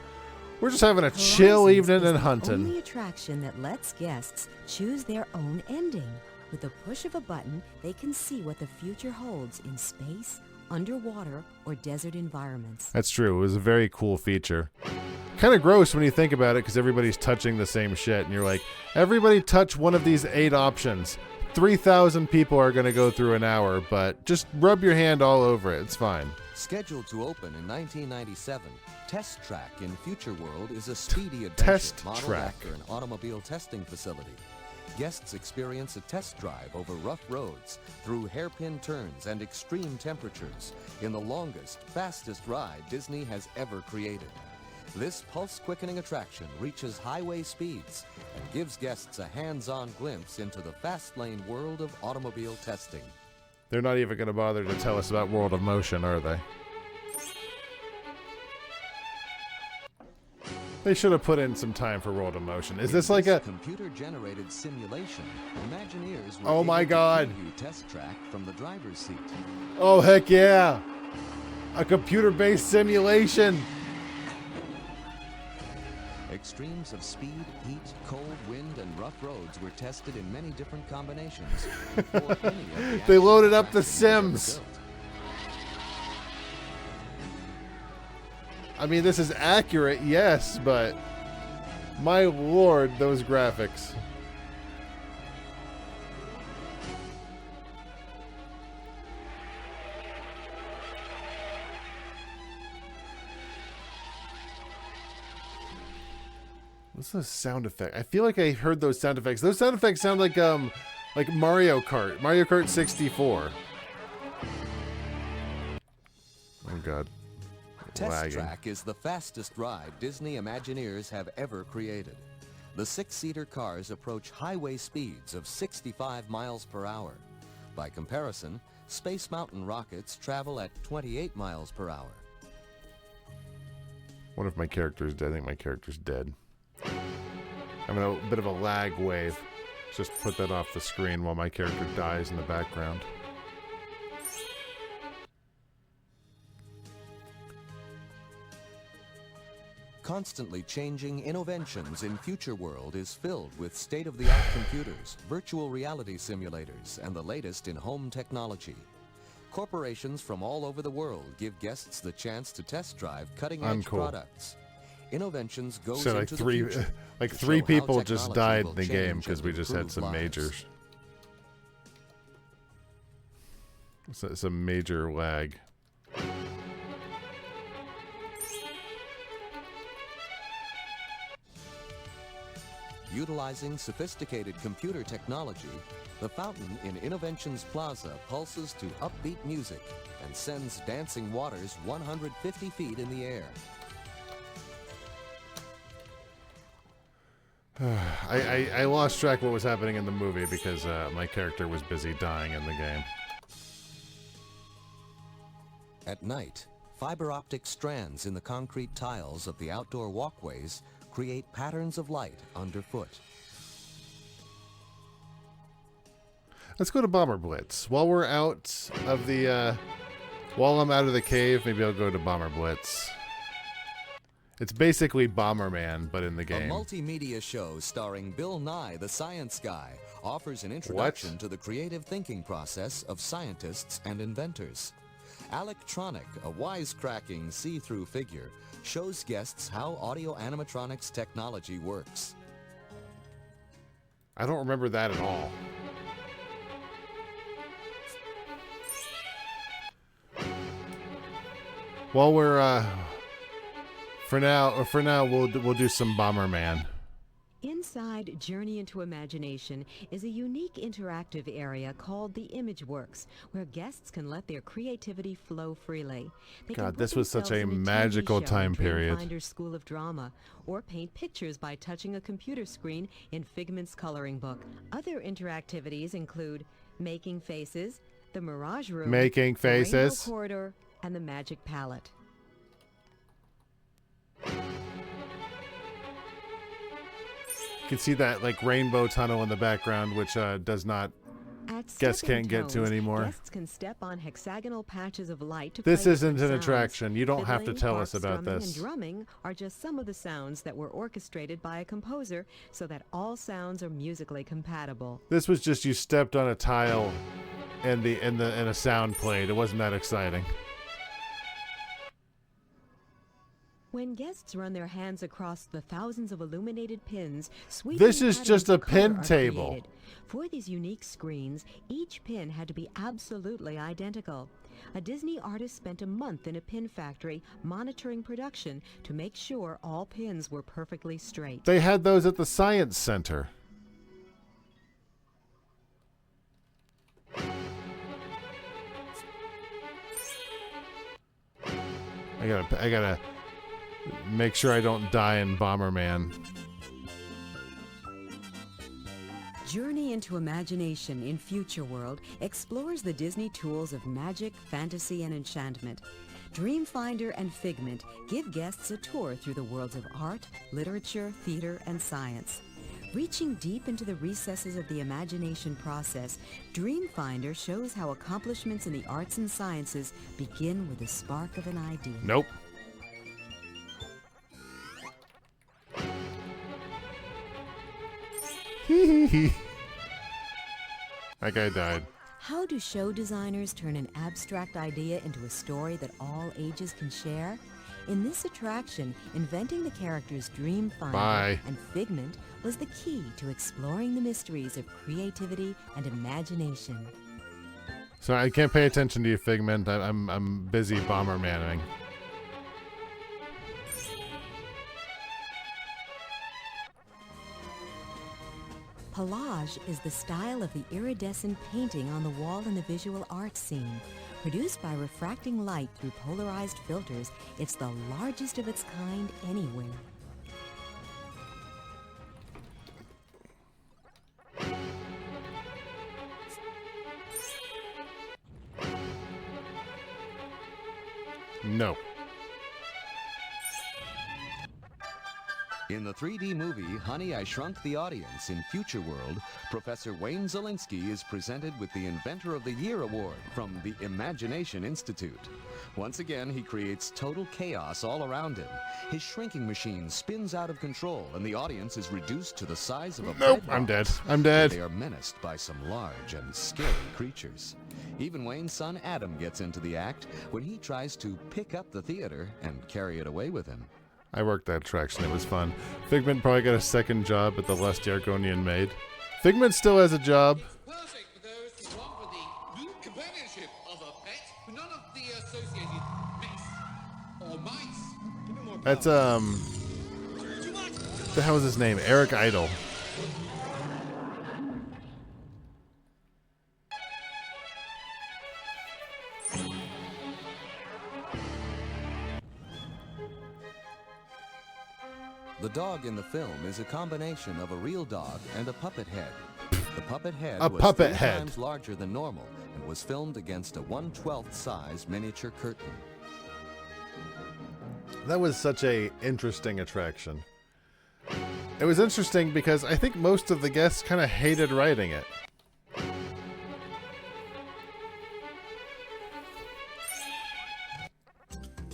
we're just having a chill evening in Hunton. The only attraction that lets guests choose their own ending. With the push of a button, they can see what the future holds in space, underwater, or desert environments. That's true. It was a very cool feature. Kind of gross when you think about it because everybody's touching the same shit, and you're like, everybody touch one of these 8 options. 3,000 people are going to go through an hour, but just rub your hand all over it. It's fine. Scheduled to open in 1997, Test Track in Future World is a speedy adventure Test modeled Track. after an automobile testing facility. Guests experience a test drive over rough roads, through hairpin turns and extreme temperatures, in the longest, fastest ride Disney has ever created. This pulse-quickening attraction reaches highway speeds and gives guests a hands-on glimpse into the fast-lane world of automobile testing. They're not even going to bother to tell us about World of Motion, are they? They should have put in some time for World of Motion. Is this like a computer-generated simulation? Imagineers were Oh my able to God. preview Test Track from the driver's seat. Oh, heck yeah. A computer-based simulation. Extremes of speed, heat, cold, wind, and rough roads were tested in many different combinations. before any of the They actual loaded up The attractions were ever Sims. built. I mean, this is accurate, yes, but my lord, those graphics. What's the sound effect? I feel like I heard those sound effects. Those sound effects sound like Mario Kart 64. Oh god. Test Lagging. Track is the fastest ride Disney Imagineers have ever created. The 6-seater cars approach highway speeds of 65 miles per hour. By comparison, Space Mountain rockets travel at 28 miles per hour. What if my character's dead? I think my character's dead. I'm in a bit of a lag wave. Just put that off the screen while my character dies in the background. Constantly changing innovations in Future World is filled with state-of-the-art computers, virtual reality simulators, and the latest in home technology. Corporations from all over the world give guests the chance to test drive cutting-edge Uncool. products. Innovations goes So like into three, the future like to 3 show how people just technology died will in the game change because and we just had improve some lives. majors. Some major lag. Utilizing sophisticated computer technology, the fountain in Innovations Plaza pulses to upbeat music and sends dancing waters 150 feet in the air. I lost track of what was happening in the movie because my character was busy dying in the game. At night, fiber optic strands in the concrete tiles of the outdoor walkways create patterns of light underfoot. Let's go to Bomber Blitz. While we're out of the, while I'm out of the cave, maybe I'll go to Bomber Blitz. It's basically Bomberman, but in the A game. multimedia show starring Bill Nye, the Science Guy, offers an introduction to the creative thinking process of scientists and inventors. Alectronic, a wisecracking see-through figure, shows guests how audio animatronics technology works. I don't remember that at all. While we're for now we'll do some Bomberman. Inside Journey into Imagination is a unique interactive area called the ImageWorks, where guests can let their creativity flow freely. They God, can this put was such themselves a in TV magical show time in period. Dreamfinder's School of Drama, or paint pictures by touching a computer screen in Figment's coloring book. Other interactivities include Making Faces, the Mirage Room, Making the Rainbow Faces. Corridor, and the Magic Palette. You can see that like rainbow tunnel in the background, which does not guests can't get to anymore. Guests can step on hexagonal patches of light to This play isn't different an sounds. attraction. You don't have to Fiddling, tell harp us about strumming, this. And drumming are just some of the sounds that were orchestrated by a composer so that all sounds are musically compatible. This was just you stepped on a tile and a sound played. It wasn't that exciting. When guests run their hands across the thousands of illuminated pins, This is just a pin color are table. created. For these unique screens, each pin had to be absolutely identical. A Disney artist spent a month in a pin factory monitoring production to make sure all pins were perfectly straight. They had those at the Science Center. I gotta make sure I don't die in Bomberman. Journey into Imagination in Future World explores the Disney tools of magic, fantasy, and enchantment. Dreamfinder and Figment give guests a tour through the worlds of art, literature, theater, and science. Reaching deep into the recesses of the imagination process, Dreamfinder shows how accomplishments in the arts and sciences begin with the spark of an idea. Nope. That guy died. How do show designers turn an abstract idea into a story that all ages can share? In this attraction, inventing the characters Dreamfinder Bye. and Figment was the key to exploring the mysteries of creativity and imagination. So I can't pay attention to you, Figment. I'm busy Bombermaning. Collage is the style of the iridescent painting on the wall in the visual arts scene. Produced by refracting light through polarized filters, it's the largest of its kind anywhere. No. In the 3D movie Honey, I Shrunk the Audience in Future World, Professor Wayne Zielinski is presented with the Inventor of the Year Award from the Imagination Institute. Once again, he creates total chaos all around him. His shrinking machine spins out of control, and the audience is reduced to the size of a Nope, bread I'm dead. box. I'm dead. They are menaced by some large and scary creatures. Even Wayne's son Adam gets into the act when he tries to pick up the theater and carry it away with him. I worked that attraction. It was fun. Figment probably got a second job at the less Yargonian maid. Figment still has a job. Perfect for those who want for the new companionship of a pet, with none of the associated mess or mice. That's the hell is his name? Eric Idle. The dog in the film is a combination of a real dog and a puppet head. The puppet head A was puppet 3 head. times larger than normal and was filmed against a 1/12 size miniature curtain. That was such a interesting attraction. It was interesting because I think most of the guests kind of hated riding it.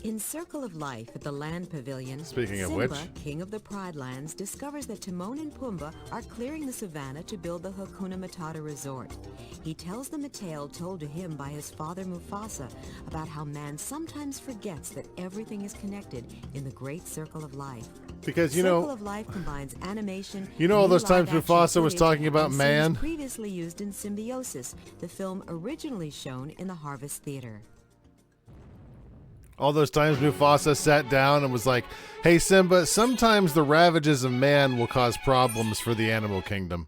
In Circle of Life at the Land Pavilion, Speaking of Simba, which. king of the Pride Lands, discovers that Timon and Pumbaa are clearing the savannah to build the Hakuna Matata resort. He tells them a tale told to him by his father Mufasa about how man sometimes forgets that everything is connected in the great circle of life. Because, you Circle know- of Life combines animation, You know all new those times live-action Mufasa was footage, talking about and scenes man? previously used in Symbiosis, the film originally shown in the Harvest Theater. All those times Mufasa sat down and was like, "Hey Simba, sometimes the ravages of man will cause problems for the animal kingdom."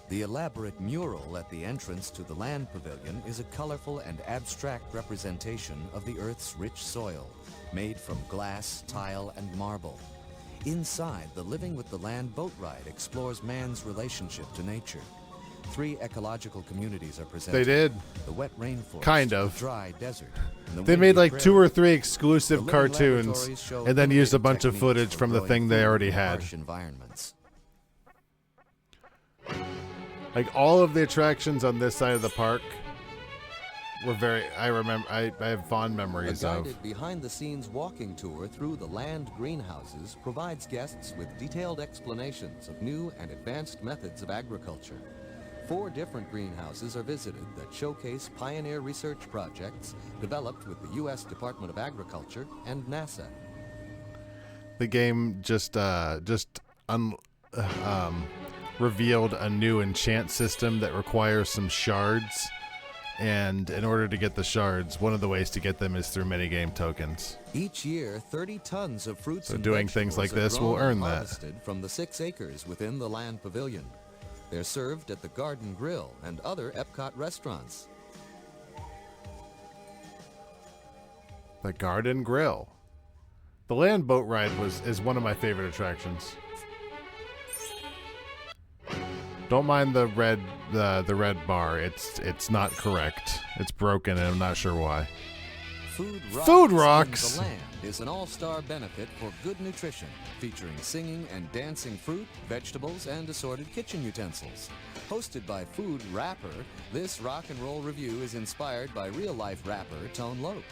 The elaborate mural at the entrance to the land pavilion is a colorful and abstract representation of the Earth's rich soil, made from glass, tile, and marble. Inside, the Living with the Land boat ride explores man's relationship to nature. 3 ecological communities are presented. They did. The wet rainforest, kind of. the dry desert. And the They made like windy 2 or 3 prairie. exclusive The cartoons laboratories show and then used a innovative bunch of techniques footage for from the growing thing they food already in had. harsh environments. Like all of the attractions on this side of the park were very, I have fond memories A of. guided behind-the-scenes walking tour through the land greenhouses provides guests with detailed explanations of new and advanced methods of agriculture. 4 different greenhouses are visited that showcase pioneer research projects developed with the U.S. Department of Agriculture and NASA. The game just revealed a new enchant system that requires some shards, and in order to get the shards, one of the ways to get them is through minigame tokens. Each year, 30 tons of fruits So and doing things like vegetables this are will grown and earn that. harvested from the 6 acres within the land pavilion. They're served at the Garden Grill and other Epcot restaurants. The Garden Grill. The land boat ride is one of my favorite attractions. Don't mind the red bar. It's not correct. It's broken and I'm not sure why. Food Rocks. in the Land is an all-star benefit for good nutrition, featuring singing and dancing fruit, vegetables, and assorted kitchen utensils. Hosted by Food Rapper, this rock and roll review is inspired by real-life rapper Tone Loc.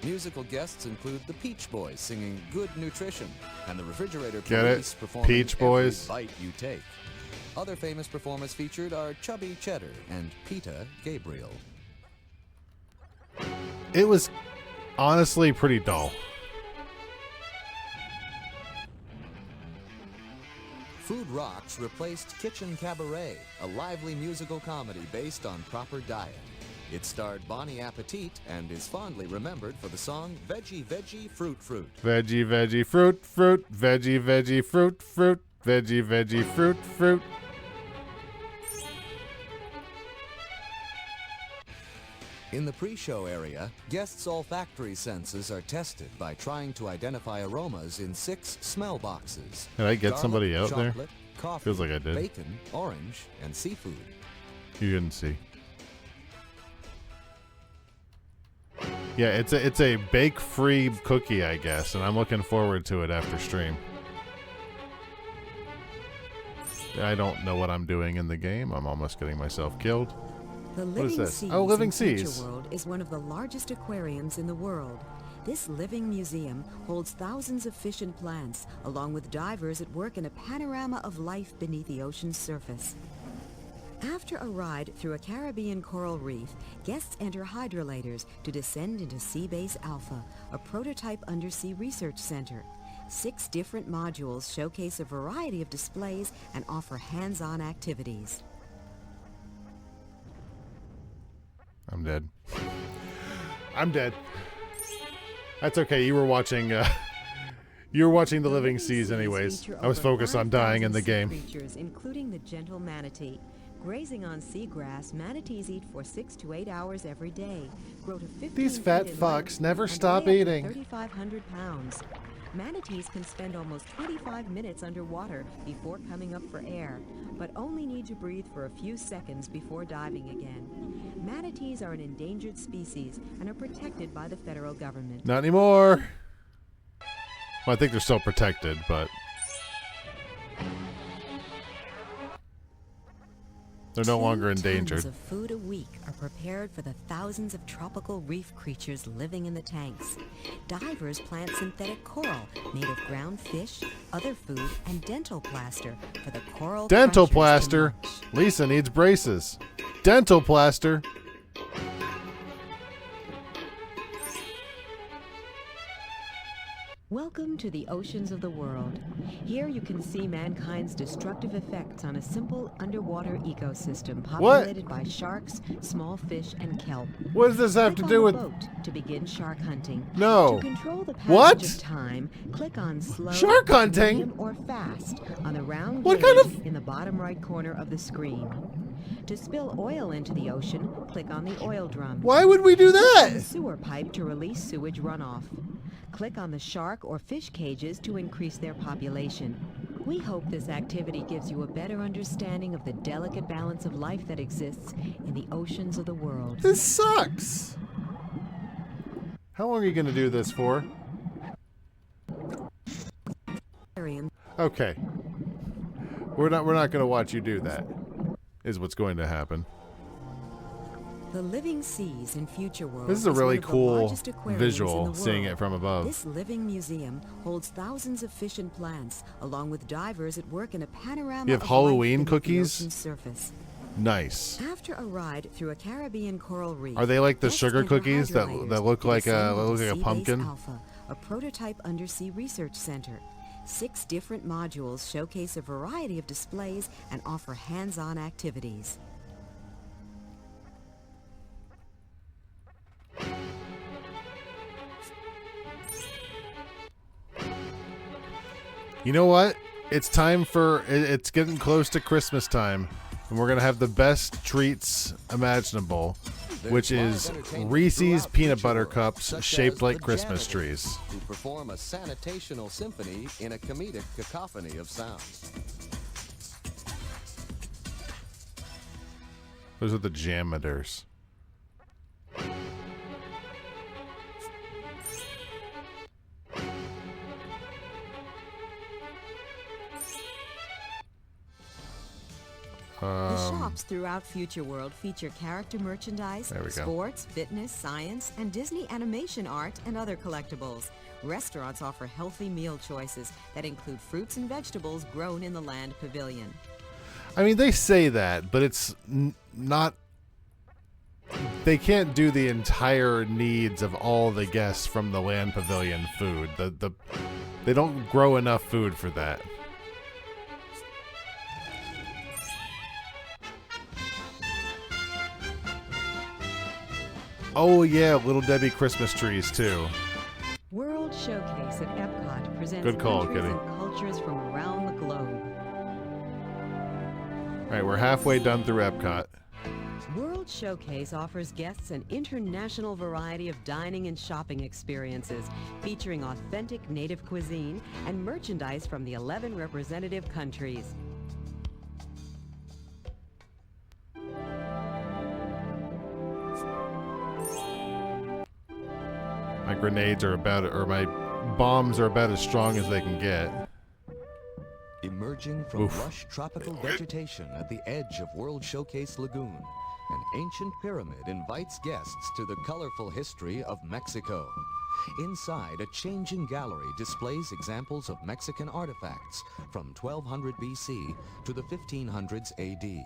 Musical guests include the Peach Boys singing Good Nutrition and the Refrigerator Get it? Police performing Peach Boys. Every Bite You Take. Other famous performers featured are Chubby Cheddar and Peta Gabriel. It was honestly pretty dull. Food Rocks replaced Kitchen Cabaret, a lively musical comedy based on proper diet. It starred Bonnie Appetit and is fondly remembered for the song Veggie Veggie Fruit Fruit. Veggie, veggie, fruit, fruit. Veggie, veggie, fruit, fruit. Veggie, veggie, fruit, fruit. In the pre-show area, guests' olfactory senses are tested by trying to identify aromas in 6 smell boxes. Did I get Garlic, somebody out there? chocolate, Coffee, Feels like I did. Bacon, orange, and seafood. You didn't see. Yeah, it's a bake-free cookie, I guess, and I'm looking forward to it after stream. I don't know what I'm doing in the game. I'm almost getting myself killed. The What is Living this? Seas Oh, Living in Future Seas. World is one of the largest aquariums in the world. This living museum holds thousands of fish and plants, along with divers at work in a panorama of life beneath the ocean's surface. After a ride through a Caribbean coral reef, guests enter hydrolators to descend into Seabase Alpha, a prototype undersea research center. 6 different modules showcase a variety of displays and offer hands-on activities. I'm dead. I'm dead. That's okay. You were watching. You were watching the Living Seas, anyways. I was focused on dying in the game. Creatures, including the gentle manatee. Grazing on seagrass, manatees eat for 6 to 8 hours every day. Grow to 15 These fat feet in fucks length never and stop weigh up to eating. 3,500 pounds. Manatees can spend almost 25 minutes underwater before coming up for air, but only need to breathe for a few seconds before diving again. Manatees are an endangered species and are protected by the federal government. Not anymore. Well, I think they're still protected, but they're no longer endangered. Tons of food a week are prepared for the thousands of tropical reef creatures living in the tanks. Divers plant synthetic coral made of ground fish, other food, and dental plaster for the coral Dental crushers to plaster. munch. Lisa needs braces. Dental plaster. Welcome to the oceans of the world. Here you can see mankind's destructive effects on a simple underwater ecosystem populated by sharks, small fish, and kelp. What does this have to do with boat to begin shark hunting? No. To control the passage What? of time, click on slow, Shark hunting? medium, or fast on the round What gauge kind of- in the bottom right corner of the screen. To spill oil into the ocean, click on the oil drum. Why would we do Click on that? the sewer pipe to release sewage runoff. Click on the shark or fish cages to increase their population. We hope this activity gives you a better understanding of the delicate balance of life that exists in the oceans of the world. This sucks. How long are you going to do this for? Okay. We're not going to watch you do that. Is what's going to happen. The living seas in Future World. This is a really one of the cool largest aquariums visual, in the seeing world. it from above. This living museum holds thousands of fish and plants, along with divers at work in a panorama. You have of Halloween life beneath the cookies? ocean's surface. Nice. After a ride through a Caribbean coral reef, Are they like the guests sugar enter cookies that hydrolators look to like descend into a Seabase pumpkin? Alpha, a prototype undersea research center. 6 different modules showcase a variety of displays and offer hands-on activities. You know what? It's time for it's getting close to Christmas time, and we're gonna have the best treats imaginable, which is Reese's peanut butter cups shaped like Christmas trees. Who perform a sanitational symphony in a comedic cacophony of sounds. Those are the jammers. The shops throughout Future World feature character merchandise, There we go. sports, fitness, science, and Disney animation art and other collectibles. Restaurants offer healthy meal choices that include fruits and vegetables grown in the Land Pavilion. I mean, they say that, but it's not. They can't do the entire needs of all the guests from the Land Pavilion food. They don't grow enough food for that. Oh yeah, Little Debbie Christmas trees too. World Showcase at Epcot presents Good call, countries Kitty. and cultures from around the globe. All right, we're halfway done through Epcot. World Showcase offers guests an international variety of dining and shopping experiences, featuring authentic native cuisine and merchandise from the 11 representative countries. My grenades are my bombs are about as strong as they can get. Emerging from Oof. lush tropical vegetation at the edge of World Showcase Lagoon, an ancient pyramid invites guests to the colorful history of Mexico. Inside, a changing gallery displays examples of Mexican artifacts from 1200 BC to the 1500s AD.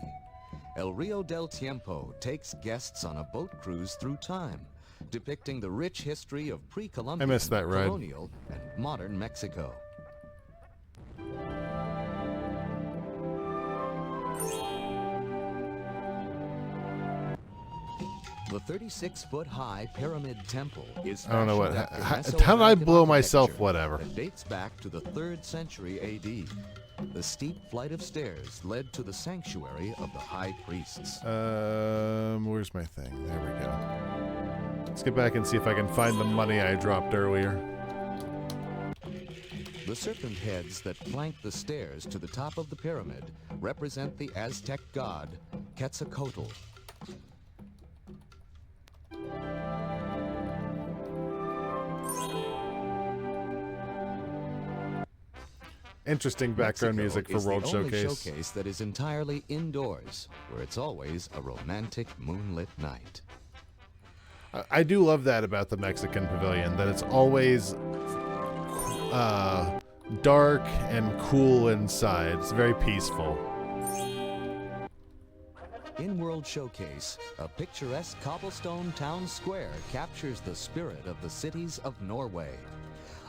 El Rio del Tiempo takes guests on a boat cruise through time, depicting the rich history of pre-Columbian, I missed that ride. colonial, and modern Mexico. The 36-foot-high pyramid temple is I don't know what. fashioned after How did I Mesoamerican blow myself? architecture Whatever. that dates back to the 3rd century AD. The steep flight of stairs led to the sanctuary of the high priests. Where's my thing? There we go. Let's get back and see if I can find the money I dropped earlier. The serpent heads that flank the stairs to the top of the pyramid represent the Aztec god Quetzalcoatl. Interesting background music for World Mexico is the only Showcase. showcase that is entirely indoors, where it's always a romantic moonlit night. I do love that about the Mexican Pavilion, that it's always dark and cool inside. It's very peaceful. In World Showcase, a picturesque cobblestone town square captures the spirit of the cities of Norway.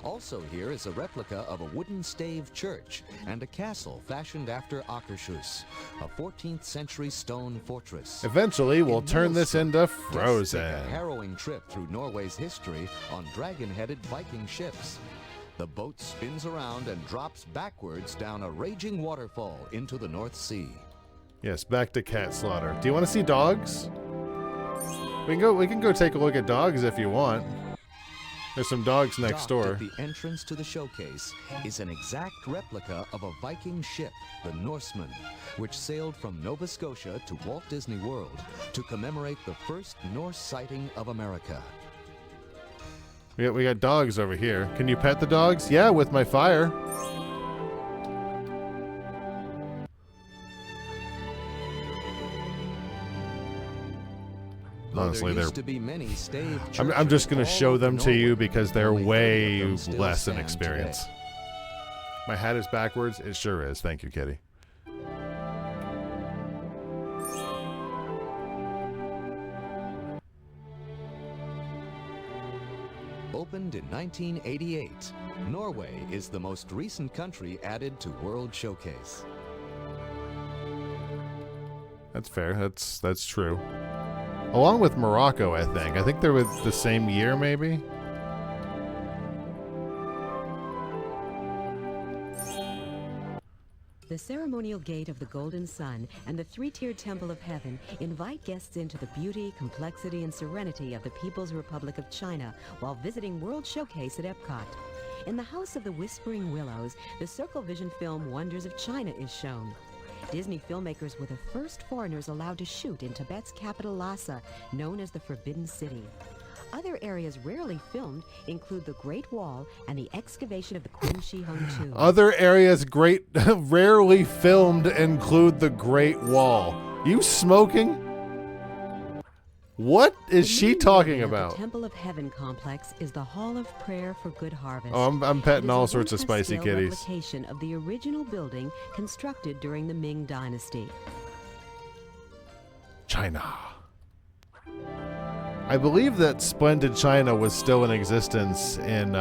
Also here is a replica of a wooden stave church and a castle fashioned after Akershus, a 14th century stone fortress. Eventually, we'll turn this into Take Frozen. a harrowing trip through Norway's history on dragon-headed Viking ships. The boat spins around and drops backwards down a raging waterfall into the North Sea. Yes, back to cat slaughter. Do you want to see dogs? We can go take a look at dogs if you want. There's some dogs next Docked door. at the entrance to the showcase is an exact replica of a Viking ship, the Norseman, which sailed from Nova Scotia to Walt Disney World to commemorate the first Norse sighting of America. We got dogs over here. Can you pet the dogs? Yeah, with my fire. Honestly, there used to be many stave I'm just going to churches show all them over to you Norway. because they're Only 30 way of them still less in stand experience. today. My hat is backwards. It sure is. Thank you, Kitty. Opened in 1988, Norway is the most recent country added to World Showcase. That's fair. That's true. Along with Morocco, I think. I think they were the same year, maybe? The ceremonial gate of the Golden Sun and the three-tiered Temple of Heaven invite guests into the beauty, complexity, and serenity of the People's Republic of China while visiting World Showcase at Epcot. In the House of the Whispering Willows, the Circle Vision film Wonders of China is shown. Disney filmmakers were the first foreigners allowed to shoot in Tibet's capital Lhasa, known as the Forbidden City. Other areas rarely filmed include the Great Wall and the excavation of the Qin Shi Huang Tomb. Other areas rarely filmed include the Great Wall. You smoking? What is she talking about? The Temple of Heaven complex is the Hall of Prayer for Good Harvest. Oh, I'm petting It is all a sorts of spicy one-half-scale kitties. replication of the original building constructed during the Ming Dynasty. China. I believe that Splendid China was still in existence in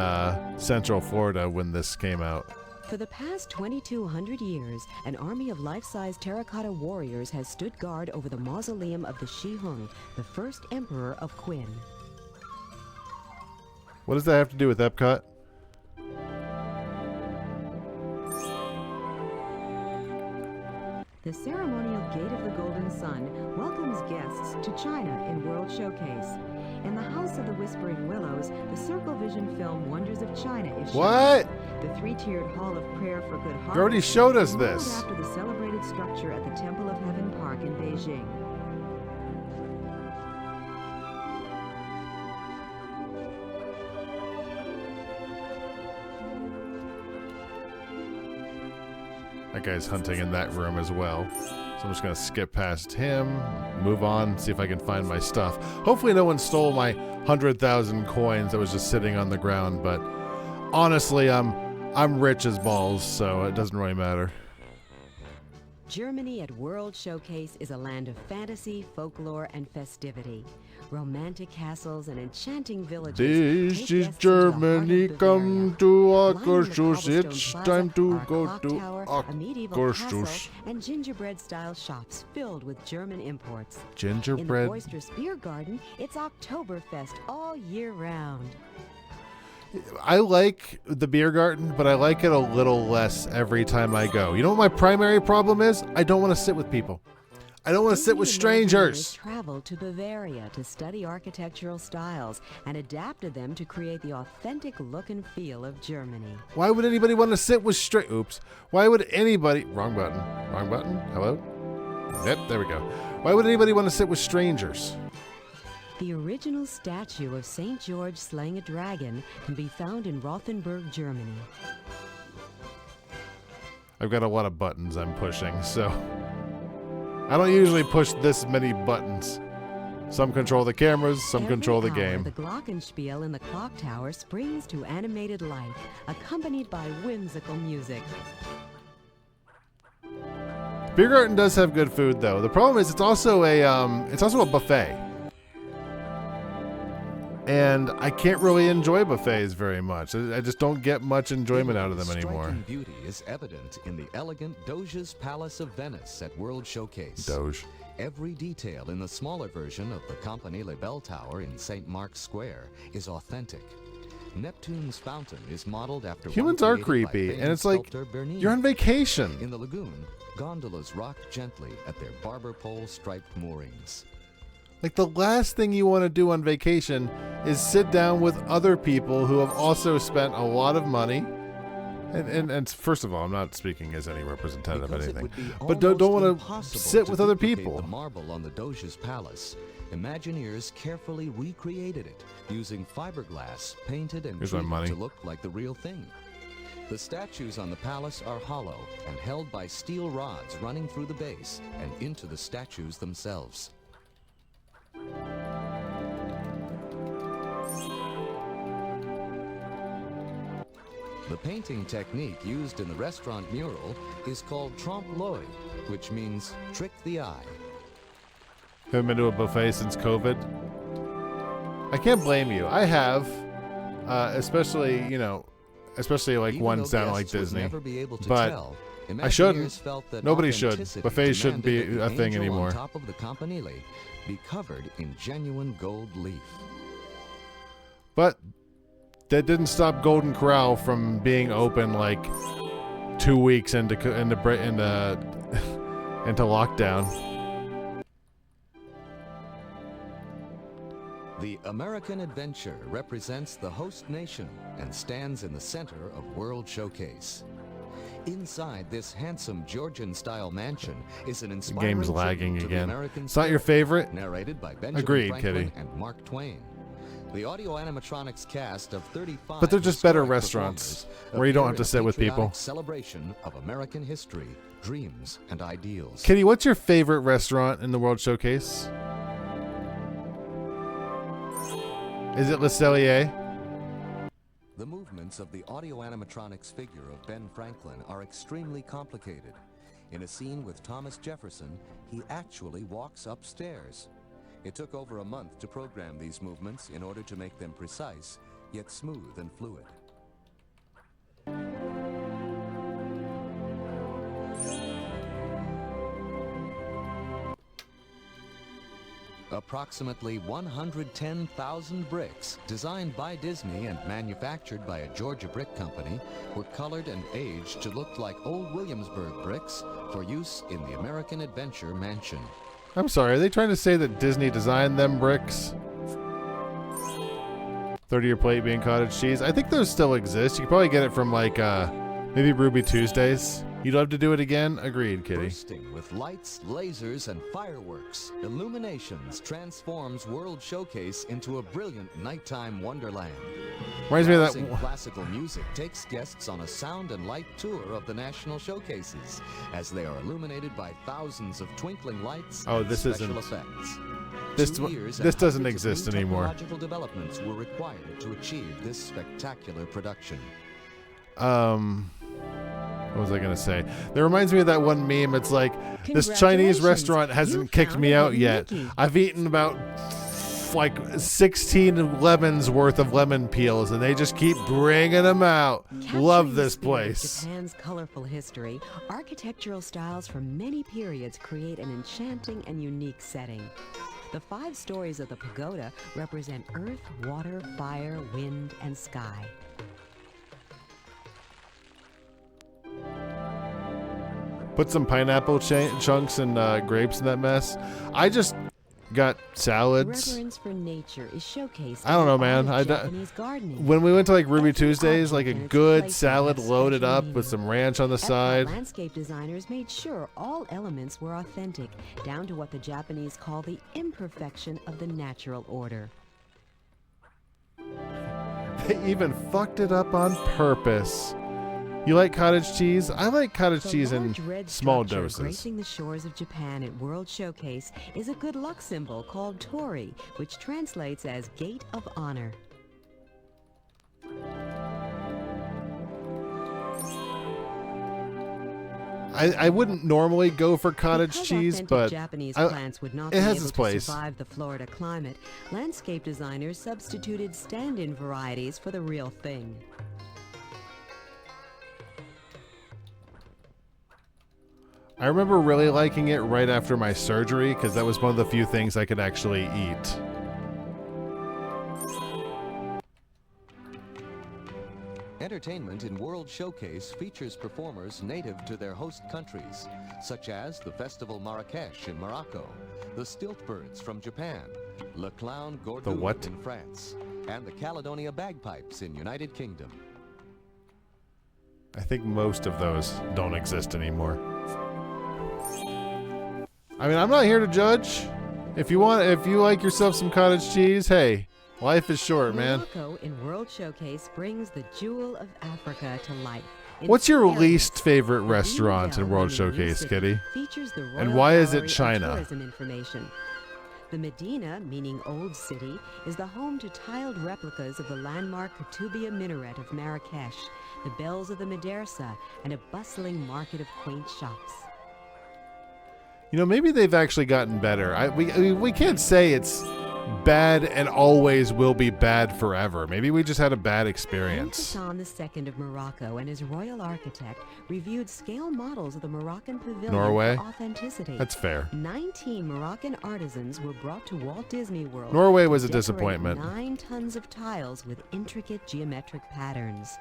Central Florida when this came out. For the past 2,200 years, an army of life-size terracotta warriors has stood guard over the mausoleum of the Shi Hung, the first emperor of Qin. What does that have to do with Epcot? The ceremonial Gate of the Golden Sun welcomes guests to China in World Showcase. In the House of the Whispering Willows, the Circle Vision film Wonders of China is shown. What? The three-tiered Hall of Prayer for Good Harvest. You already showed us is this. modeled after the celebrated structure at the Temple of Heaven Park in Beijing. That guy's hunting in that room as well. So I'm just going to skip past him, move on, see if I can find my stuff. Hopefully no one stole my 100,000 coins that was just sitting on the ground, but honestly, I'm rich as balls, so it doesn't really matter. Germany at World Showcase is a land of fantasy, folklore, and festivity. Romantic castles and enchanting villages. This take is guests into the heart of Germany, Bavaria. come to Lining the Akershus, cobblestone it's plaza time to are a go clock to tower, a medieval castle, Akershus. and gingerbread-style shops filled with German imports. In the Gingerbread. boisterous beer garden, it's Oktoberfest all year round. I like the beer garden, but I like it a little less every time I go. You know what my primary problem is? I don't want to sit with people. I don't want to sit with strangers. Traveled to Bavaria to study architectural styles and adapted them to create the authentic look and feel of Germany. Why would anybody want to sit with Oops. Why would anybody... Wrong button. Wrong button. Hello? Yep, there we go. Why would anybody want to sit with strangers? The original statue of St. George slaying a dragon can be found in Rothenburg, Germany. I've got a lot of buttons I'm pushing, so... I don't usually push this many buttons. Some control the cameras, some control the Every hour, game. The glockenspiel in the clock tower springs to animated life, accompanied by whimsical music. Beer garden does have good food, though. The problem is it's also a buffet. And I can't really enjoy buffets very much. I just don't get much enjoyment out of them anymore. Striking beauty is evident in the elegant Doge's Palace of Venice at World Showcase. Doge. Every detail in the smaller version of the Campanile Bell Tower in St. Mark's Square is authentic. Neptune's fountain is modeled after Humans are creepy, and it's like you're on vacation. In the lagoon, gondolas rock gently at their barber pole striped moorings. Like the last thing you want to do on vacation is sit down with other people who have also spent a lot of money. And first of all, I'm not speaking as any representative of anything, but don't want to sit with other people. The marble on the Doge's palace, Imagineers carefully recreated it using fiberglass painted and treated to look like the real thing. The statues on the palace are hollow and held by steel rods running through the base and into the statues themselves. The painting technique used in the restaurant mural is called trompe-l'oeil, which means trick the eye. Haven't been to a buffet since COVID? I can't blame you. I have, especially like ones down like Disney. But I shouldn't. Nobody should. Buffets shouldn't be a thing anymore. On top of the Campanile be covered in genuine gold leaf. But that didn't stop Golden Corral from being open like 2 weeks into lockdown. The American Adventure represents the host nation and stands in the center of World Showcase. Inside this handsome Georgian-style mansion is an inspiring game's lagging tribute to again. the American It's not your favorite? Narrated by Benjamin Agreed, Franklin Kitty. and Mark Twain. The audio animatronics cast of 35 But they're just better historic restaurants performers where you don't appear have to in a sit with people. patriotic celebration of American history, dreams, and ideals. Kitty, what's your favorite restaurant in the World Showcase? Is it Le Cellier? The movements of the audio animatronics figure of Ben Franklin are extremely complicated. In a scene with Thomas Jefferson, he actually walks upstairs. It took over a month to program these movements in order to make them precise, yet smooth and fluid. Approximately 110,000 bricks, designed by Disney and manufactured by a Georgia brick company, were colored and aged to look like old Williamsburg bricks for use in the American Adventure Mansion. I'm sorry, are they trying to say that Disney designed them bricks? 30-year plate being cottage cheese. I think those still exist. You could probably get it from like maybe Ruby Tuesdays. You'd love to do it again? Agreed, Kitty. Bursting with lights, lasers, and fireworks, Illuminations transforms World Showcase into a brilliant nighttime wonderland. Reminds me of that. Rousing classical music takes guests on a sound and light tour of the national showcases as they are illuminated by thousands of twinkling lights and this special isn't. effects. This doesn't exist anymore. Technological developments were required to achieve this spectacular production. What was I going to say? That reminds me of that one meme. It's like, this Chinese restaurant hasn't kicked me out yet. I've eaten about like 16 lemons worth of lemon peels, and they just keep bringing them out. Love this place. Japan's colorful history, architectural styles from many periods create an enchanting and unique setting. The 5 stories of the pagoda represent earth, water, fire, wind, and sky. Put some pineapple chunks and grapes in that mess. I just got salads. Reverence for nature is showcased. I don't know, man. When we went to like Ruby Tuesdays, like a good salad loaded up with some ranch on the side. Landscape designers made sure all elements were authentic, down to what the Japanese call the imperfection of the natural order. They even fucked it up on purpose. You like cottage cheese? I like cottage cheese in small doses. Gracing the shores of Japan at World Showcase is a good luck symbol called Tori, which translates as Gate of Honor. I wouldn't normally go for cottage Because cheese, authentic but Japanese plants would not it be has able its to place. survive the Florida climate, landscape designers substituted stand-in varieties for the real thing. I remember really liking it right after my surgery because that was one of the few things I could actually eat. Entertainment in World Showcase features performers native to their host countries, such as the Festival Marrakech in Morocco, the Stiltbirds from Japan, Le Clown Gourdou in France, and the Caledonia Bagpipes in United Kingdom. I think most of those don't exist anymore. I mean, I'm not here to judge. If you like yourself some cottage cheese, hey, life is short, man. Morocco in World Showcase brings the jewel of Africa to life. What's your least favorite restaurant in World Showcase, Kitty? And why is it China? Tourism information. The Medina, meaning Old City, is the home to tiled replicas of the landmark Koutoubia Minaret of Marrakesh, the bells of the Madrasa, and a bustling market of quaint shops. You know, maybe they've actually gotten better. We can't say it's bad and always will be bad forever. Maybe we just had a bad experience. Hassan II of Morocco and his royal architect reviewed scale models of the Moroccan pavilion Norway? for authenticity. That's fair. 19 Moroccan artisans were brought to Walt Disney World. Norway was to a decorate disappointment. 9 tons of tiles with intricate geometric patterns.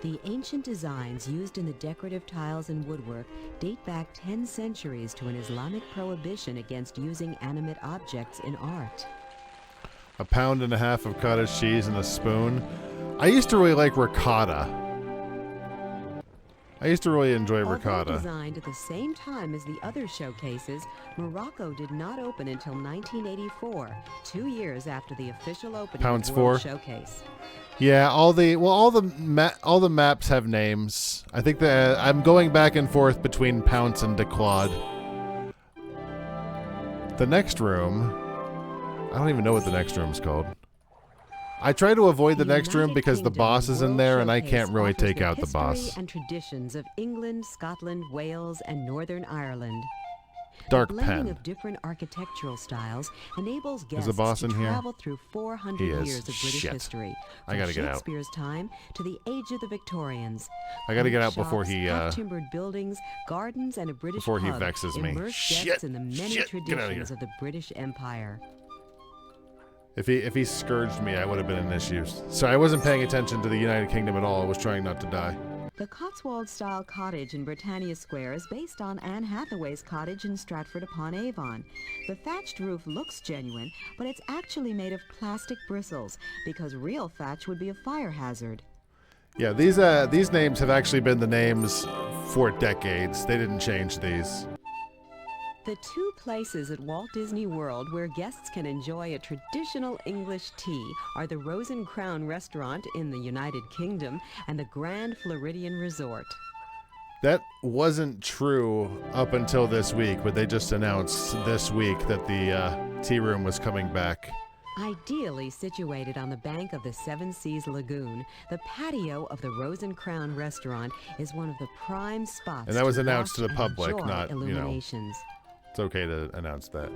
The ancient designs used in the decorative tiles and woodwork date back 10 centuries to an Islamic prohibition against using animate objects in art. A pound and a half of cottage cheese and a spoon. I used to really like ricotta. I used to really enjoy ricotta. Although designed at the same time as the other showcases, Morocco did not open until 1984, 2 years after the official opening Pounds of World for? Showcase. Yeah, all the maps have names. I think that I'm going back and forth between Pounce and Declaude. The next room, I don't even know what the next room's called. I try to avoid the next room because the boss is in there and I can't really take out the boss. History and traditions of England, Scotland, Wales, and Northern Ireland. Dark the blending pen. of different architectural styles enables Is guests the boss to in here? travel through 400 He is. years of British Shit. history, I from gotta get out. Shakespeare's time to the age of the Victorians. I gotta get out Shops, before he half-timbered buildings, gardens, and a British before he pub vexes me. immerse Shit. guests in the many Shit. Get outta traditions here. of the British Empire. If he scourged me, I would have been in issues. So I wasn't paying attention to the United Kingdom at all. I was trying not to die. The Cotswold-style cottage in Britannia Square is based on Anne Hathaway's cottage in Stratford-upon-Avon. The thatched roof looks genuine, but it's actually made of plastic bristles because real thatch would be a fire hazard. Yeah, these names have actually been the names for decades. They didn't change these. The 2 places at Walt Disney World where guests can enjoy a traditional English tea are the Rose and Crown restaurant in the United Kingdom and the Grand Floridian Resort. That wasn't true up until this week, but they just announced this week that the tea room was coming back. Ideally situated on the bank of the Seven Seas Lagoon, the patio of the Rose and Crown restaurant is one of the prime spots. And that was to announced to watch the public, and enjoy not, illuminations. It's okay to announce that.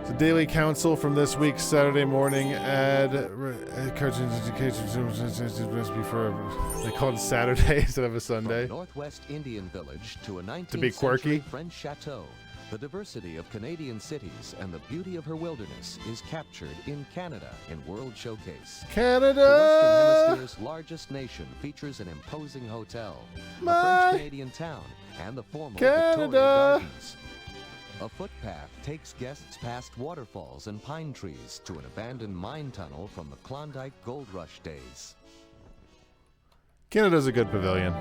The Daily Council from this week's Saturday morning ad. Cartoons education before they called it Saturday instead of a Sunday. From Northwest Indian Village to a 19th To be quirky. century French chateau, the diversity of Canadian cities and the beauty of her wilderness is captured in Canada in World Showcase. Canada! The Western Hemisphere's largest nation features an imposing hotel, a French-Canadian town, and the formal Victoria Gardens. A footpath takes guests past waterfalls and pine trees to an abandoned mine tunnel from the Klondike Gold Rush days. Canada's a good pavilion.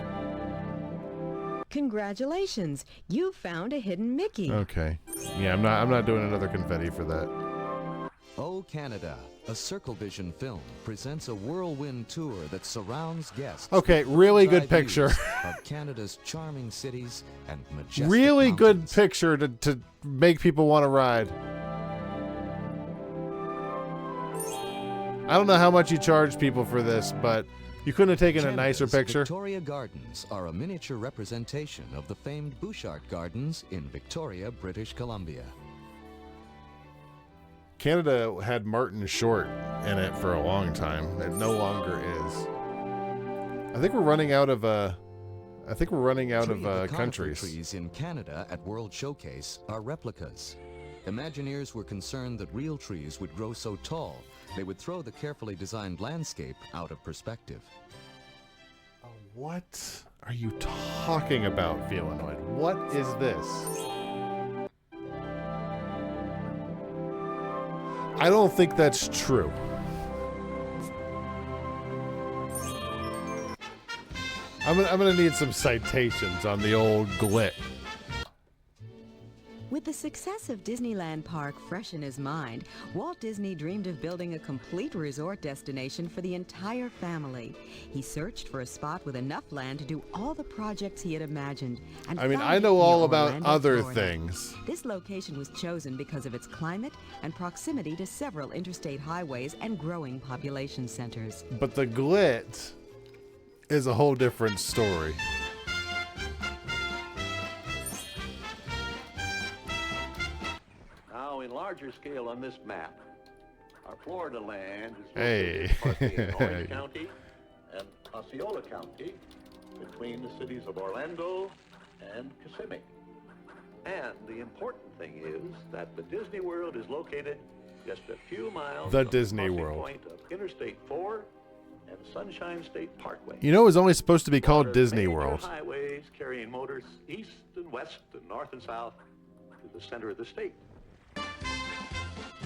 Congratulations! You found a hidden Mickey. Okay. Yeah, I'm not doing another confetti for that. Oh Canada, a Circle Vision film presents a whirlwind tour that surrounds guests. Okay, with really good bird's-eye picture. views of Canada's charming cities and majestic Really good mountains. picture to make people want to ride. I don't know how much you charge people for this, but you couldn't have taken a nicer picture. Victoria Gardens are a miniature representation of the famed Bouchard Gardens in Victoria, British Columbia. Canada had Martin Short in it for a long time. It no longer is. I think we're running out of countries. Trees in Canada at World Showcase are replicas. Imagineers were concerned that real trees would grow so tall they would throw the carefully designed landscape out of perspective. What are you talking about, Feelanoid? What is this? I don't think that's true. I'm gonna need some citations on the old glit. With the success of Disneyland Park fresh in his mind, Walt Disney dreamed of building a complete resort destination for the entire family. He searched for a spot with enough land to do all the projects he had imagined. And I mean, found I it know near all about Orlando, other Florida. things. This location was chosen because of its climate and proximity to several interstate highways and growing population centers. But the glit is a whole different story. Now, in larger scale on this map, our Florida land is Hey. located in Orange County and Osceola County, between the cities of Orlando and Kissimmee. And the important thing is that the Disney World is located just a few miles The from Disney crossing World. point of Interstate 4 and Sunshine State Parkway. You know, it was only supposed to be called Florida's Disney major World. highways carrying motors east and west and north and south to the center of the state.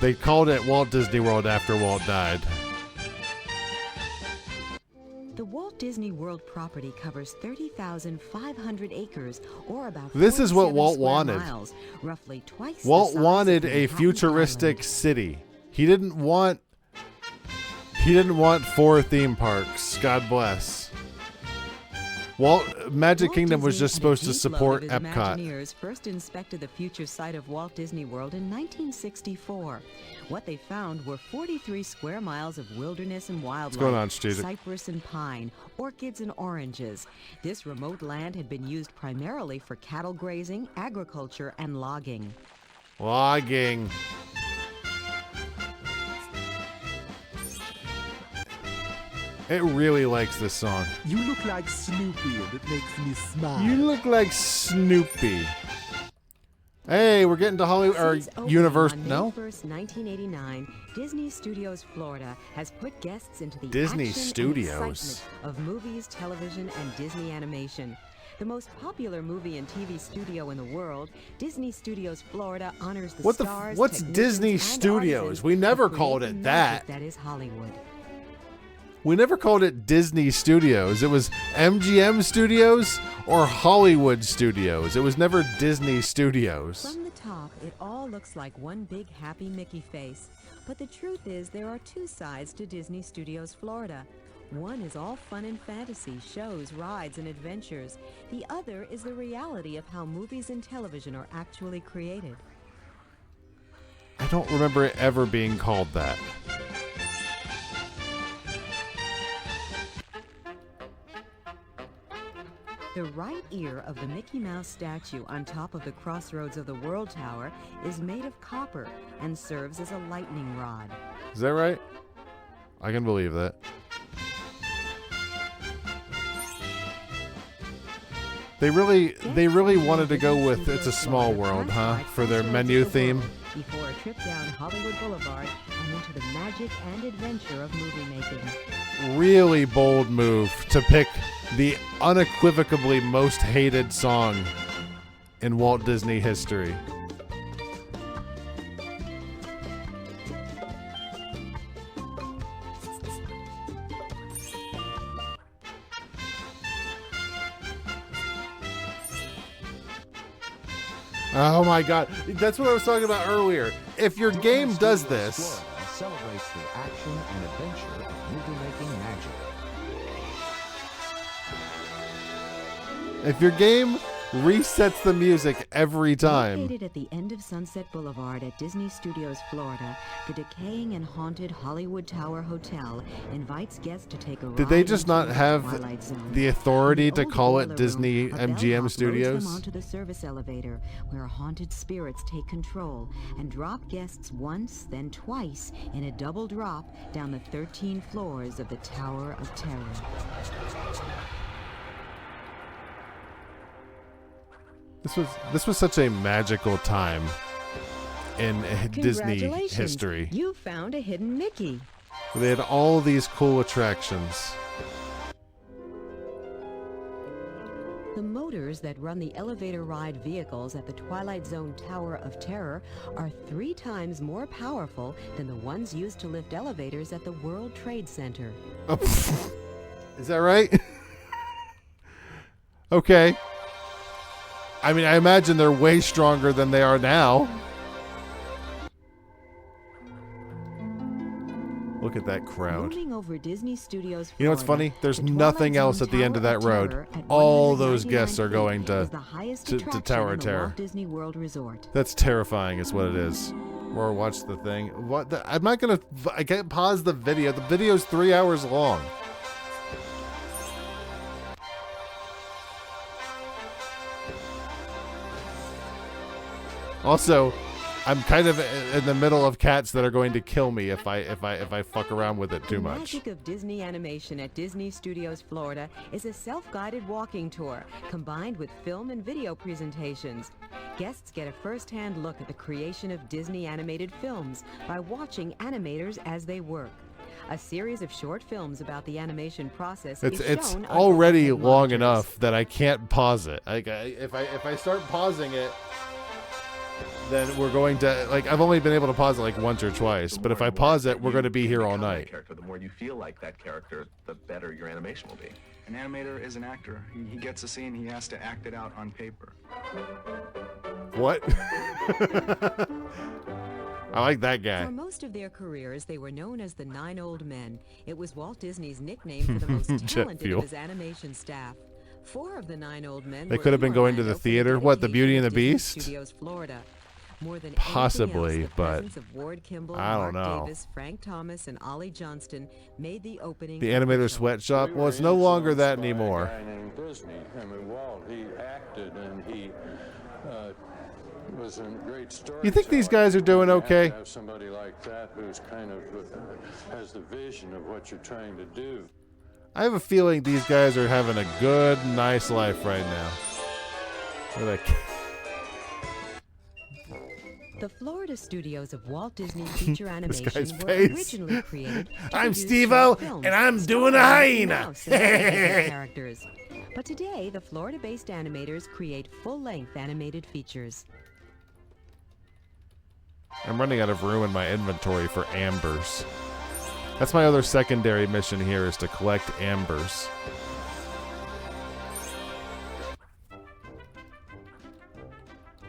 They called it Walt Disney World after Walt died. The Walt Disney World property covers 30,500 acres, or about This is what 47 Walt square wanted. miles, roughly twice the Walt size wanted of a Manhattan futuristic Island. city. He didn't want 4 theme parks. God bless. Magic Walt Kingdom was Disney just and a supposed to deep support love of his Epcot. Imagineers first inspected the future site of Walt Disney World in 1964. What they found were 43 square miles of wilderness and wildlife, going on, Studic? cypress and pine, orchids and oranges. This remote land had been used primarily for cattle grazing, agriculture, and logging. Logging. It really likes this song. You look like Snoopy, and it makes me smile. You look like Snoopy. Hey, we're getting to Hollywood or Since opening Universe. on May No, 1st, 1989, Disney Studios Florida has put guests into the Disney action and Studios. excitement of movies, television, and Disney animation. The most popular movie and TV studio in the world, Disney Studios Florida honors the stars. What's technicians, Disney and Studios? artisans We who never create called the it magic that. That is Hollywood. We never called it Disney Studios. It was MGM Studios or Hollywood Studios. It was never Disney Studios. From the top, it all looks like one big happy Mickey face. But the truth is there are two sides to Disney Studios Florida. One is all fun and fantasy, shows, rides, and adventures. The other is the reality of how movies and television are actually created. I don't remember it ever being called that. The right ear of the Mickey Mouse statue on top of the crossroads of the World Tower is made of copper and serves as a lightning rod. Is that right? I can believe that. They really wanted to go with It's a Small World, huh? For their menu theme. Before a trip down Hollywood Boulevard and into the magic and adventure of movie making. Really bold move to pick the unequivocally most hated song in Walt Disney history. Oh my god, that's what I was talking about earlier. If your game does this, Florida celebrates the action and adventure of movie-making magic. if your game resets the music every time. Located at the end of Sunset Boulevard at Disney Studios, Florida, the decaying and haunted Hollywood Tower Hotel invites guests to take a ride. Did they just into not the have Twilight Zone. the authority In the to old call it boiler Disney room, a MGM bellhop loads Studios? them onto the service elevator, where haunted spirits take control and drop guests once, then twice, in a double drop down the 13 floors of the Tower of Terror. This was such a magical time in Disney Congratulations, history. You found a hidden Mickey. They had all these cool attractions. The motors that run the elevator ride vehicles at the Twilight Zone Tower of Terror are 3 times more powerful than the ones used to lift elevators at the World Trade Center. Oh, is that right? Okay. I mean, I imagine they're way stronger than they are now. Look at that crowd. Moving over Disney Studios, You know what's Florida, funny? There's the Twilight nothing else Zone at the end of Tower that road. Terror at All those 199 guests are going feet to is the highest to attraction Tower in of the Terror. Walt Disney World Resort. That's terrifying is what it is. Or watch the thing. What? I'm not going to... I can't pause the video. The video's 3 hours long. Also, I'm kind of in the middle of cats that are going to kill me if I fuck around with it too much. The magic of Disney animation at Disney Studios, Florida is a self-guided walking tour combined with film and video presentations. Guests get a first-hand look at the creation of Disney animated films by watching animators as they work. A series of short films about the animation process is It's shown on already overhead long monitors. enough that I can't pause it. Like if I start pausing it, then we're going to, like, I've only been able to pause it like once or twice, but if I pause it, we're going to be here all night. The more you feel like that character, the better your animation will be. An animator is an actor. He gets a scene, he has to act it out on paper. What? I like that guy. For most of their careers, they were known as the 9 Old Men. It was Walt Disney's nickname for the most Jet talented fuel. of his animation staff. 4 of the 9 Old Men They were could have been in going to the Orlando for theater. What, The Beauty and the dedication of Beast? Disney Studios, Florida. More than Possibly, anything else, the but presence of Ward Kimball, I don't Mark know. Davis, Frank Thomas, and Ollie Johnston made the opening. The animator sweatshop? Well, it's no longer that anymore. A guy named Disney. I mean, Walt, he acted and he was a great story. You think these guys are doing okay? To have somebody like that who's kind of has the vision of what you're trying to do. I have a feeling these guys are having a good, nice life right now. They're like, The Florida studios of Walt Disney Feature Animation guy's were face. originally created to I'm produce Steve-O, short films and I'm doing a starring hyena. Mouse and other characters. But today, the Florida-based animators create full-length animated features. I'm running out of room in my inventory for ambers. That's my other secondary mission here, is to collect ambers.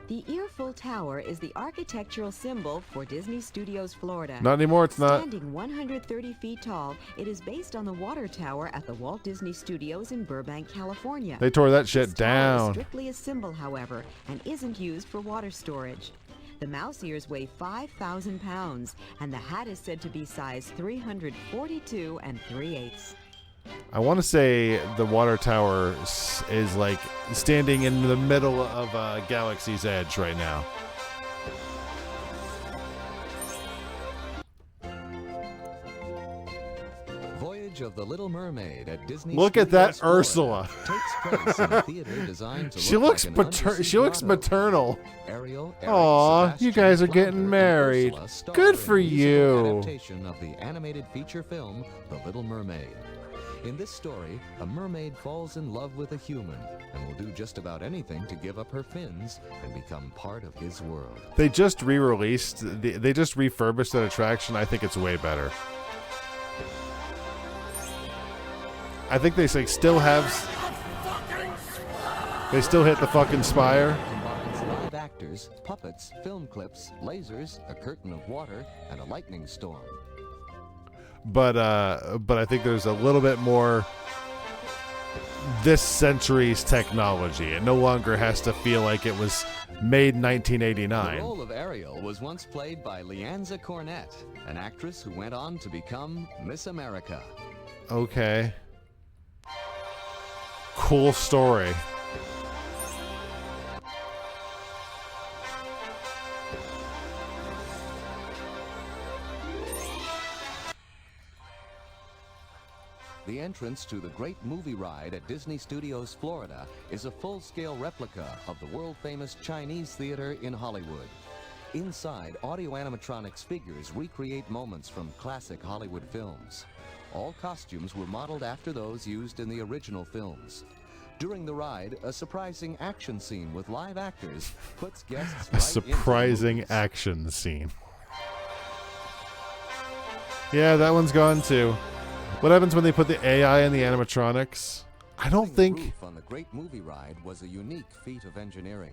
The Earful Tower is the architectural symbol for Disney Studios, Florida. Not anymore, it's not. Standing 130 feet tall, it is based on the water tower at the Walt Disney Studios in Burbank, California. They tore that shit This tower is down. strictly a symbol, however, and isn't used for water storage. The mouse ears weigh 5,000 pounds, and the hat is said to be size 342 3/8. I want to say the water tower is like standing in the middle of Galaxy's Edge right now. Voyage of the Little Mermaid at Disney. Look at that Studios, Ursula. Florida, takes place in a theater designed to She look looks like an undersea she looks grotto. maternal. Ariel, Eric, Aw, Sebastian, you guys are Flounder, getting and married. Ursula star Good in for a musical you. Adaptation of the animated feature film The Little Mermaid. In this story, a mermaid falls in love with a human and will do just about anything to give up her fins and become part of his world. They just re-released. They just refurbished that attraction. I think it's way better. I think they still have. They still hit the fucking spire. Combines live actors, puppets, film clips, lasers, a curtain of water, and a lightning storm. But I think there's a little bit more this century's technology. It no longer has to feel like it was made in 1989. The role of Ariel was once played by Leanza Cornett, an actress who went on to become Miss America. Okay. Cool story. The entrance to the Great Movie Ride at Disney Studios Florida is a full-scale replica of the world-famous Chinese theater in Hollywood. Inside, audio animatronics figures recreate moments from classic Hollywood films. All costumes were modeled after those used in the original films. During the ride, a surprising action scene with live actors puts guests A surprising action scene. Yeah, that one's gone too. What happens when they put the AI in the animatronics? I don't think... The roof on the Great Movie Ride was a unique feat of engineering.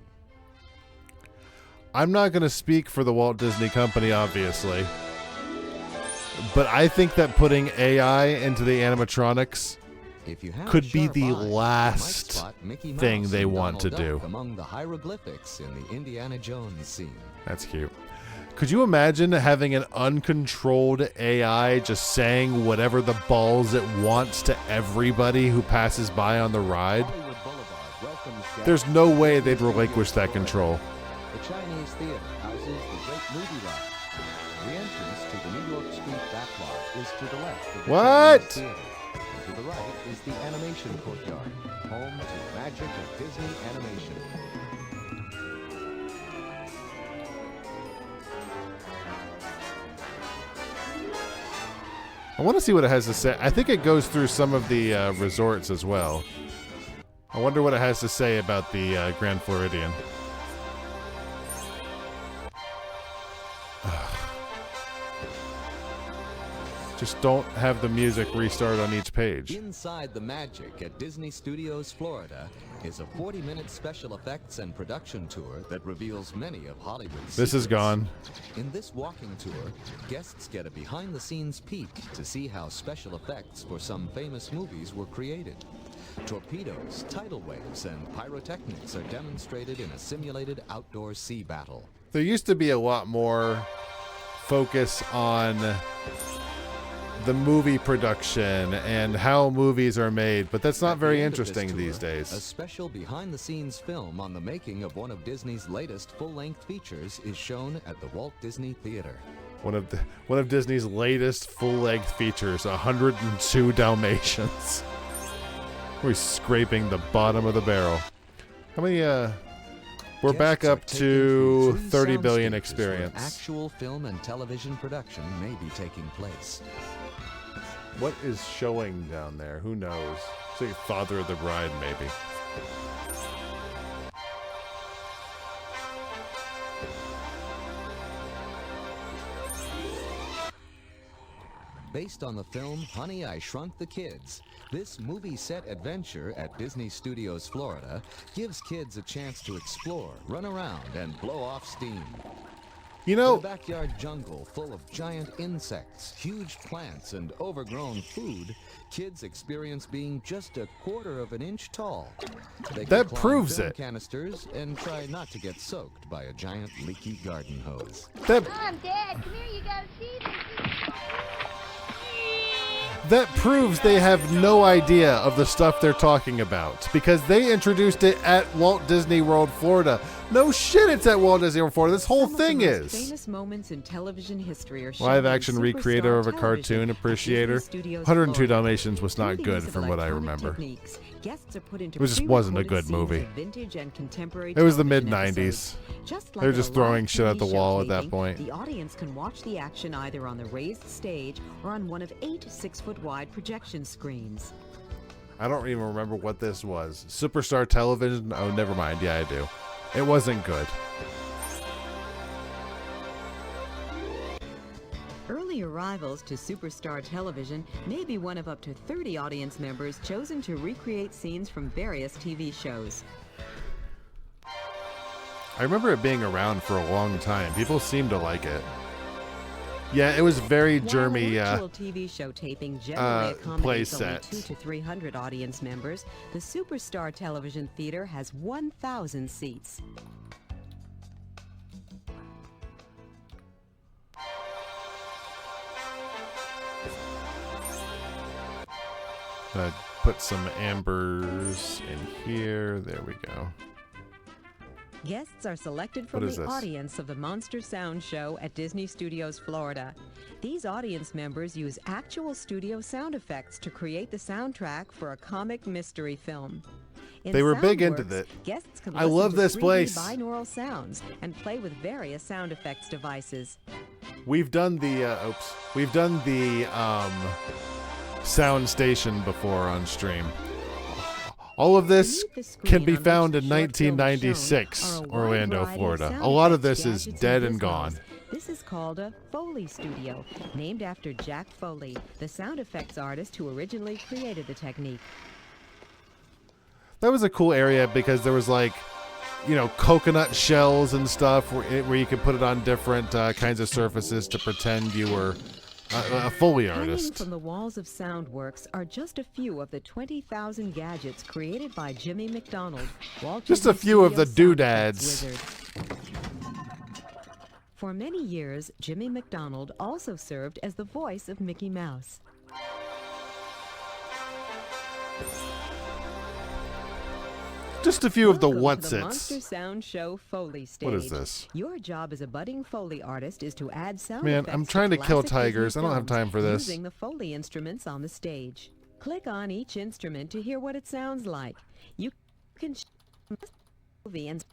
I'm not going to speak for the Walt Disney Company, obviously. But I think that putting AI into the animatronics could be the last thing they want to do. Among the hieroglyphics in the Indiana Jones scene. That's cute. Could you imagine having an uncontrolled AI just saying whatever the balls it wants to everybody who passes by on the ride? There's no way they'd relinquish that control. The Chinese theater houses the Great Movie Ride. The entrance to the New York Street backlot is to the left of the What? Chinese theater. And to the right is the animation courtyard, home to the magic of Disney animation. I want to see what it has to say. I think it goes through some of the resorts as well. I wonder what it has to say about the Grand Floridian. Just don't have the music restart on each page. Inside the magic at Disney Studios Florida is a 40-minute special effects and production tour that reveals many of Hollywood's This is gone. In this walking tour, guests get a behind-the-scenes peek to see how special effects for some famous movies were created. Torpedoes, tidal waves, and pyrotechnics are demonstrated in a simulated outdoor sea battle. There used to be a lot more focus on the movie production and how movies are made, but that's not very interesting these days. A special behind-the-scenes film on the making of one of Disney's latest full-length features is shown at the Walt Disney Theater. One of Disney's latest full-length features, 102 Dalmatians. We're scraping the bottom of the barrel. How many, we're back up to 30 billion experience. Actual film and television production may be taking place. What is showing down there? Who knows? It's like Father of the Bride, maybe. Based on the film Honey, I Shrunk the Kids, this movie set adventure at Disney Studios Florida gives kids a chance to explore, run around, and blow off steam. You know, in a backyard jungle full of giant insects, huge plants, and overgrown food, kids experience being just a quarter of an inch tall. They can that climb proves film it. Canisters and try not to get soaked by a giant leaky garden hose. That Mom, Dad, come here, you gotta see this. That proves they have no idea of the stuff they're talking about, because they introduced it at Walt Disney World, Florida. No shit, it's at Walt Disney World, Florida. This whole thing is. Famous moments in television history are Live action shown in recreator of a Superstar cartoon Television appreciator. at Disney Studios 102 Florida. Dalmatians was not Through the good use of from what I electronic remember. techniques, guests are put into It just wasn't a good pre-recorded movie. scenes of vintage and contemporary It was the television mid-90s. episodes. Just like They were in a just throwing live shit at TV the wall at that showcasing, point. The audience can watch the action either on the raised stage or on one of 8 6-foot-wide projection screens. I don't even remember what this was. Superstar Television? Oh, never mind. Yeah, I do. It wasn't good. Early arrivals to Superstar Television may be one of up to 30 audience members chosen to recreate scenes from various TV shows. I remember it being around for a long time. People seem to like it. Yeah, it was very While germy an actual TV show taping generally accommodates only set. 200 to 300 audience members, the Superstar Television Theater has 1,000 seats. Put some ambers in here. There we go. Guests are selected from the audience of the Monster Sound Show at Disney Studios, Florida. These audience members use actual studio sound effects to create the soundtrack for a comic mystery film. They were big into that. Guests can I love this 3D place. binaural sounds and play with various sound effects devices. We've done the sound station before on stream. All of this can be found in 1996, Orlando, Florida. A lot of this is dead and gone. This is called a Foley studio, named after Jack Foley, the sound effects artist who originally created the technique. That was a cool area because there was like, you know, coconut shells and stuff where you could put it on different kinds of surfaces to pretend you were a Foley artist. Hanging from the walls of Soundworks are just a few of the 20,000 gadgets created by Jimmy McDonald, Walt Just a Disney few of the Studios doodads. sound effects wizard. For many years, Jimmy McDonald also served as the voice of Mickey Mouse. Just a few of the Welcome to the whatsits. Monster Sound Show Foley stage. What is this? Your job as a budding Foley artist is to add sound Man, effects I'm trying to kill classic Disney tigers. I don't have films time for this. Using the Foley instruments on the stage. Click on each instrument to hear what it sounds like. You can movie and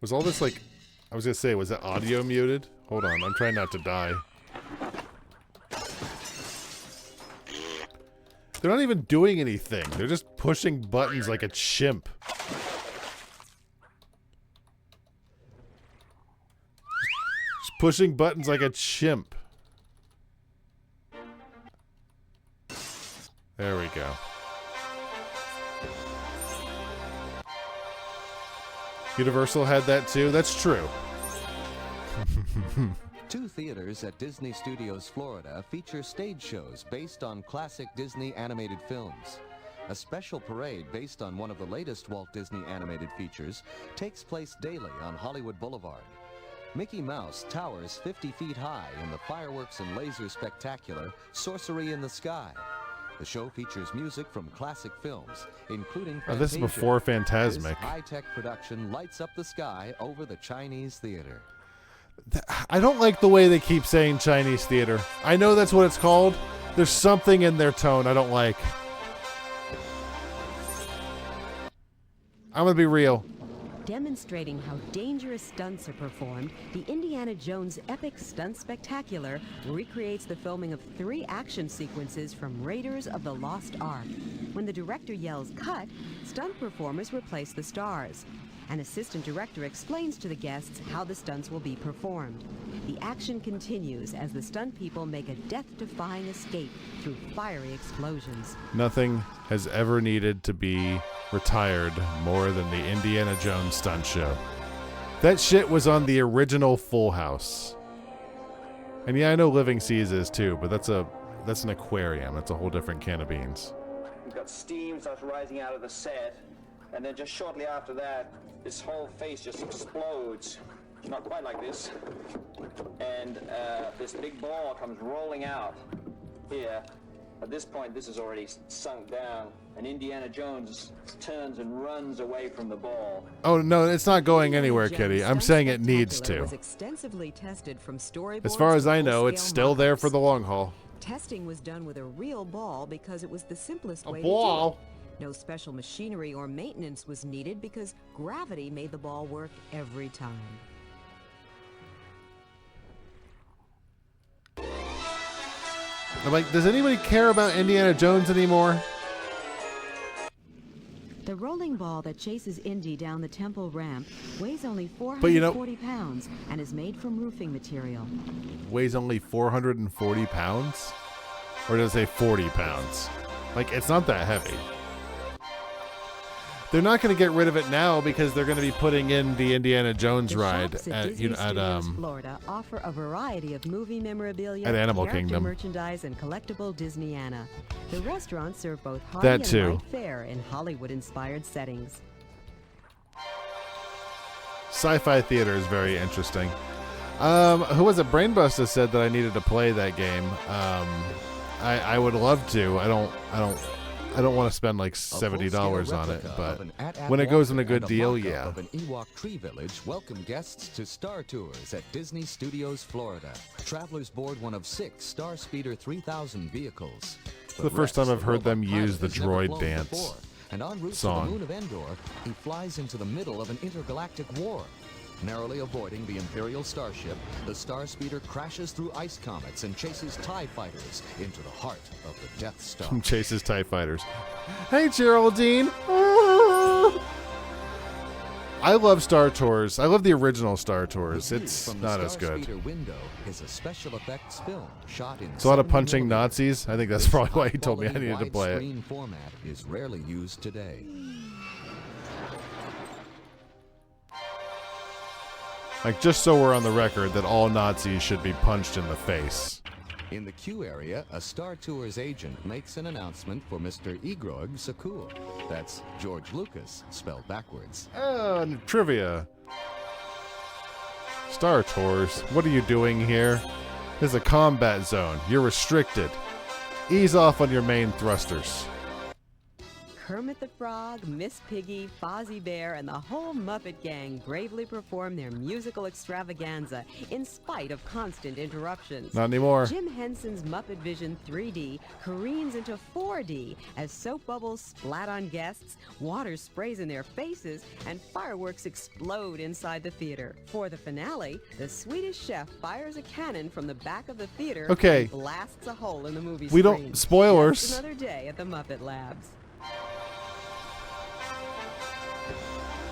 Was all this like, I was going to say, was that audio muted? Hold on, I'm trying not to die. They're not even doing anything. They're just pushing buttons like a chimp. Just pushing buttons like a chimp. There we go. Universal had that too. That's true. Two theaters at Disney Studios, Florida feature stage shows based on classic Disney animated films. A special parade based on one of the latest Walt Disney animated features takes place daily on Hollywood Boulevard. Mickey Mouse towers 50 feet high in the fireworks and laser spectacular Sorcery in the Sky. The show features music from classic films, including Oh, this is Fantasia. before This Fantasmic. high-tech production lights up the sky over the Chinese theater. I don't like the way they keep saying Chinese theater. I know that's what it's called. There's something in their tone I don't like. I'm gonna be real. demonstrating how dangerous stunts are performed, the Indiana Jones Epic Stunt Spectacular recreates the filming of 3 action sequences from Raiders of the Lost Ark. When the director yells cut, stunt performers replace the stars. An assistant director explains to the guests how the stunts will be performed. The action continues as the stunt people make a death-defying escape through fiery explosions. Nothing has ever needed to be retired more than the Indiana Jones stunt show. That shit was on the original Full House. And yeah, I know Living Seas is too, but that's an aquarium. That's a whole different can of beans. You've got steam starts rising out of the set, and then just shortly after that, this whole face just explodes. Not quite like this. And this big ball comes rolling out here. At this point, this is already sunk down, and Indiana Jones turns and runs away from the ball. Oh, no, it's not going anywhere, Kitty. I'm saying it needs to. Was extensively tested from storyboards As far as to I know, it's full-scale still there mock-ups. for the long haul. Testing was done with a real ball because it was the simplest way ball? to do it. No special machinery or maintenance was needed because gravity made the ball work every time. I'm like, does anybody care about Indiana Jones anymore? The rolling ball that chases Indy down the temple ramp weighs only But you know- 440 pounds and is made from roofing material. Weighs only 440 pounds? Or does it say 40 pounds? Like, it's not that heavy. They're not going to get rid of it now because they're going to be putting in the Indiana Jones ride Shops at Disney Studios, Florida offer a variety of movie memorabilia, at Animal character Kingdom. merchandise, and collectible Disneyana. The restaurants serve both hearty That and too. light fare in Hollywood-inspired settings. Sci-fi theater is very interesting. Who was it? Brainbuster said that I needed to play that game. I would love to. I don't want to spend like $70 on it, but when it goes in a good deal, yeah. Of an Ewok tree village welcome guests to Star Tours at Disney Studios, Florida. Travelers board one of 6 Star Speeder 3000 vehicles. It's the first time I've heard them use the droid dance and en route song. to the moon of Endor, he flies into the middle of an intergalactic war. Narrowly avoiding the Imperial starship, the Star Speeder crashes through ice comets and chases TIE fighters into the heart of the Death Star. Chases TIE fighters. Hey, Geraldine. I love Star Tours. I love the original Star Tours. It's not as good. Speeder window is a special effects film shot in It's a lot of punching Nazis. I think that's probably why he told me I needed to play it. Widescreen format is rarely used today. Like, just so we're on the record that all Nazis should be punched in the face. In the queue area, a Star Tours agent makes an announcement for Mr. Igrog Sakur. That's George Lucas, spelled backwards. Trivia. Star Tours, what are you doing here? This is a combat zone. You're restricted. Ease off on your main thrusters. Kermit the Frog, Miss Piggy, Fozzie Bear, and the whole Muppet gang bravely perform their musical extravaganza in spite of constant interruptions. Not anymore. Jim Henson's Muppet Vision 3D careens into 4D as soap bubbles splat on guests, water sprays in their faces, and fireworks explode inside the theater. For the finale, the Swedish chef fires a cannon from the back of the theater Okay. and blasts a hole in the movie We screen. don't... Spoilers. Just another day at the Muppet Labs.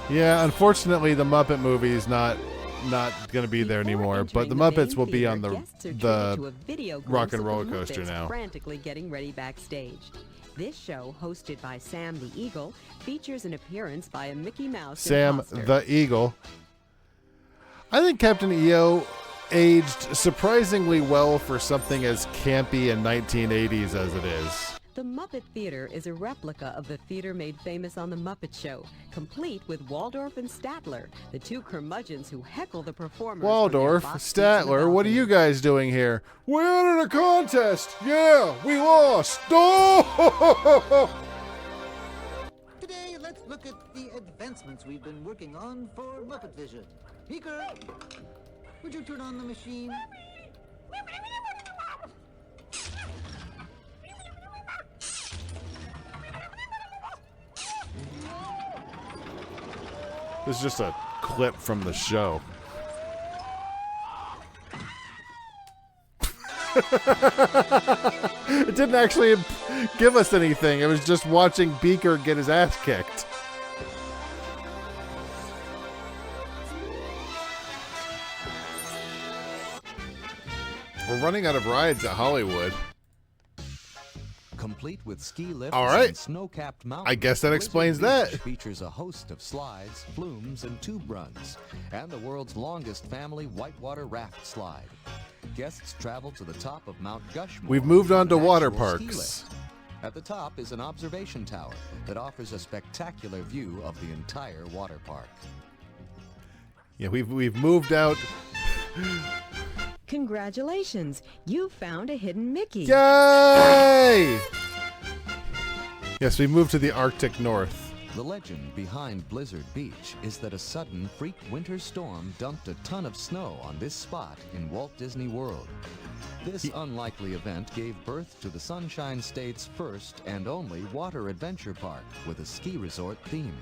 Yeah, unfortunately, the Muppet movie is not going to be there anymore. But the Muppets will be on the Rock and Roller Coaster now. Frantically getting ready backstage. This show, hosted by Sam the Eagle, features an appearance by a Mickey Mouse Sam imposter. the Eagle. I think Captain EO aged surprisingly well for something as campy and 1980s as it is. The Muppet Theater is a replica of the theater made famous on The Muppet Show, complete with Waldorf and Statler, the two curmudgeons who heckle the performers. Waldorf, Statler, what are you guys doing here? We entered a contest! Yeah, we lost! Oh! Today, let's look at the advancements we've been working on for Muppet Vision. Beaker, would you turn on the machine? This is just a clip from the show. It didn't actually give us anything. It was just watching Beaker get his ass kicked. We're running out of rides at Hollywood. Complete with ski lifts All right. and snow-capped mountains. I guess that explains Blizzard that. Beach features a host of slides, flumes, and tube runs, and the world's longest family whitewater raft slide. Guests travel to the top of Mount Gushmore. We've moved on to with an water actual ski parks. lift. At the top is an observation tower that offers a spectacular view of the entire water park. Yeah, we've moved out. Congratulations, you found a hidden Mickey. Yay! Yes, we moved to the Arctic North. The legend behind Blizzard Beach is that a sudden freak winter storm dumped a ton of snow on this spot in Walt Disney World. This unlikely event gave birth to the Sunshine State's first and only water adventure park with a ski resort theme.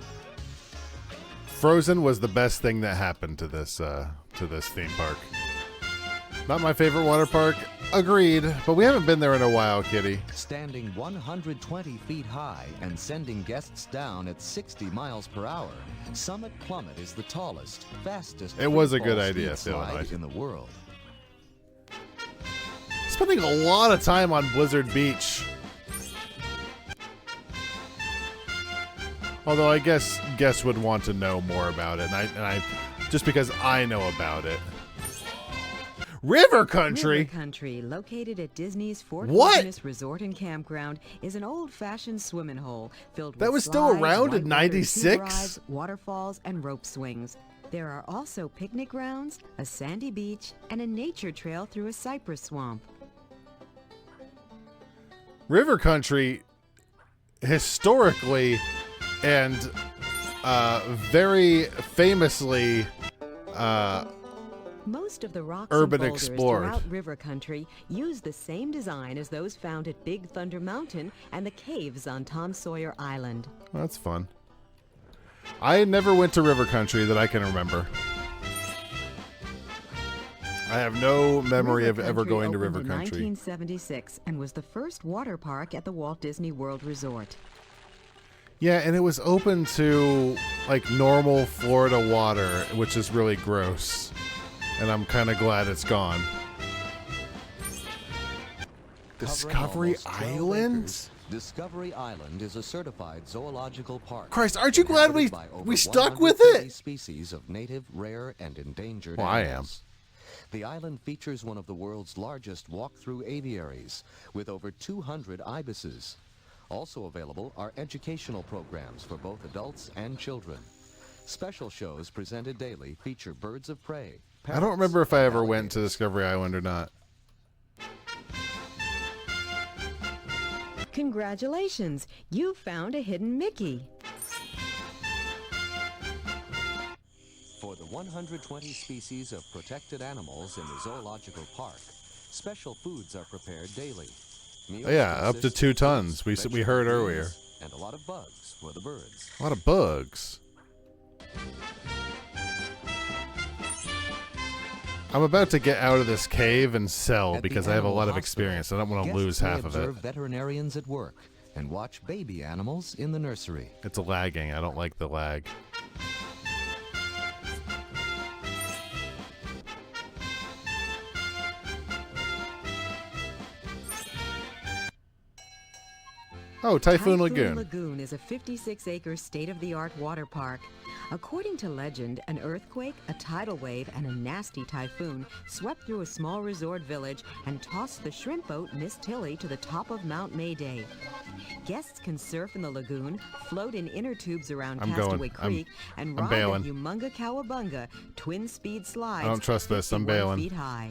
Frozen was the best thing that happened to this theme park. Not my favorite water park, agreed, but we haven't been there in a while, Kitty. Standing 120 feet high and sending guests down at 60 miles per hour, Summit Plummet is the tallest, fastest It was a freefall good ski idea, slide Phil. in the world. Spending a lot of time on Blizzard Beach. Although I guess guests would want to know more about it, and I just because I know about it. River Country? River Country, located at Disney's Fort What? Wilderness Resort and Campground, is an old-fashioned swimming hole filled with That was still slides, around in whitewater tube 96? rides, waterfalls, and rope swings. There are also picnic grounds, a sandy beach, and a nature trail through a cypress swamp. River Country, historically and very famously Most of the rocks urban and boulders explored. throughout River Country use the same design as those found at Big Thunder Mountain and the caves on Tom Sawyer Island. That's fun. I never went to River Country that I can remember. I have no memory of ever going to River opened Country. in 1976 and was the first water park at the Walt Disney World Resort. Yeah, and it was open to like normal Florida water, which is really gross. And I'm kind of glad it's gone. Discovery Island? Discovery Island is a certified zoological park. Christ, aren't you glad we stuck with 130 it? Species of native, rare, and endangered Well, I am. animals. The island features one of the world's largest walk-through aviaries with over 200 ibises. Also available are educational programs for both adults and children. Special shows presented daily feature birds of prey. I don't remember if I ever went to Discovery Island or not. Congratulations! You found a hidden Mickey. For the 120 species of protected animals in the zoological park, special foods are prepared daily. Meals Yeah, up to consist 2 of tons. fruits, We heard vegetables, earlier. and a lot of bugs for the birds. A lot of bugs. I'm about to get out of this cave and sell At the because I have a animal lot of hospital, experience. I don't want to guests lose may half of it. observe veterinarians at work and watch baby animals in the nursery. It's lagging. I don't like the lag. Oh, Typhoon Lagoon. Lagoon is a 56-acre state-of-the-art water park. According to legend, an earthquake, a tidal wave, and a nasty typhoon swept through a small resort village and tossed the shrimp boat Miss Tilly to the top of Mount Mayday. Guests can surf in the lagoon, float in inner tubes around I'm Castaway going. Creek, and I'm ride bailing. the Humunga Cowabunga twin-speed slides. I don't trust this. I'm 51 bailing. feet high.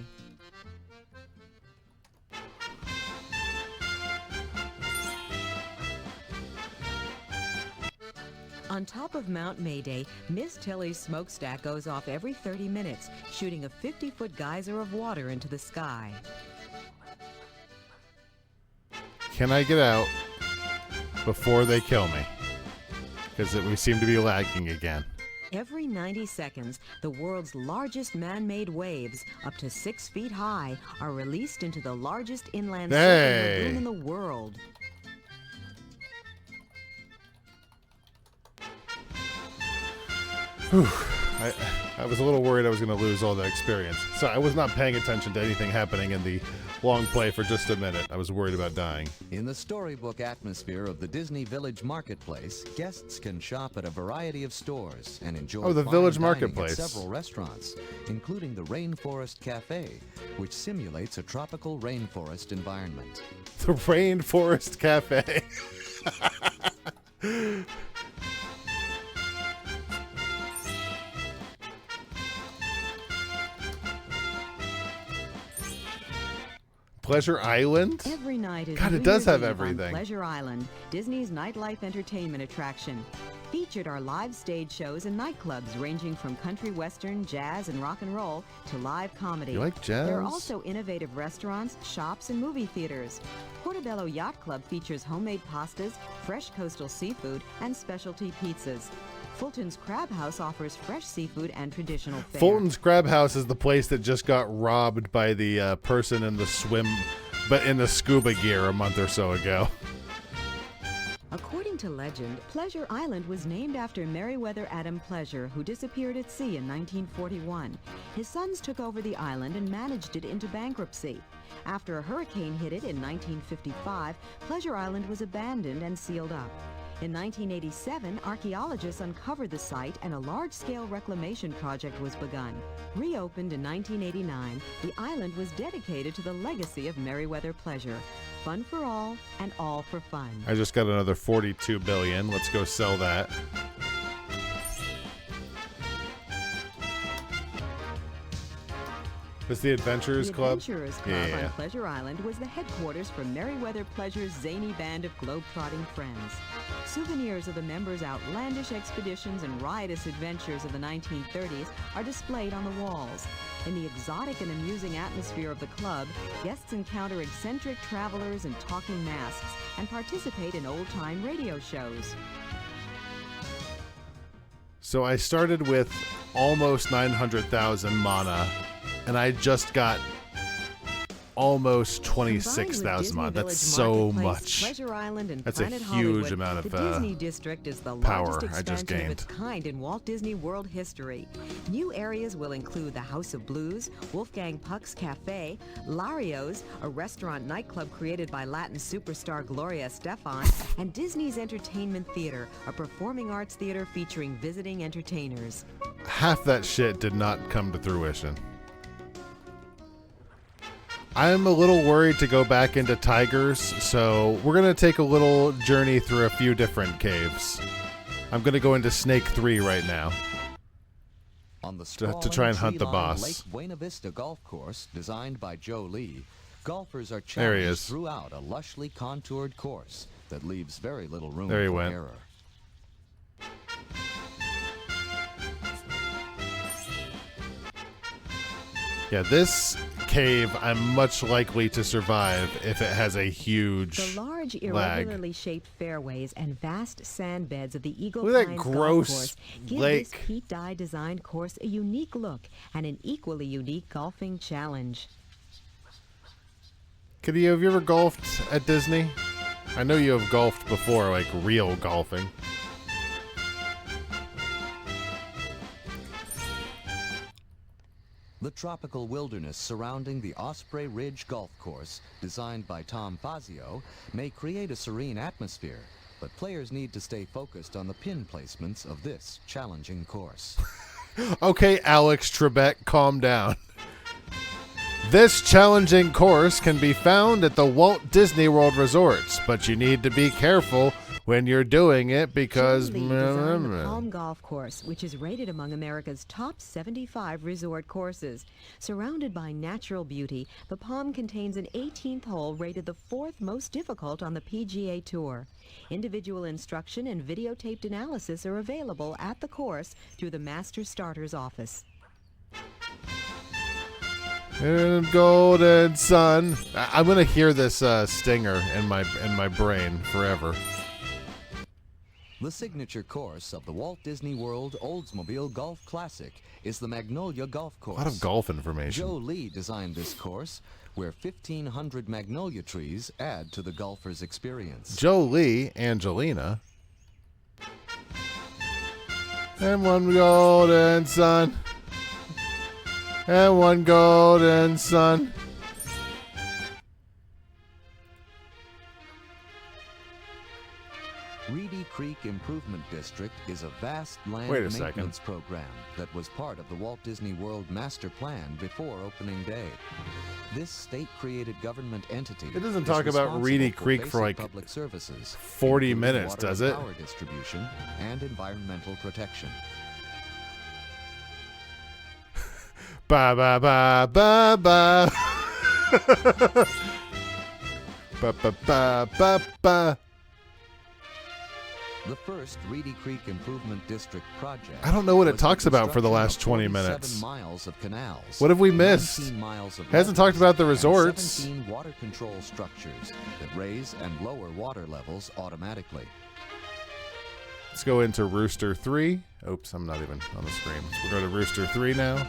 On top of Mount Mayday, Miss Tilly's smokestack goes off every 30 minutes, shooting a 50-foot geyser of water into the sky. Can I get out before they kill me? Because we seem to be lagging again. Every 90 seconds, the world's largest man-made waves, up to 6 feet high, are released into the largest inland surfing lagoon in the world. Whew. I was a little worried I was going to lose all the experience. So I was not paying attention to anything happening in the long play for just a minute. I was worried about dying. In the storybook atmosphere of the Disney Village Marketplace, guests can shop at a variety of stores and enjoy the fine Village dining Marketplace. at several restaurants, including the Rainforest Cafe, which simulates a tropical rainforest environment. The Rainforest Cafe. Pleasure Island? Every night is God, New it does Year's have Eve on everything. Pleasure Island, Disney's nightlife entertainment attraction. Featured are live stage shows and nightclubs ranging from country western, jazz, and rock and roll to live comedy. You like jazz? There are also innovative restaurants, shops, and movie theaters. Portobello Yacht Club features homemade pastas, fresh coastal seafood, and specialty pizzas. Fulton's Crab House offers fresh seafood and traditional fare. Fulton's Crab House is the place that just got robbed by the person in the scuba gear a month or so ago. According to legend, Pleasure Island was named after Meriwether Adam Pleasure, who disappeared at sea in 1941. His sons took over the island and managed it into bankruptcy. After a hurricane hit it in 1955, Pleasure Island was abandoned and sealed up. In 1987, archaeologists uncovered the site and a large-scale reclamation project was begun. Reopened in 1989, the island was dedicated to the legacy of Merriweather Pleasure. Fun for all and all for fun. I just got another 42 billion. Let's go sell that. This the Adventurers Club? The Adventurers Club on Pleasure Island was the headquarters for Merriweather Pleasure's zany band of globe-trotting friends. Souvenirs of the members' outlandish expeditions and riotous adventures of the 1930s are displayed on the walls. In the exotic and amusing atmosphere of the club, guests encounter eccentric travelers in talking masks and participate in old-time radio shows. So I started with almost 900,000 mana, and I just got almost 26,000 mana. That's so much. That's a huge amount of Disney District is the power largest I just expansion of gained. its kind in Walt Disney World history. New areas will include the House of Blues, Wolfgang Puck's Cafe, Lario's, a restaurant nightclub created by Latin superstar Gloria Estefan, and Disney's Entertainment Theater, a performing arts theater featuring visiting entertainers. Half that shit did not come to fruition. I'm a little worried to go back into Tigers, so we're going to take a little journey through a few different caves. I'm going to go into Snake 3 right now On the to try and hunt the boss. Lake Buena Vista Golf Course, designed by Joe Lee, golfers are There he challenged is. throughout a lushly contoured course that leaves very little room There he for went. error. Yeah, this cave I'm much likely to survive if it has a huge The large, lag. irregularly shaped fairways and vast sand beds of the Eagle Look at that Pines gross Golf Course give lake. this Pete Dye designed course a unique look and an equally unique golfing challenge. Kitty, have you ever golfed at Disney? I know you have golfed before, like real golfing. The tropical wilderness surrounding the Osprey Ridge Golf Course, designed by Tom Fazio, may create a serene atmosphere, but players need to stay focused on the pin placements of this challenging course. Okay, Alex Trebek, calm down. This challenging course can be found at the Walt Disney World resorts, but you need to be careful when you're doing it because... Lee designed the Palm Golf Course, which is rated among America's top 75 resort courses. Surrounded by natural beauty, the Palm contains an 18th hole rated the 4th most difficult on the PGA Tour. Individual instruction and videotaped analysis are available at the course through the Master Starter's office. And golden sun. I'm gonna hear this stinger in my brain forever. The signature course of the Walt Disney World Oldsmobile Golf Classic is the Magnolia Golf Course. A lot of golf information. Joe Lee designed this course, where 1,500 magnolia trees add to the golfer's experience. Joe Lee, Angelina. And one golden sun. And one golden sun. Reedy Creek Improvement District is a vast land Wait a second. maintenance program that was part of the Walt Disney World Master Plan before opening day. This state-created government entity It doesn't is talk about responsible Reedy for Creek basic for, like, public services, 40 including minutes, water does and it? Power distribution and environmental protection. Ba ba ba ba ba. Ba ba ba ba ba. The first Reedy Creek Improvement District project. I don't know what it was talks the about for the last construction 20 of 47 minutes. miles of canals, What have we missed? 19 miles of Hasn't levees, talked about the and resorts. 17 water control structures that raise and lower water levels automatically. Let's go into Rooster 3. Oops, I'm not even on the screen. We'll go to Rooster 3 now.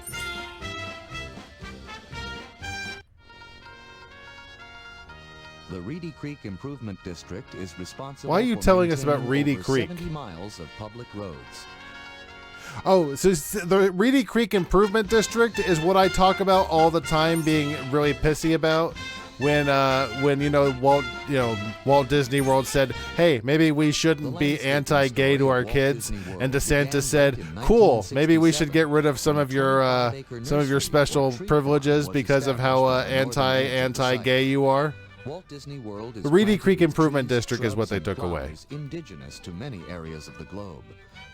The Reedy Creek Improvement District is responsible Why are you for telling us about maintaining Reedy over Creek? 70 miles of public roads. Oh, so the Reedy Creek Improvement District is what I talk about all the time being really pissy about. when Walt Disney World said, "Hey, maybe we shouldn't be anti-gay to our kids," and DeSantis said, "Cool, maybe we should get rid of some of your special privileges because of how anti-gay you are." Walt Disney World is The Reedy planted Creek with Improvement trees, District is what shrubs, they and took away. flowers indigenous to many areas of the globe,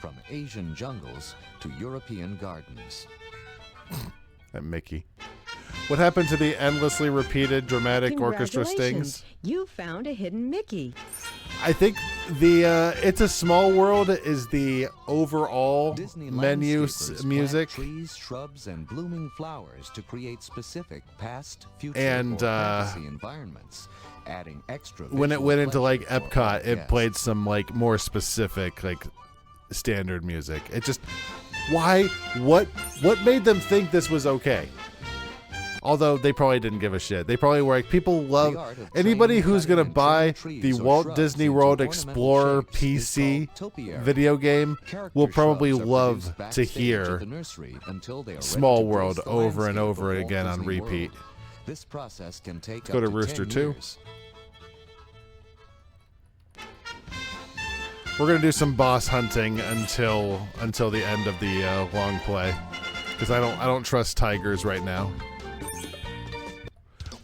from Asian jungles to European gardens. That Mickey. What happened to the endlessly repeated dramatic orchestra stings? You found a hidden Mickey. I think the It's a Small World is the overall menu music. Trees, shrubs, and blooming flowers to create specific past, future, And, or fantasy environments, adding extra. When it went into like pleasure for Epcot, all it guests. played some like more specific like standard music. It just what made them think this was okay? Although they probably didn't give a shit. They probably were like, people love anybody who's going to buy the Walt Disney World Explorer PC video game will probably love to hear Small World over and over again on repeat. This process can take Let's go to up Rooster 10 2. years. We're going to do some boss hunting until the end of the long play, because I don't trust tigers right now.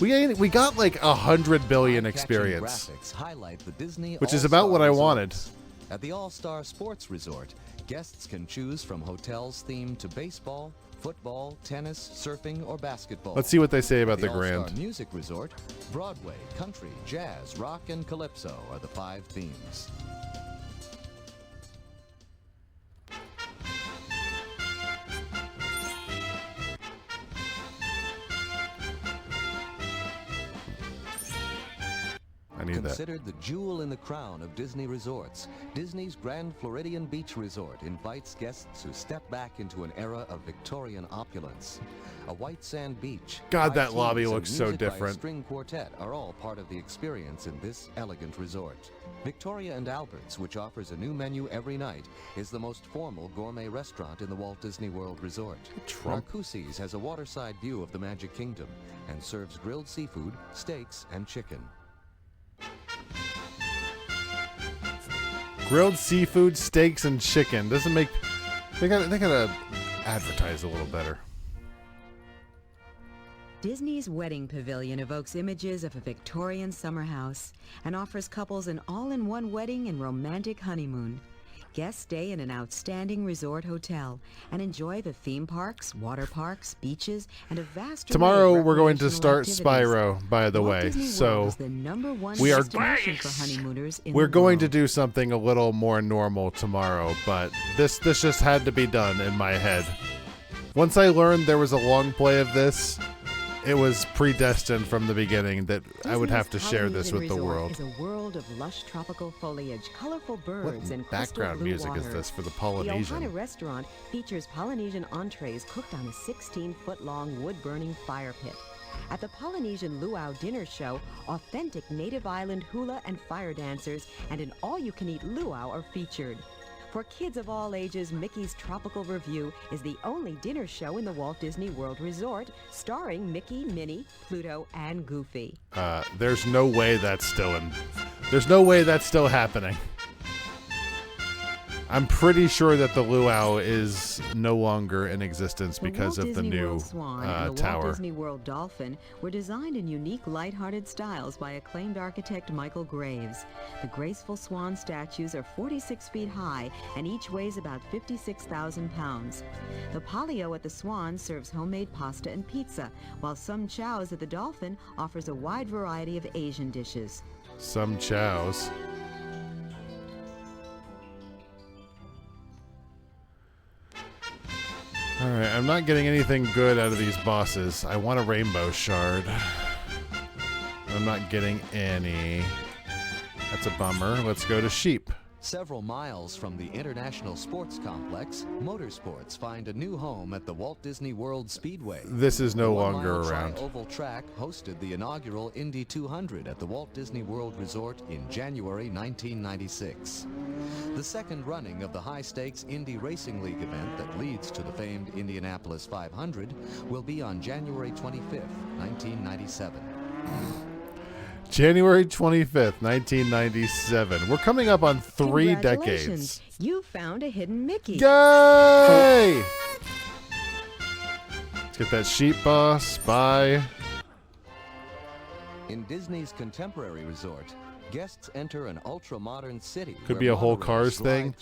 We got like 100 billion experience, Graphics highlight the Disney which is about what I All-Star wanted. Resorts. At the All-Star Sports Resort, guests can choose from hotels themed to baseball, football, tennis, surfing, or basketball. Let's see what they say about the All-Star Grand. Music Resort, Broadway, country, jazz, rock, and calypso are the 5 themes. I need that. Considered the jewel in the crown of Disney resorts, Disney's Grand Floridian Beach Resort invites guests to step back into an era of Victorian opulence. A white sand beach, God, high that lobby teas, and looks so music by a different. string quartet are all part of the experience in this elegant resort. Victoria and Albert's, which offers a new menu every night, is the most formal gourmet restaurant in the Walt Disney World Resort. Trump. Marcousse's has a waterside view of the Magic Kingdom and serves grilled seafood, steaks, and chicken. Grilled seafood, steaks, and chicken. Doesn't make they gotta advertise a little better. Disney's Wedding Pavilion evokes images of a Victorian summer house and offers couples an all-in-one wedding and romantic honeymoon. Guests stay in an outstanding resort hotel and enjoy the theme parks, water parks, beaches, and a vast array Tomorrow of we're going to recreational start activities. Spyro, by the Walt way. Disney World So is the #1 we are destination for honeymooners in we're the going world. to do something a little more normal tomorrow, but this just had to be done in my head. Once I learned there was a long play of this, it was predestined from the beginning that I would have to share this with the Polynesian world. Resort is a world of lush tropical foliage, colorful birds, What and crystal background blue music water. is this for the The Polynesian? Ohana restaurant features Polynesian entrees cooked on a 16-foot-long wood-burning fire pit. At the Polynesian Luau Dinner Show, authentic native island hula and fire dancers and an all-you-can-eat luau are featured. For kids of all ages, Mickey's Tropical Review is the only dinner show in the Walt Disney World Resort, starring Mickey, Minnie, Pluto, and Goofy. There's no way that's still happening. I'm pretty sure that the luau is no longer in existence because the Walt of the Disney new World Swan and the tower. Walt Disney World Dolphin were designed in unique, lighthearted styles by acclaimed architect Michael Graves. The graceful swan statues are 46 feet high and each weighs about 56,000 pounds. The Polio at the Swan serves homemade pasta and pizza, while Some Chow's at the Dolphin offers a wide variety of Asian dishes. Some chows. Alright, I'm not getting anything good out of these bosses. I want a rainbow shard. I'm not getting any. That's a bummer. Let's go to sheep. Several miles from the International Sports Complex, motorsports find a new home at the Walt Disney World Speedway. This is no The longer 1-mile around. Tri-oval track hosted the inaugural Indy 200 at the Walt Disney World Resort in January 1996. The second running of the high-stakes Indy Racing League event that leads to the famed Indianapolis 500 will be on January 25th, 1997. January 25th, 1997. We're coming up on 3 decades. You found a hidden Mickey. Yay! Let's get that sheep boss. Bye. In Disney's contemporary resort, guests enter an ultra-modern city. Could be a whole Cars thing.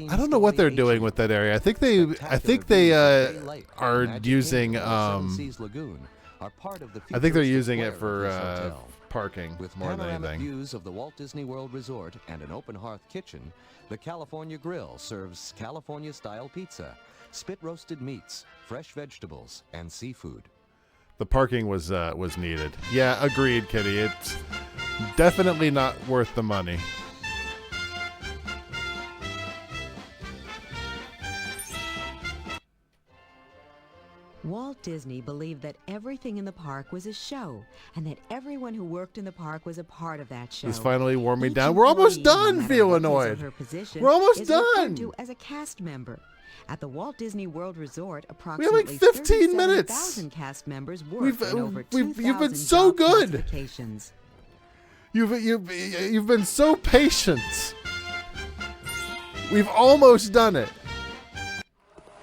I don't know what they're doing with that area. I think they are using I think they're using it for parking with more than panoramic anything. views of the Walt Disney World Resort and an open hearth kitchen, the California Grill serves California-style pizza, spit-roasted meats, fresh vegetables, and seafood. The parking was needed. Yeah, agreed, Kitty. It's definitely not worth the money. Walt Disney believed that everything in the park was a show, and that everyone who worked in the park was a part of that show. He's finally worn me Each down. We're almost employee, done, no feel matter what his or annoyed. her position, We're almost is referred done. to as a cast member. At the Walt Disney World Resort, We have approximately like 15 minutes. 37,000 cast members work We've- in over you've 2,000 been so job good. classifications. You've been so patient. We've almost done it.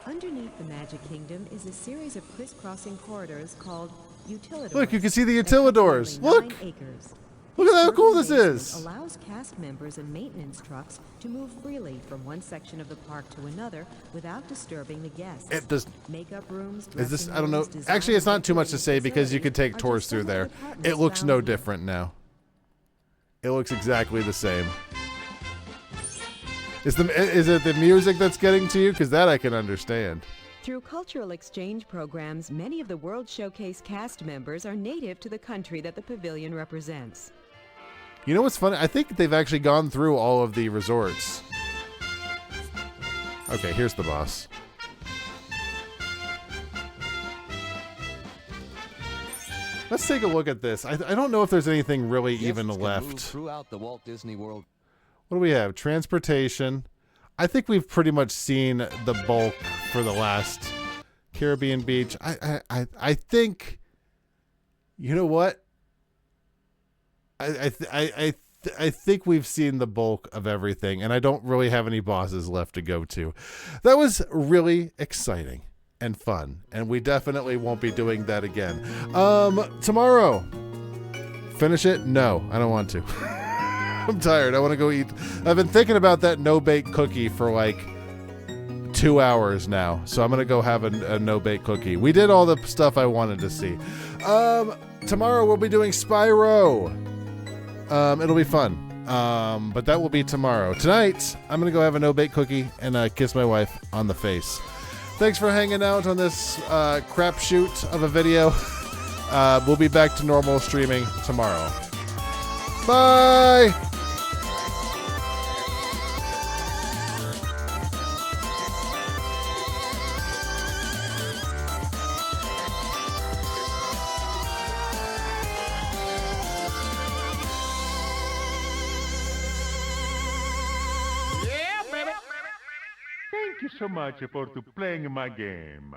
Underneath the Magic Kingdom is a series of crisscrossing corridors called utilidors. Look, you can see the that cover utilidors. nearly 9 Look. acres. Look at how Each cool this organization is. Allows cast members and maintenance trucks to move freely from one section of the park to another without disturbing the guests. It does. Makeup rooms, Is this? dressing I don't know. rooms, design Actually, it's and not too much to say decorating because you could take facilities tours are through just some there. of the It apartments looks found no here. different now. It looks exactly the same. Is it the music that's getting to you? Because that I can understand. Through cultural exchange programs, many of the World Showcase cast members are native to the country that the pavilion represents. You know what's funny? I think they've actually gone through all of the resorts. Okay, here's the boss. Let's take a look at this. I don't know if there's anything really even Guests can move left. throughout the Walt Disney World. What do we have? Transportation. I think we've pretty much seen the bulk for the last Caribbean Beach. I think. You know what? I think we've seen the bulk of everything, and I don't really have any bosses left to go to. That was really exciting and fun, and we definitely won't be doing that again. Tomorrow, finish it? No, I don't want to. I'm tired. I want to go eat. I've been thinking about that no-bake cookie for like 2 hours now, so I'm going to go have a no-bake cookie. We did all the stuff I wanted to see. Tomorrow we'll be doing Spyro. It'll be fun. But that will be tomorrow. Tonight, I'm going to go have a no-bake cookie and kiss my wife on the face. Thanks for hanging out on this crapshoot of a video. We'll be back to normal streaming tomorrow. Bye! Thank you so much for playing my game.